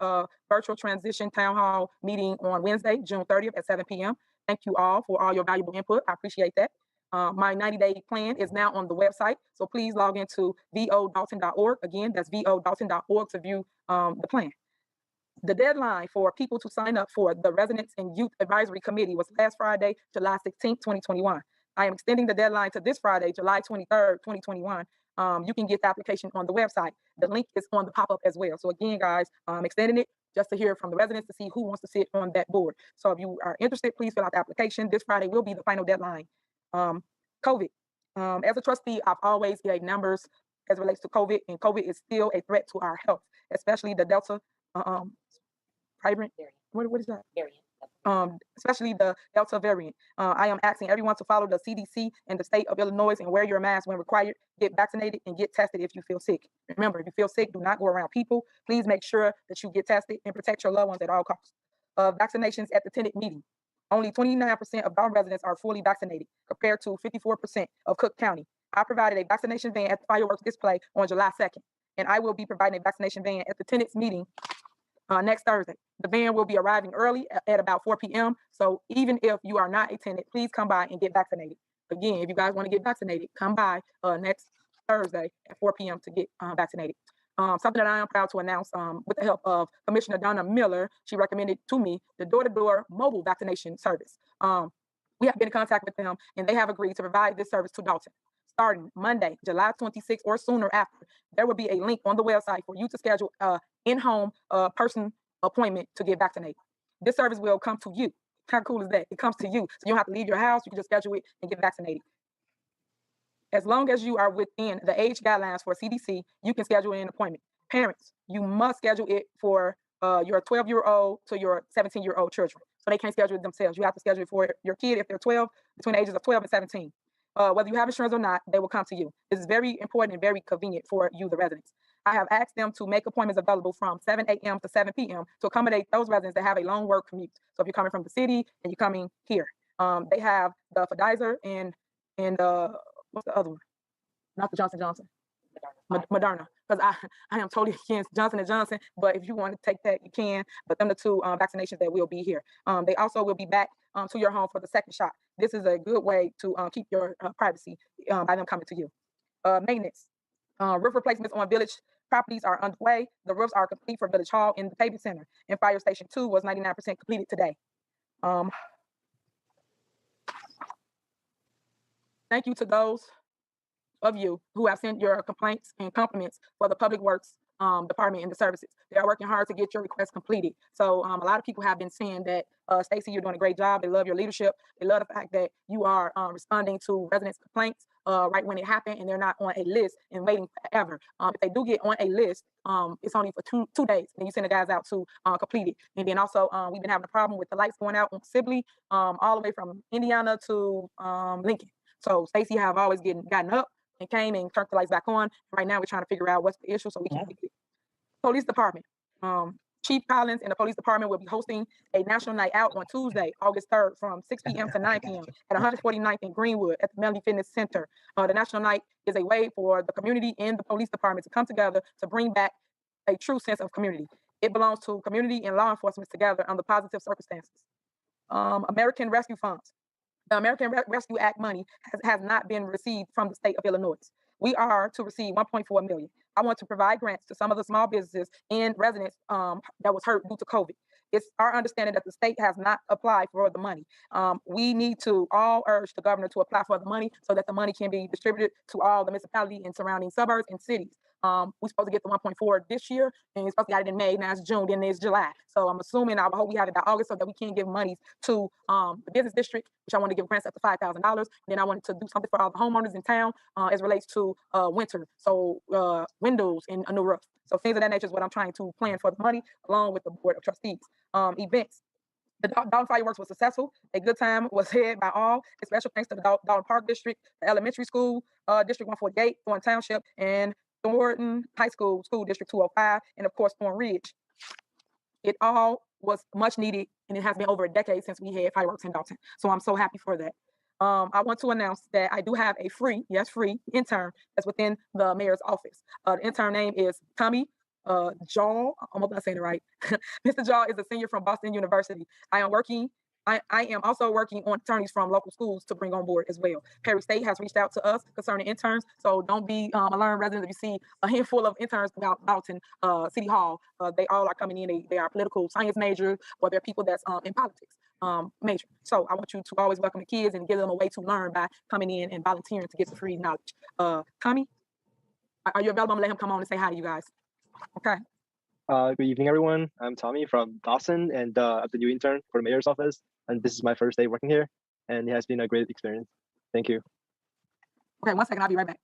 virtual transition town hall meeting on Wednesday, June 30th at 7 p.m. Thank you all for all your valuable input. I appreciate that. My 90-day plan is now on the website, so please log into vodalton.org. Again, that's vodalton.org to view the plan. The deadline for people to sign up for the Residents and Youth Advisory Committee was last Friday, July 16th, 2021. I am extending the deadline to this Friday, July 23rd, 2021. You can get the application on the website. The link is on the pop-up as well. So again, guys, I'm extending it just to hear from the residents to see who wants to sit on that board. So if you are interested, please fill out the application. This Friday will be the final deadline. COVID. As a trustee, I've always gave numbers as it relates to COVID, and COVID is still a threat to our health, especially the Delta variant. What is that? Variant. Especially the Delta variant. I am asking everyone to follow the CDC and the state of Illinois and wear your mask when required. Get vaccinated and get tested if you feel sick. Remember, if you feel sick, do not go around people. Please make sure that you get tested and protect your loved ones at all costs. Vaccinations at the tenant meeting. Only 29% of our residents are fully vaccinated, compared to 54% of Cook County. I provided a vaccination van at the fireworks display on July 2nd, and I will be providing a vaccination van at the tenants meeting next Thursday. The van will be arriving early at about 4 p.m. So even if you are not a tenant, please come by and get vaccinated. Again, if you guys want to get vaccinated, come by next Thursday at 4 p.m. to get vaccinated. Something that I am proud to announce with the help of Commissioner Donna Miller, she recommended to me the door-to-door mobile vaccination service. We have been in contact with them, and they have agreed to provide this service to Dolton. Starting Monday, July 26th or sooner after, there will be a link on the website for you to schedule an in-home person appointment to get vaccinated. This service will come to you. How cool is that? It comes to you. So you don't have to leave your house. You can just schedule it and get vaccinated. As long as you are within the age guidelines for CDC, you can schedule an appointment. Parents, you must schedule it for your 12-year-old to your 17-year-old children. So they can't schedule it themselves. You have to schedule it for your kid if they're 12, between the ages of 12 and 17. Whether you have insurance or not, they will come to you. This is very important and very convenient for you, the residents. I have asked them to make appointments available from 7 a.m. to 7 p.m. to accommodate those residents that have a long work commute. So if you're coming from the city and you're coming here, they have the Pfizer and what's the other one? Not the Johnson Johnson. Moderna. Because I am totally against Johnson & Johnson, but if you want to take that, you can. But them the two vaccinations that will be here. They also will be back to your home for the second shot. This is a good way to keep your privacy by them coming to you. Maintenance. Roof replacements on village properties are underway. The roofs are complete for Village Hall in the Pavement Center, and Fire Station 2 was 99% completed today. Thank you to those of you who have sent your complaints and compliments for the Public Works Department and the services. They are working hard to get your requests completed. So a lot of people have been saying that, Stacey, you're doing a great job. They love your leadership. They love the fact that you are responding to residents' complaints right when it happened, and they're not on a list and waiting forever. If they do get on a list, it's only for two days, and you send the guys out to complete it. And then also, we've been having a problem with the lights going out on Sibley, all the way from Indiana to Lincoln. So Stacey have always gotten up and came and turned the lights back on. Right now, we're trying to figure out what's the issue so we can fix it. Police Department. Chief Collins and the police department will be hosting a national night out on Tuesday, August 3rd from 6 p.m. to 9 p.m. at 149th and Greenwood at the Melody Fitness Center. The national night is a way for the community and the police department to come together to bring back a true sense of community. It belongs to community and law enforcement together under positive circumstances. American Rescue Funds. The American Rescue Act money has not been received from the state of Illinois. We are to receive $1.4 million. I want to provide grants to some of the small businesses and residents that was hurt due to COVID. It's our understanding that the state has not applied for the money. We need to all urge the governor to apply for the money so that the money can be distributed to all the municipalities and surrounding suburbs and cities. We're supposed to get the 1.4 this year, and we're supposed to get it in May. Now it's June, then it's July. So I'm assuming, I hope we have it by August so that we can give monies to the business district, which I want to give grants up to $5,000. Then I wanted to do something for all the homeowners in town as relates to winter. So windows and a new roof. So things of that nature is what I'm trying to plan for the money, along with the board of trustees. Events. The Dolton fireworks was successful. A good time was had by all. A special thanks to the Dolton Park District, the Elementary School, District 148, Thorn Township, and Thornton High School, School District 205, and of course Thorn Ridge. It all was much needed, and it has been over a decade since we had fireworks in Dolton. So I'm so happy for that. I want to announce that I do have a free intern that's within the mayor's office. The intern name is Tommy Jaw. I'm hoping I'm saying it right. Mr. Jaw is a senior from Boston University. I am also working on attorneys from local schools to bring on board as well. Perry State has reached out to us concerning interns, so don't be alarmed, residents. If you see a handful of interns about Dolton City Hall, they all are coming in. They are political science majors, or they're people that's in politics major. So I want you to always welcome the kids and give them a way to learn by coming in and volunteering to get the free knowledge. Tommy, are you available? I'm gonna let him come on and say hi to you guys. Okay. Good evening, everyone. I'm Tommy from Dawson, and I'm the new intern for the mayor's office. And this is my first day working here, and it has been a great experience. Thank you. Okay, 1 second. I'll be right back.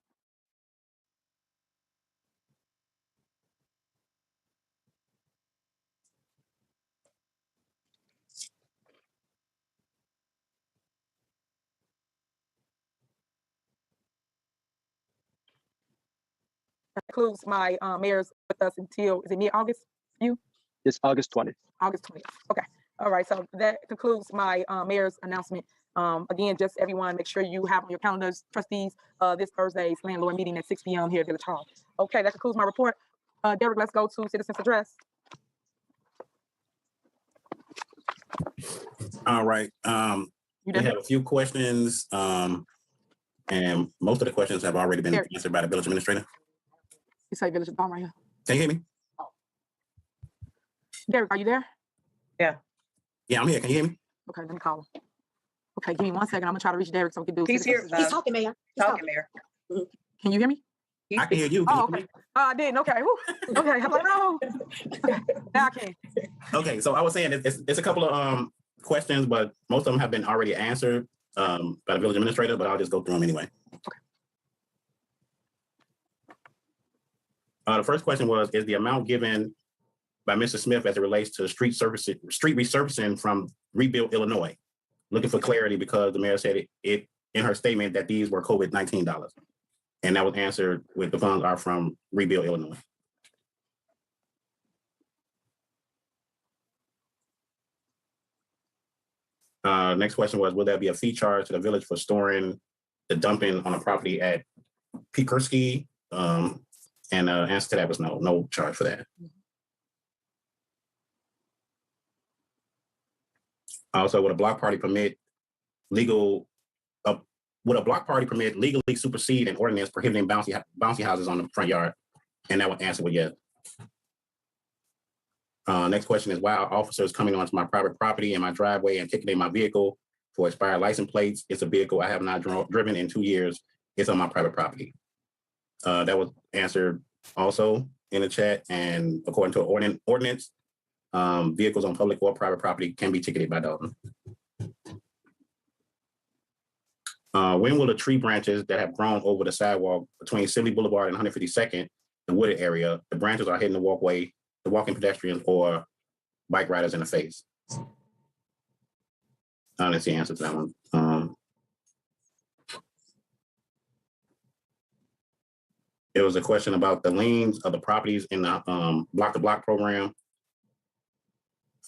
That concludes my mayor's with us until, is it mid-August? It's August 20th. August 20th. Okay. All right. So that concludes my mayor's announcement. Again, just everyone, make sure you have on your calendars, trustees, this Thursday's landlord meeting at 6 p.m. here at Village Hall. Okay, that concludes my report. Derek, let's go to citizens address. All right. We have a few questions, and most of the questions have already been answered by the village administrator. You say village Dom right here. Can you hear me? Derek, are you there? Yeah. Yeah, I'm here. Can you hear me? Okay, let me call him. Okay, give me 1 second. I'm gonna try to reach Derek so we can do. He's here. He's talking, Mayor. He's talking, Mayor. Can you hear me? I can hear you. Oh, okay. I didn't. Okay. Whew. Okay. I'm like, no. Okay. Now I can. Okay, so I was saying it's a couple of questions, but most of them have been already answered by the village administrator, but I'll just go through them anyway. The first question was, is the amount given by Mr. Smith as it relates to street resurfacing from Rebuild Illinois? Looking for clarity because the mayor said it in her statement that these were COVID-19 dollars. And that was answered with the funds are from Rebuild Illinois. Next question was, will there be a fee charge to the village for storing the dumping on a property at Pekersky? And the answer to that was no charge for that. Also, would a block party permit legally supersede an ordinance prohibiting bouncy houses on the front yard? And that would answer with yes. Next question is, why are officers coming onto my private property and my driveway and ticketing my vehicle for expired license plates? It's a vehicle I have not driven in 2 years. It's on my private property. That was answered also in the chat, and according to an ordinance, vehicles on public or private property can be ticketed by Dolton. When will the tree branches that have grown over the sidewalk between Sibley Boulevard and 152nd, the wooded area, the branches are hitting the walkway, the walking pedestrians or bike riders in the face? That's the answer to that one. There was a question about the liens of the properties in the block-to-block program.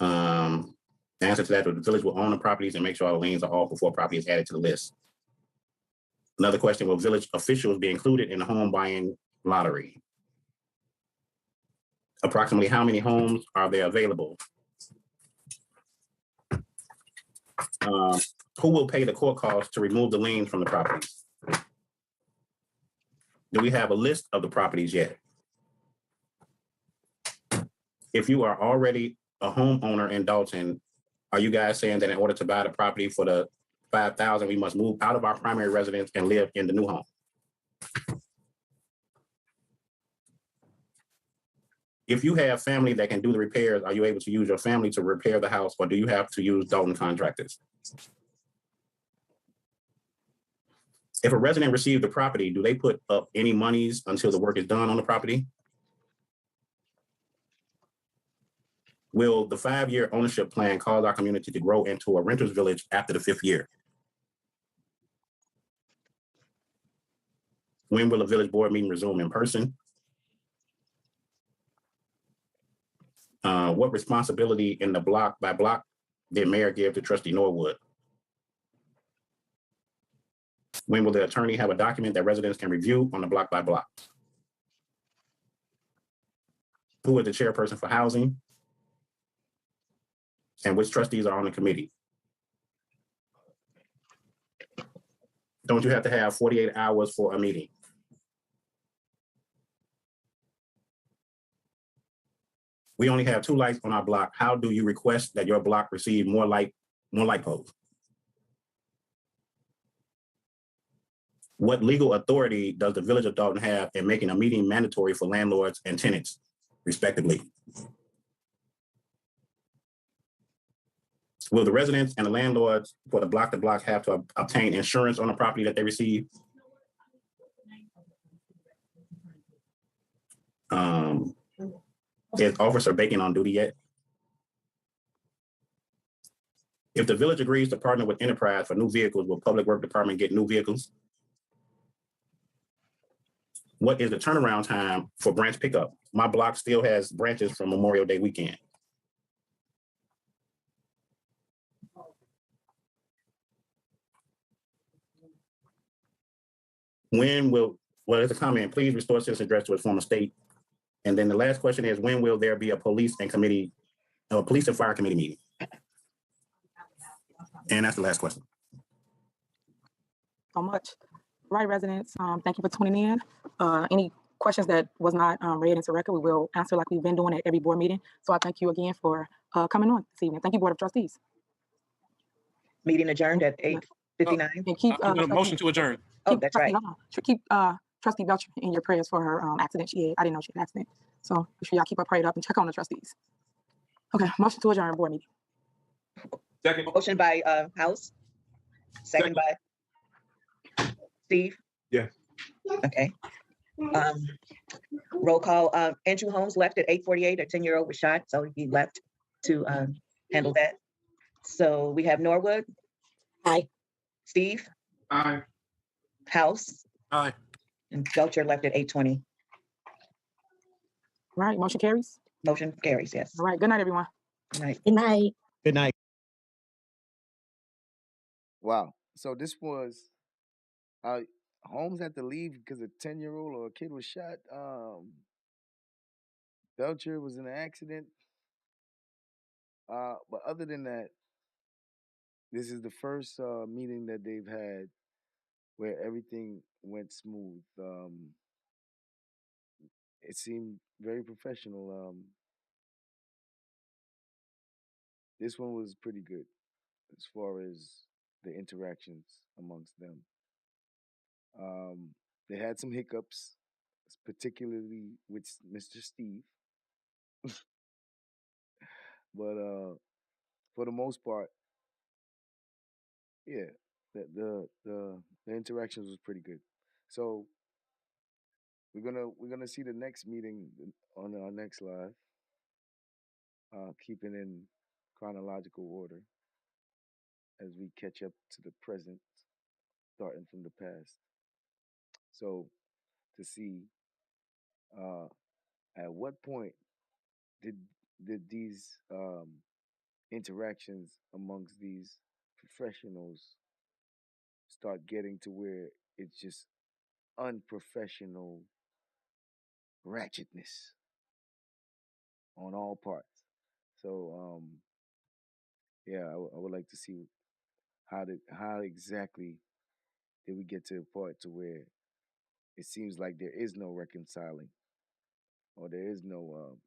The answer to that, the village will own the properties and make sure all the liens are off before property is added to the list. Another question, will village officials be included in the home buying lottery? Approximately how many homes are there available? Who will pay the court costs to remove the liens from the properties? Do we have a list of the properties yet? If you are already a homeowner in Dolton, are you guys saying that in order to buy the property for the $5,000, we must move out of our primary residence and live in the new home? If you have family that can do the repairs, are you able to use your family to repair the house, or do you have to use Dolton contractors? If a resident received the property, do they put up any monies until the work is done on the property? Will the 5-year ownership plan cause our community to grow into a renter's village after the 5th year? When will a village board meeting resume in person? What responsibility in the block by block did mayor give to trustee Norwood? When will the attorney have a document that residents can review on the block by block? Who is the chairperson for housing? And which trustees are on the committee? Don't you have to have 48 hours for a meeting? We only have 2 lights on our block. How do you request that your block receive more light poles? What legal authority does the village of Dolton have in making a meeting mandatory for landlords and tenants, respectively? Will the residents and the landlords for the block to block have to obtain insurance on the property that they receive? Is Officer Bacon on duty yet? If the village agrees to partner with Enterprise for new vehicles, will Public Works Department get new vehicles? What is the turnaround time for branch pickup? My block still has branches from Memorial Day weekend. When will, well, it's a comment, please restore citizen address to its former state. And then the last question is, when will there be a police and fire committee meeting? And that's the last question. So much. Right, residents, thank you for tuning in. Any questions that was not read into record, we will answer like we've been doing at every board meeting. So I thank you again for coming on this evening. Thank you, Board of Trustees. Meeting adjourned at 8:59. And keep motion to adjourn. Oh, that's right. Keep Trustee Belcher in your prayers for her accident she had. I didn't know she had an accident. So make sure y'all keep her prayed up and check on the trustees. Okay, motion to adjourn board meeting. Second. Motion by House. Second by Steve. Yeah. Okay. Roll call. Andrew Holmes left at 8:48. A 10-year-old was shot, so he left to handle that. So we have Norwood. Aye. Steve. Aye. House. Aye. And Belcher left at 8:20. All right, motion carries. Motion carries, yes. All right, good night, everyone. Good night. Good night. Good night. Wow. So this was Holmes had to leave because a 10-year-old or a kid was shot. Belcher was in an accident. But other than that, this is the first meeting that they've had where everything went smooth. It seemed very professional. This one was pretty good as far as the interactions amongst them. They had some hiccups, particularly with Mr. Steve. But for the most part, yeah, the interactions was pretty good. So we're gonna see the next meeting on our next live. Keeping in chronological order as we catch up to the present, starting from the past. So to see at what point did these interactions amongst these professionals start getting to where it's just unprofessional ratchetness on all parts. So yeah, I would like to see how exactly did we get to a part to where it seems like there is no reconciling or there is no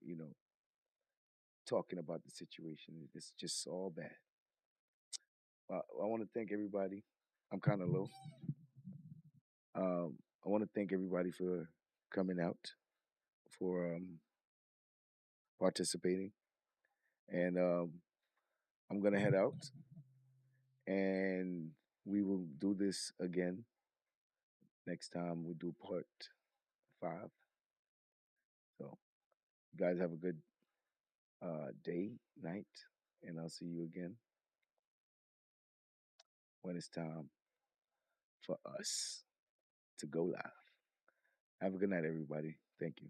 talking about the situation. It's just all bad. I want to thank everybody. I'm kind of low. I want to thank everybody for coming out, for participating, and I'm gonna head out, and we will do this again next time we do part 5. So you guys have a good day, night, and I'll see you again when it's time for us to go live. Have a good night, everybody. Thank you.